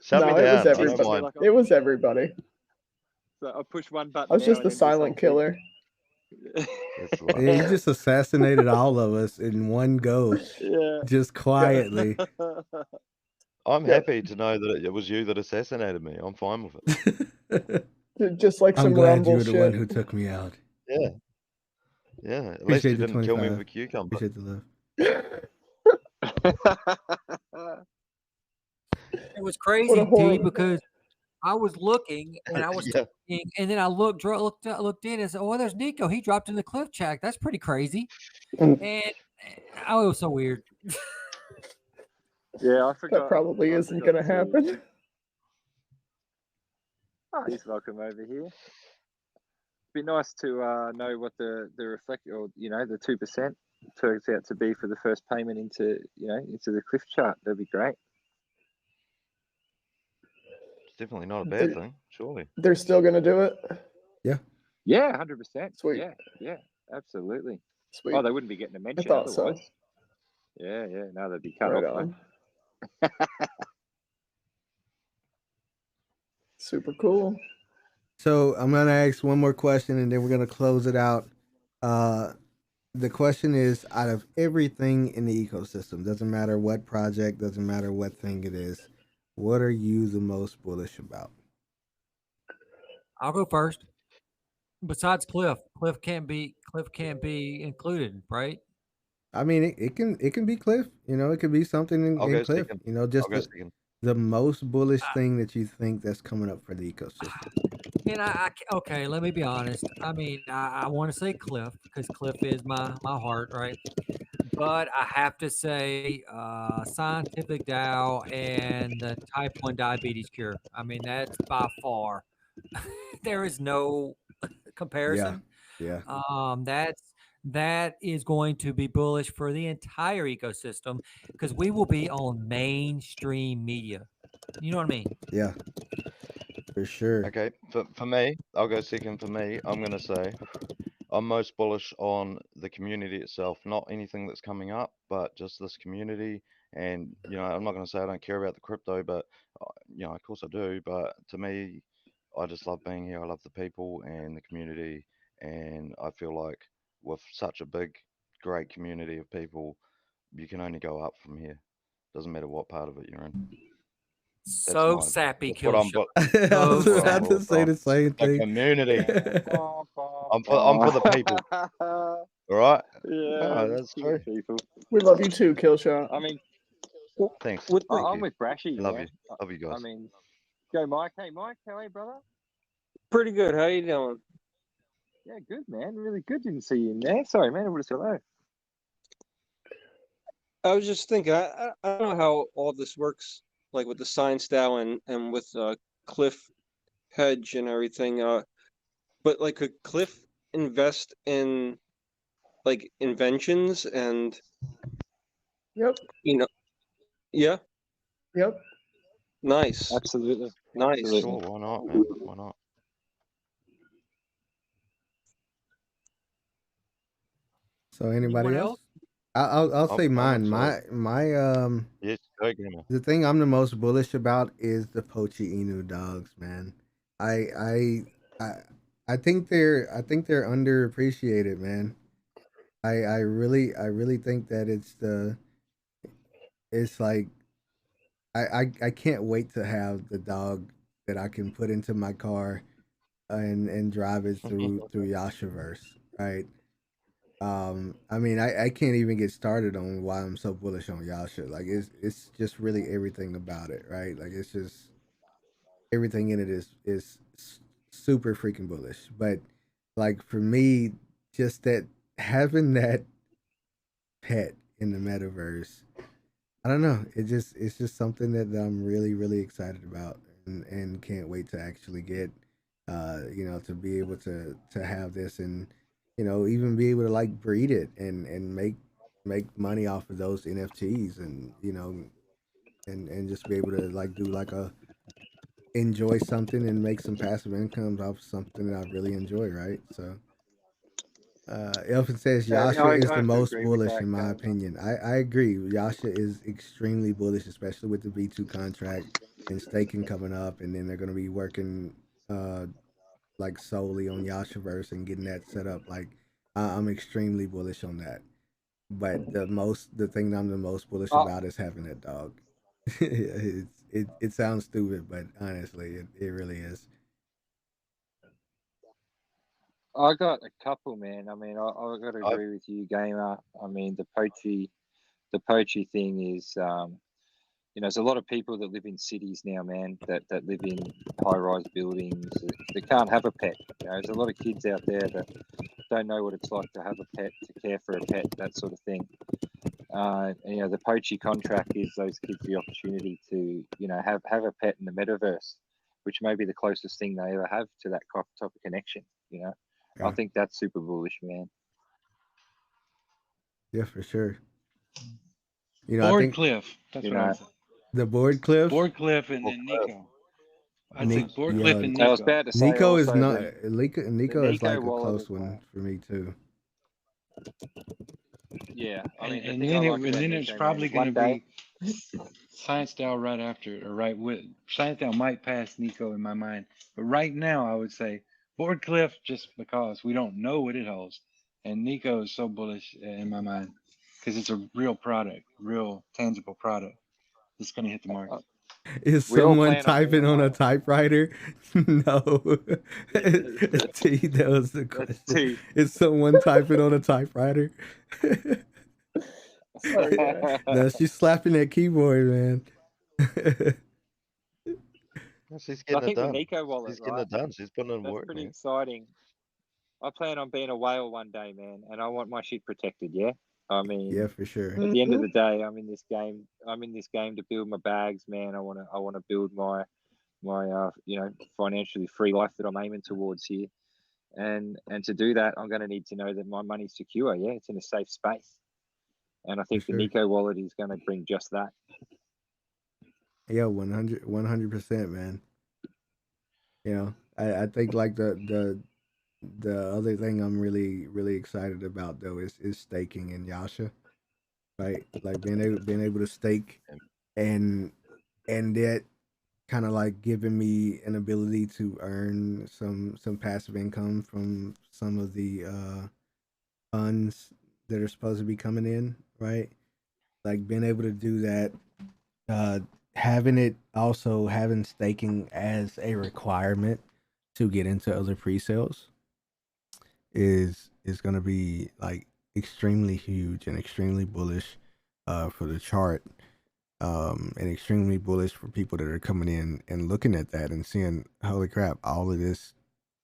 Shut me it down. was everybody. It was everybody. So I push one button. I was just the silent killer. Yeah, you just assassinated all of us in one go. Yeah. Just quietly. I'm happy to know that it was you that assassinated me. I'm fine with it. Just like some I'm glad Rumble you were the one shit. who took me out. Yeah. Yeah. At least you didn't kill me with a cucumber. Appreciate the love. It was crazy, T, because I was looking and I was talking, and then I looked in and said, "Oh, there's Nico. He dropped in the Cliff chat. That's pretty crazy." And it was so weird. Yeah, I forgot. That probably isn't going to happen. Oh, he's welcome over here. Be nice to know what the reflect or the 2% turns out to be for the first payment into the Cliff chart. That'd be great. It's definitely not a bad thing, surely. They're still going to do it? Yeah. Yeah, 100%. Sweet. Yeah, absolutely. Sweet. Oh, they wouldn't be getting a mention. I thought otherwise. So. Yeah. No, they'd be cut right off. On. Super cool. So I'm gonna ask one more question, and then we're gonna close it out. The question is, out of everything in the ecosystem, doesn't matter what project, doesn't matter what thing it is, what are you the most bullish about? I'll go first. Besides Cliff, Cliff can't be included, right? I mean, it can be Cliff. You know, it could be something in Cliff. Second. You know, just the most bullish thing that you think that's coming up for the ecosystem. And okay, let me be honest. I mean, I want to say Cliff because Cliff is my heart, right? But I have to say, scientific Dow and the type 1 diabetes cure. I mean, that's by far there is no comparison. Yeah. That is going to be bullish for the entire ecosystem because we will be on mainstream media. You know what I mean? Yeah. For sure. Okay. For me, I'll go second. For me, I'm gonna say I'm most bullish on the community itself, not anything that's coming up, but just this community. And I'm not going to say I don't care about the crypto, but of course I do. But to me, I just love being here. I love the people and the community, and I feel like with such a big, great community of people, you can only go up from here. Doesn't matter what part of it you're in. So sappy, what I'm. I was about to say the same thing. The community. I'm for the people. All right. Yeah, that's true. People. We love you too, Killshot. I mean, thanks. I'm with Brashy. Love you. Love you guys. I mean, go Mike. Hey Mike, how are you, brother? Pretty good. How you doing? Yeah, good man. Really good. Didn't see you in there. Sorry, man. I would have said hello. I was just thinking. I don't know how all this works, like with the science Dow and with Cliff Hedge and everything. But like, could Cliff invest in like inventions and? Yep. Yeah. Yep. Nice. Absolutely. Nice. Absolutely. Sure. Why not, man? Why not? So anybody else? I'll say mine. Yes, go gamer. The thing I'm the most bullish about is the Pochi Inu dogs, man. I think they're underappreciated, man. I really think that it's like I can't wait to have the dog that I can put into my car and drive it through Yashaverse, right? I mean, I can't even get started on why I'm so bullish on Yasha. Like, it's just really everything about it, right? Like, it's just everything in it is super freaking bullish. But like for me, just that having that pet in the metaverse, I don't know. It's just something that I'm really excited about and can't wait to actually get. To be able to have this and even be able to like breed it and make money off of those NFTs and and just be able to like do like a enjoy something and make some passive incomes off something that I really enjoy, right? So Elfin says Yasha is the most bullish in my opinion. I agree. Yasha is extremely bullish, especially with the V2 contract and staking coming up, and then they're going to be working like solely on Yashaverse and getting that set up. Like I'm extremely bullish on that. But the thing I'm the most bullish about is having that dog. It sounds stupid, but honestly, it really is. I got a couple, man. I mean, I got to agree with you, gamer. I mean, the poachy thing is, there's a lot of people that live in cities now, man, that live in high-rise buildings that can't have a pet. There's a lot of kids out there that don't know what it's like to have a pet, to care for a pet, that sort of thing. The poachy contract gives those kids the opportunity to, have a pet in the metaverse, which may be the closest thing they ever have to that type of connection. Yeah. I think that's super bullish, man. Yeah, for sure. I think Cliff. That's what I said. The board Cliff. Board Cliff and Nico. I think Board Cliff and Nico. I was about to say Nico is not. Nico is like a close one for me too. Yeah, I mean, and then it's probably going to be Science Dow right after it, or right with Science Dow might pass Nico in my mind, but right now I would say Board Cliff just because we don't know what it holds. and Nico is so bullish in my mind because it's a real product, real tangible product. It's gonna hit the market. Is someone typing on a typewriter? No. T, that was the question. Is someone typing on a typewriter? No, she's slapping that keyboard, man. She's getting it done. The Nico wallet, She's getting it done. She's putting in work, pretty man. exciting. I plan on being a whale one day, man, and I want my shit protected. Yeah, I mean, yeah, for sure. At the end of the day, I'm in this game. I'm in this game to build my bags, man. I want to build my financially free life that I'm aiming towards here, and to do that, I'm going to need to know that my money's secure. Yeah, it's in a safe space, and I think the Nico wallet is going to bring just that. Yeah, 100%, man. You know, I think like the other thing I'm really excited about though is staking in Yasha, right? Like being able to stake, and that kind of like giving me an ability to earn some passive income from some of the funds that are supposed to be coming in, right? Like being able to do that, having staking as a requirement to get into other pre-sales is going to be like extremely huge and extremely bullish for the chart, and extremely bullish for people that are coming in and looking at that and seeing, holy crap, all of this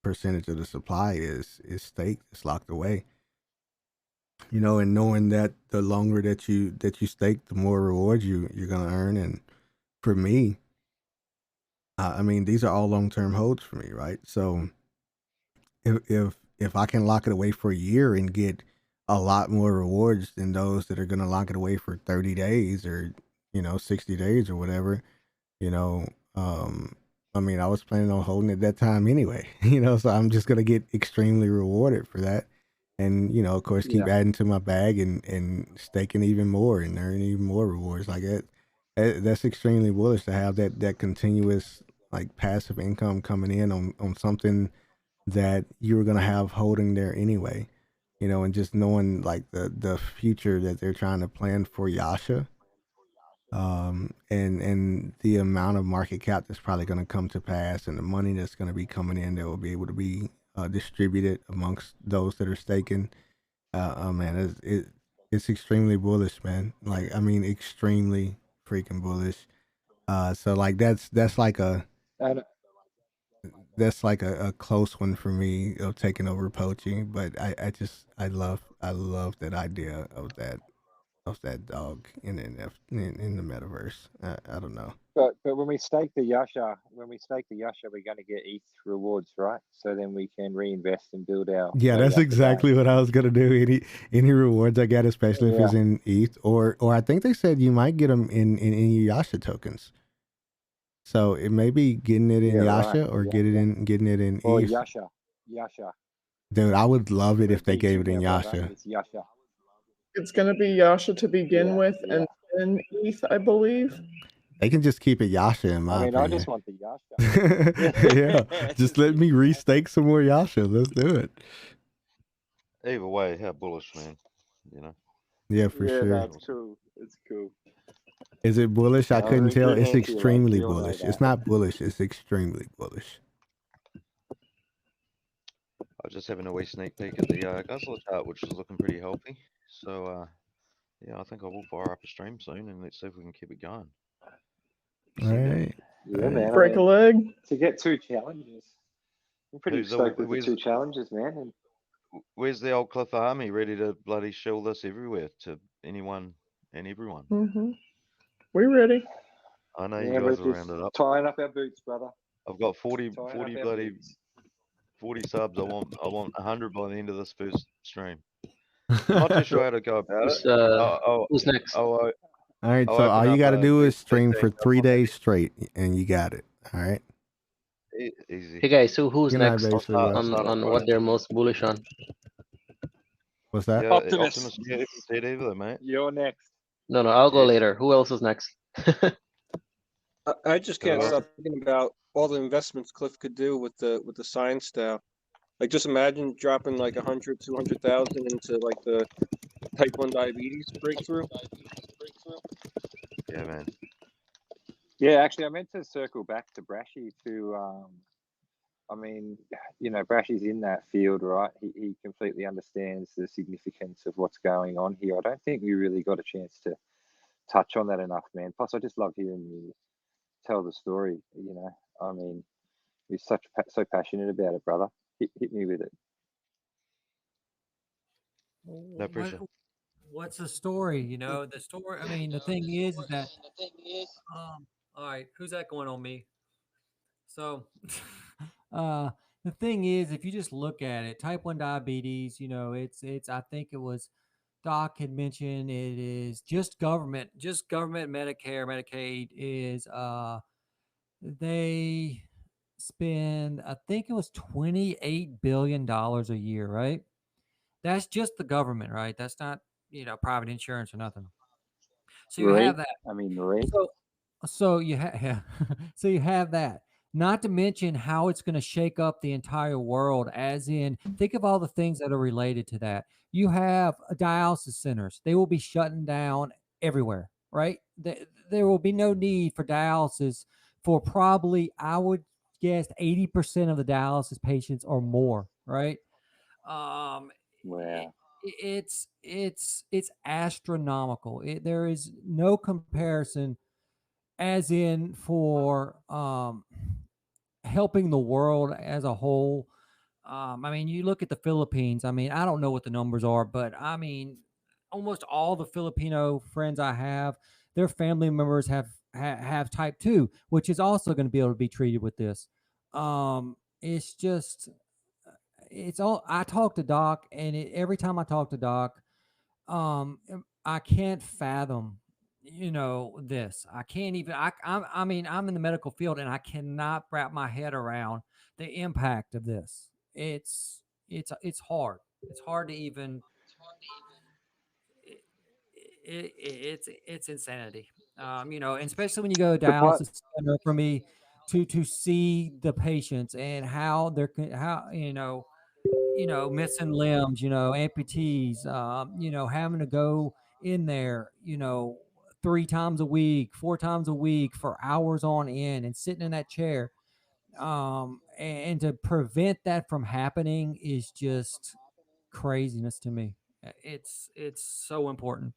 percentage of the supply is staked, it's locked away. You know, and knowing that the longer that you stake, the more rewards you're gonna earn. And for me, I mean, these are all long-term holds for me, right? So if I can lock it away for a year and get a lot more rewards than those that are going to lock it away for 30 days or 60 days or whatever, I mean, I was planning on holding it that time anyway, so I'm just going to get extremely rewarded for that. And, of course, keep adding to my bag and staking even more and earning even more rewards like that. That's extremely bullish to have that continuous like passive income coming in on something that you were going to have holding there anyway, and just knowing like the future that they're trying to plan for Yasha, and the amount of market cap that's probably going to come to pass and the money that's going to be coming in that will be able to be distributed amongst those that are staking. Man, it's extremely bullish, man. Like, I mean, extremely freaking bullish. So like that's like a close one for me of taking over poaching, but I love that idea of that dog in the metaverse. I don't know. But when we stake the Yasha, we're going to get ETH rewards, right? So then we can reinvest and build our. Yeah, that's exactly what I was gonna do. Any rewards I get, especially if it's in ETH, or I think they said you might get them in any Yasha tokens. So it may be getting it in Yasha or getting it in or ETH. Yasha. Dude, I would love it if they gave it in Yasha. It's Yasha. It's gonna be Yasha to begin with, and then ETH, I believe. They can just keep it Yasha in my opinion. I just want the Yasha. Yeah, just let me restake some more Yasha. Let's do it. Either way, how bullish, man. Yeah, for sure. That's cool. It's cool. Is it bullish? I couldn't tell. It's extremely bullish. It's not bullish. It's extremely bullish. I was just having a wee sneak peek at the Guzzler chart, which is looking pretty healthy. So, I think I will fire up a stream soon, and let's see if we can keep it going. All right. Yeah, man. Break a leg. To get 2 challenges. I'm pretty stoked with the 2 challenges, man. And where's the old Cliff Army ready to bloody shill this everywhere to anyone and everyone? Mm-hmm. We're ready. I know you guys are rounded up. Tying up our boots, brother. I've got 40 subs. I want 100 by the end of this first stream. I'm not too sure how to go about it. Who's next? All right, so all you got to do is stream for 3 days straight, and you got it. All right. Easy. Hey guys, so who's next on what they're most bullish on? What's that? Yeah, Optimus. Yeah, said either, mate. You're next. No, I'll go later. Who else is next? I just can't stop thinking about all the investments Cliff could do with the science style. Like, just imagine dropping like 100, 200,000 into like the type 1 diabetes breakthrough. Yeah, man. Yeah, actually, I meant to circle back to Brashy to, I mean, Brashy's in that field, right? He completely understands the significance of what's going on here. I don't think we really got a chance to touch on that enough, man. Plus, I just love hearing you tell the story. I mean, you're so passionate about it, brother. Hit me with it. No pressure. What's the story? The story. I mean, the thing is that. All right, who's that going on me? So, uh, the thing is, if you just look at it, type 1 diabetes, it's. I think it was Doc had mentioned it is just government, Medicare, Medicaid is. They spend. I think it was $28 billion a year, right? That's just the government, right? That's not private insurance or nothing. So you have that. Marie. So you have yeah. So you have that. Not to mention how it's going to shake up the entire world. As in, think of all the things that are related to that. You have dialysis centers; they will be shutting down everywhere, right? There will be no need for dialysis for probably, I would guess, 80% of the dialysis patients or more, right? Um, Wow. it's astronomical. There is no comparison, as in for helping the world as a whole. I mean, you look at the Philippines. I mean, I don't know what the numbers are, but I mean, almost all the Filipino friends I have, their family members have type 2, which is also going to be able to be treated with this. It's just it's all. I talk to Doc, and every time I talk to Doc, I can't fathom, this. I can't even. I mean, I'm in the medical field, and I cannot wrap my head around the impact of this. It's hard. It's hard to even. It's insanity. And especially when you go to The part, dialysis center, for me to see the patients and how they're how missing limbs, amputees, having to go in there, 3 times a week, 4 times a week for hours on end and sitting in that chair. And to prevent that from happening is just craziness to me. It's so important.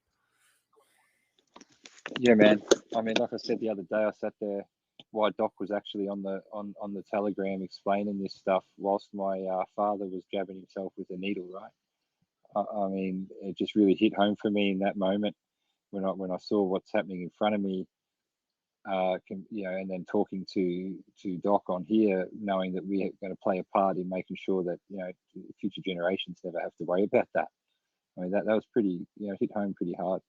Yeah, man. I mean, like I said the other day, I sat there while Doc was actually on the telegram explaining this stuff, whilst my father was jabbing himself with a needle. Right. I mean, it just really hit home for me in that moment when I saw what's happening in front of me. And then talking to Doc on here, knowing that we're going to play a part in making sure that future generations never have to worry about that. I mean, that was pretty, hit home pretty hard.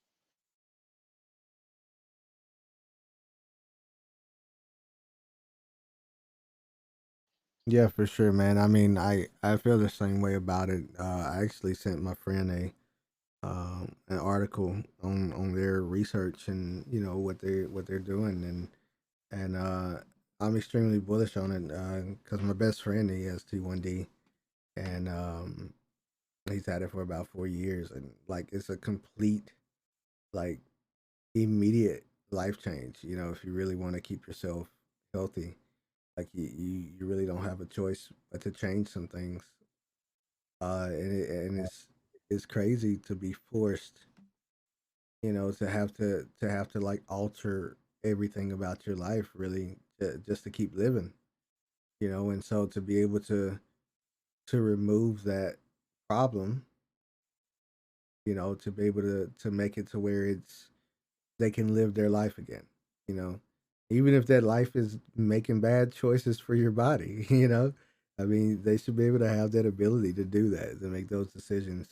Yeah, for sure, man. I mean, I feel the same way about it. I actually sent my friend an article on their research and what they're doing, and I'm extremely bullish on it because my best friend, he has T1D, and he's had it for about 4 years, and like it's a complete, like, immediate life change. If you really want to keep yourself healthy, like you really don't have a choice but to change some things. And it's crazy to be forced, to have to like alter everything about your life, really, just to keep living. And so to be able to remove that problem, to be able to make it to where they can live their life again, you know, even if that life is making bad choices for your body. I mean, they should be able to have that ability to do that, to make those decisions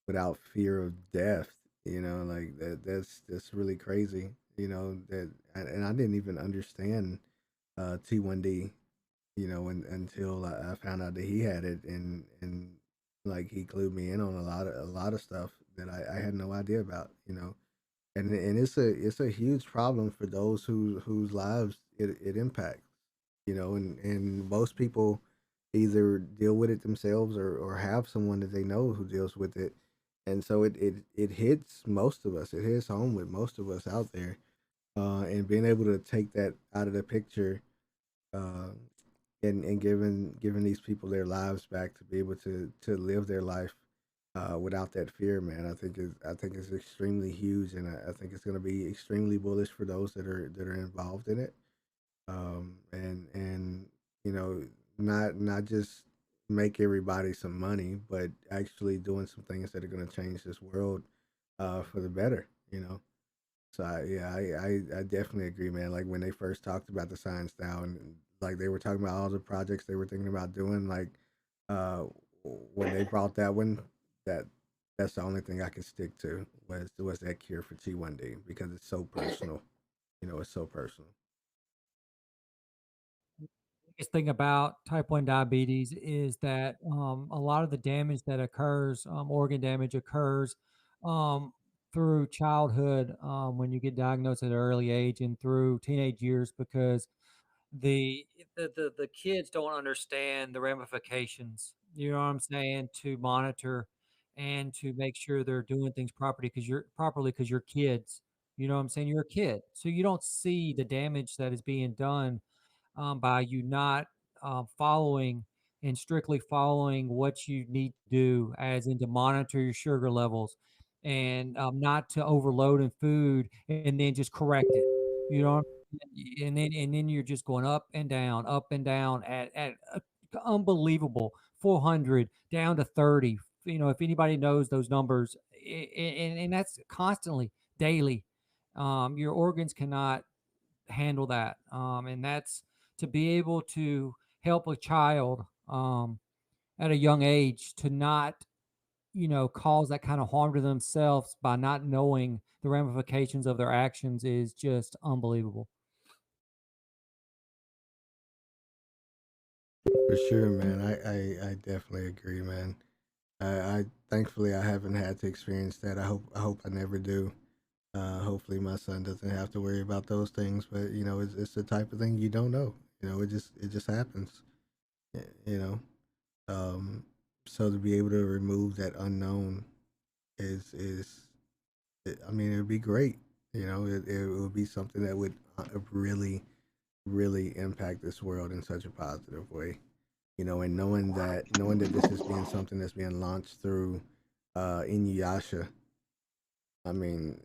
without fear of death. Like that's really crazy. That, and I didn't even understand T1D, until I found out that he had it, and like he clued me in on a lot of stuff that I had no idea about. And it's a huge problem for those whose lives it impacts. And most people either deal with it themselves or have someone that they know who deals with it. And so it hits most of us. It hits home with most of us out there. And being able to take that out of the picture, uh, and giving these people their lives back to be able to live their life without that fear, man. I think it's extremely huge, and I think it's going to be extremely bullish for those that are involved in it. And you know, not just make everybody some money, but actually doing some things that are going to change this world for the better. You know. So I definitely agree, man. Like when they first talked about the science now, and like they were talking about all the projects they were thinking about doing, like uh, when they brought that one, that that's the only thing I could stick to was that cure for T1D because it's so personal. You know, it's so personal. Biggest thing about type 1 diabetes is that a lot of the damage that occurs, organ damage occurs um, through childhood when you get diagnosed at an early age and through teenage years because the the kids don't understand the ramifications. You know what I'm saying? To monitor and to make sure they're doing things properly because you're kids. You know what I'm saying? You're a kid, so you don't see the damage that is being done by you not following and strictly following what you need to do, as in to monitor your sugar levels and not to overload in food and then just correct it. You know, and then you're just going up and down at unbelievable 400 down to 30. You know, if anybody knows those numbers, and that's constantly daily. Your organs cannot handle that. And that's to be able to help a child at a young age to not, you know, cause that kind of harm to themselves by not knowing the ramifications of their actions is just unbelievable. For sure, man. I definitely agree, man. I thankfully I haven't had to experience that. I hope I never do. Hopefully my son doesn't have to worry about those things. But you know, it's the type of thing you don't know. You know, it just happens. You know, um, so to be able to remove that unknown is I mean, it would be great. You know, it would be something that would really really impact this world in such a positive way. You know, and knowing that this is being something that's being launched through Inuyasha. I mean,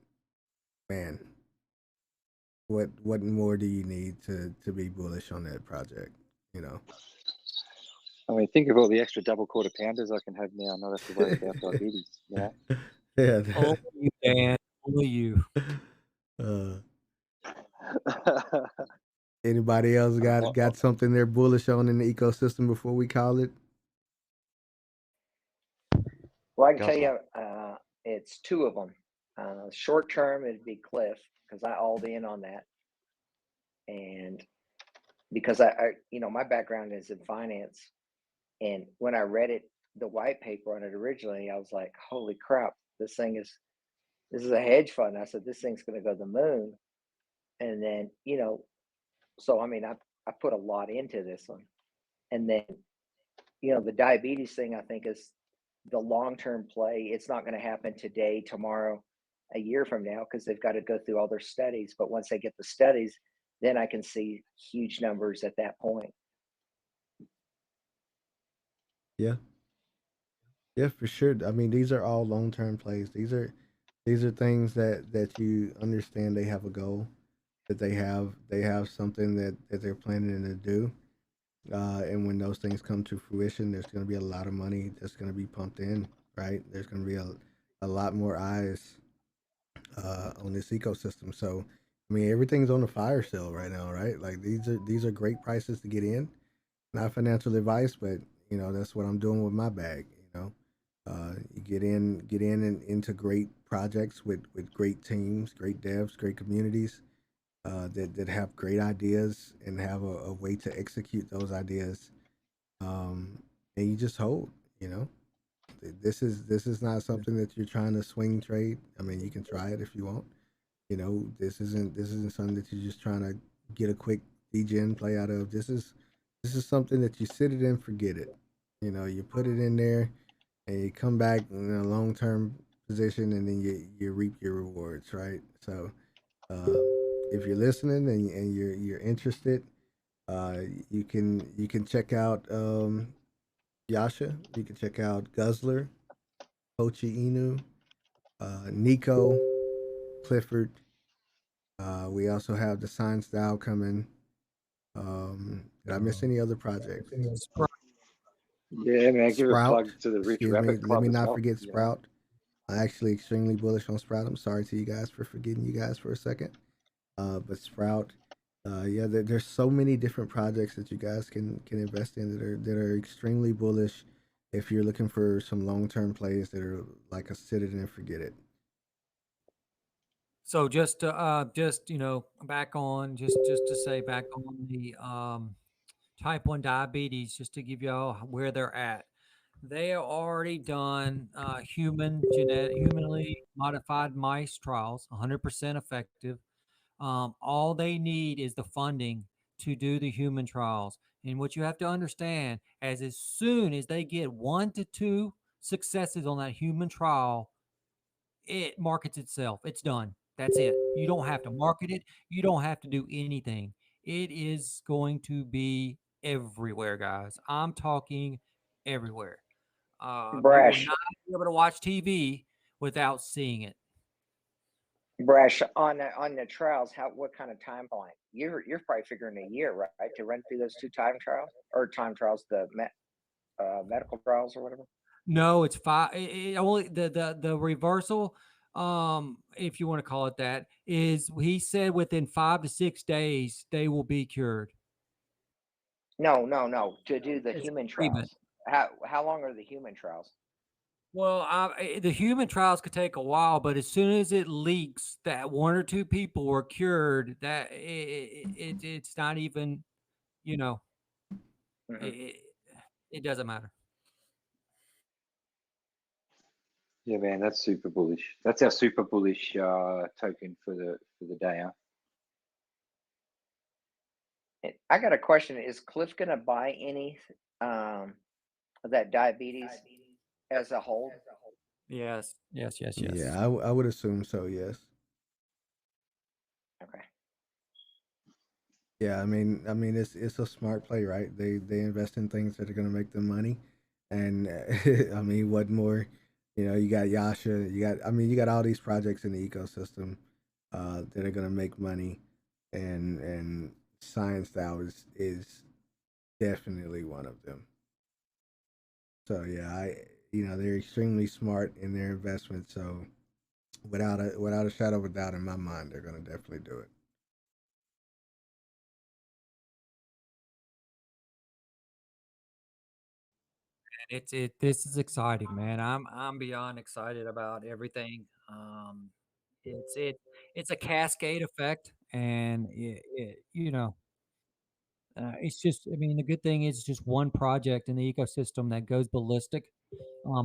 man, what more do you need to be bullish on that project? You know. I mean, think of all the extra double quarter pounders I can have now, and not have to worry about diabetes. You know. Yeah. Only you, Dan. Only you. Uh, Anybody else got something they're bullish on in the ecosystem before we call it? Well, I can tell you, it's two of them. Short term, it'd be Cliff because I alled in on that, and because you know, my background is in finance, and when I read it, the white paper on it originally, I was like, "Holy crap! This is a hedge fund." I said, "This thing's going to go to the moon," and then you know, so I mean, I put a lot into this one, and then you know, the diabetes thing I think is the long term play. It's not going to happen today, tomorrow, a year from now because they've got to go through all their studies. But once they get the studies, then I can see huge numbers at that point. Yeah. Yeah, for sure. I mean, these are all long term plays. These are things that you understand they have a goal, that they have something that they're planning to do. And when those things come to fruition, there's going to be a lot of money that's going to be pumped in, right? There's going to be a lot more eyes on this ecosystem. So, I mean, everything's on the fire sale right now, right? Like these are great prices to get in. Not financial advice, but you know that's what I'm doing with my bag. You know, you get in and into great projects with great teams, great devs, great communities that have great ideas and have a way to execute those ideas. And you just hold. You know, this is not something that you're trying to swing trade. I mean, you can try it if you want. You know, this isn't something that you're just trying to get a quick degen play out of. This is This is something that you sit it and forget it. You know, you put it in there and you come back in a long term position, and then you reap your rewards, right? So uh, if you're listening and you're interested, uh, you can check out Yasha. You can check out Guzzler, Hochi Inu, Nico, Clifford. We also have the Science Style coming. Did I miss any other projects? Yeah, man, give a plug Sprout. to the Rich Excuse me. Rabbit Let Club me as not well. forget Sprout. I'm actually extremely bullish on Sprout. I'm sorry to you guys for forgetting you guys for a second. But Sprout, yeah, there's so many different projects that you guys can invest in that are extremely bullish. If you're looking for some long term plays that are like a sit it and forget it. So just back on just to say back on the type 1 diabetes, just to give y'all where they're at. They are already done humanly modified mice trials, 100% effective. All they need is the funding to do the human trials. And what you have to understand as soon as they get 1 to 2 successes on that human trial, it markets itself. It's done. That's it. You don't have to market it. You don't have to do anything. It is going to be everywhere, guys. I'm talking everywhere. You will Brash, not be able to watch TV without seeing it. Brash, on the trials, what kind of timeline? You're probably figuring a year, right, to run through those 2 time trials or time trials, the medical trials or whatever. No, it's 5. Only the reversal, if you want to call it that, is he said within 5 to 6 days they will be cured. No, no, no. To do the It's human treatment. trials. How long are the human trials? Well, the human trials could take a while, but as soon as it leaks that 1 or 2 people were cured, that it's not even, you know, Mm-hmm. it doesn't matter. Yeah, man, that's super bullish. That's our super bullish token for the day. Huh? I got a question. Is Cliff going to buy any of that diabetes as a whole? Yes. Yeah, I would assume so. Yes. Okay. Yeah, I mean, it's a smart play, right? They invest in things that are going to make them money, and I mean, what more? You know, you got Yasha, you got all these projects in the ecosystem that are going to make money, and Science Style is definitely one of them. So yeah, they're extremely smart in their investment. So without a shadow of a doubt in my mind, they're going to definitely do it. This is exciting, man. I'm beyond excited about everything. It's it it's a cascade effect, and it's just. I mean, the good thing is just one project in the ecosystem that goes ballistic,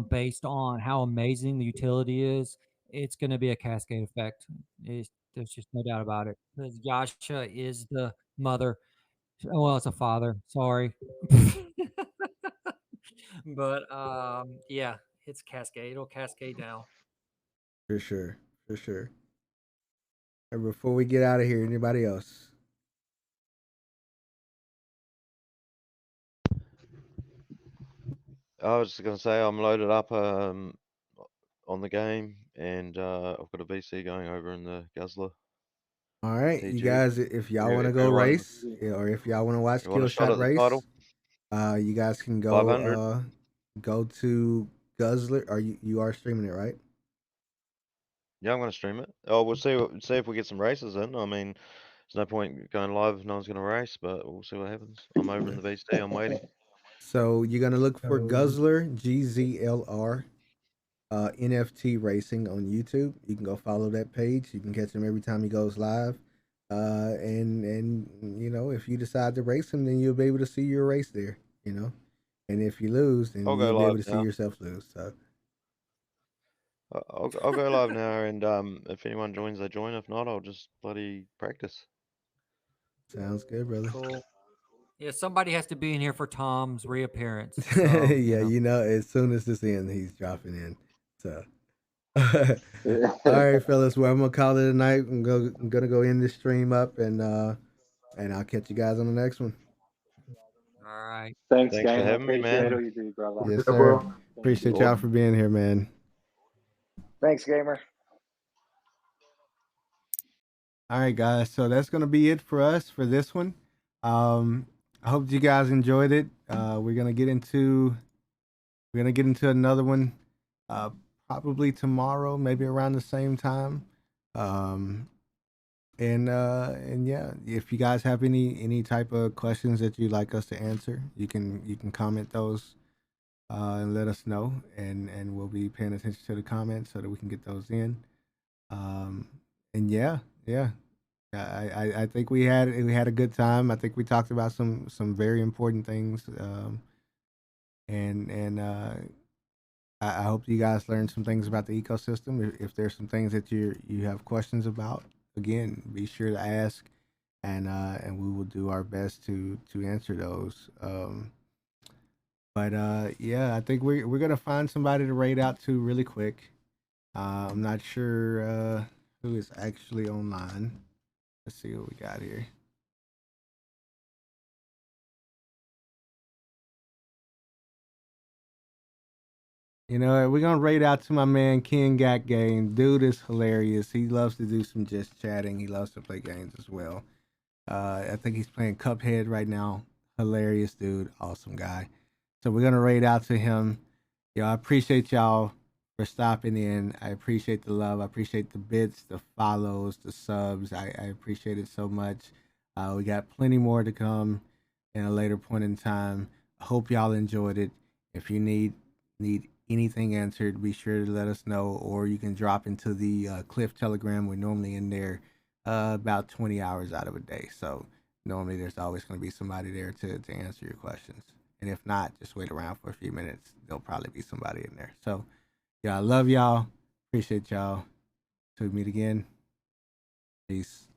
based on how amazing the utility is. It's going to be a cascade effect. There's just no doubt about it. Because Yasha is the mother. Well, it's a father. Sorry. But yeah, it's cascade. It'll cascade down. For sure, for sure. And before we get out of here, anybody else? I was just gonna say I'm loaded up on the game, and I've got a VC going over in the Guzzler. All right, you TG. guys, if y'all want to If go anyone race, or if y'all want to watch you want a Kill shot Shot at the title, race, you guys can 500. go to Guzzler. Or you are streaming it, right? Yeah, I'm gonna stream it. Oh, we'll see if we get some races in. I mean, there's no point going live if no one's gonna race, but we'll see what happens. I'm over in the VC. I'm waiting. So you're gonna look for Guzzler, GZLR, NFT Racing on YouTube. You can go follow that page. You can catch him every time he goes live. And if you decide to race him, then you'll be able to see your race there. And if you lose, then I'll go you'll be able live to see now. yourself lose. So I'll go live now, and if anyone joins, they join. If not, I'll just bloody practice. sounds good, brother. Cool. Yeah, somebody has to be in here for Tom's reappearance. So, yeah, as soon as this ends, he's dropping in. So, all right, fellas. Well, I'm gonna call it a night. I'm gonna go end this stream up, and I'll catch you guys on the next one. All right. Thanks, for Game. I having me, appreciate man. all you do, brother. Yes, Yeah, sir. bro. Appreciate y'all for being here, man. Thanks, Gamer. All right, guys. So that's gonna be it for us for this one. I hope you guys enjoyed it. We're gonna get into another one, probably tomorrow, maybe around the same time. And yeah, if you guys have any type of questions that you'd like us to answer, you can comment those and let us know, and we'll be paying attention to the comments so that we can get those in. And yeah. I think we had a good time. I think we talked about some very important things. And I hope you guys learned some things about the ecosystem. If there's some things that you have questions about, again, be sure to ask, and we will do our best to answer those. But yeah, I think we're gonna find somebody to raid out to really quick. I'm not sure who is actually online. Let's see what we got here. We're gonna raid out to my man Ken Gat Game. Dude is hilarious. He loves to do some just chatting. He loves to play games as well. I think he's playing Cuphead right now. Hilarious dude, awesome guy. So we're gonna raid out to him. I appreciate y'all for stopping in. I appreciate the love. I appreciate the bits, the follows, the subs. I appreciate it so much. We got plenty more to come in a later point in time. I hope y'all enjoyed it. If you need anything answered, be sure to let us know, or you can drop into the Cliff Telegram. We're normally in there about 20 hours out of a day. So normally there's always going to be somebody there to answer your questions. And if not, just wait around for a few minutes. There'll probably be somebody in there. So yeah, I love y'all. Appreciate y'all. Till we meet again. Peace.